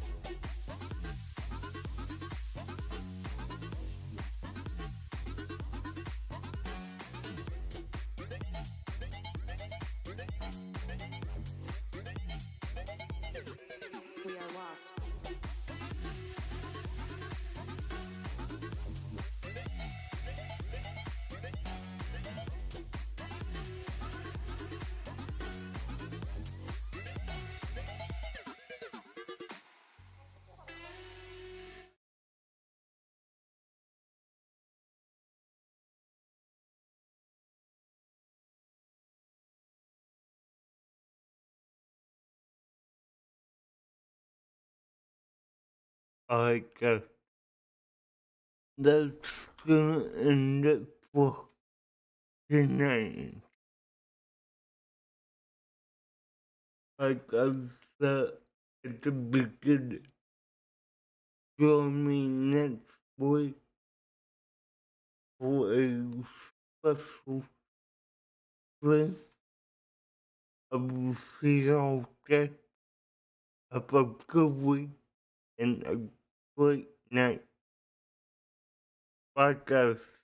We are lost. like that's gonna end it for tonight. Like I said at the beginning, join me next week for a special stream. I will see y'all then. Have a good week and a great night. Bye guys.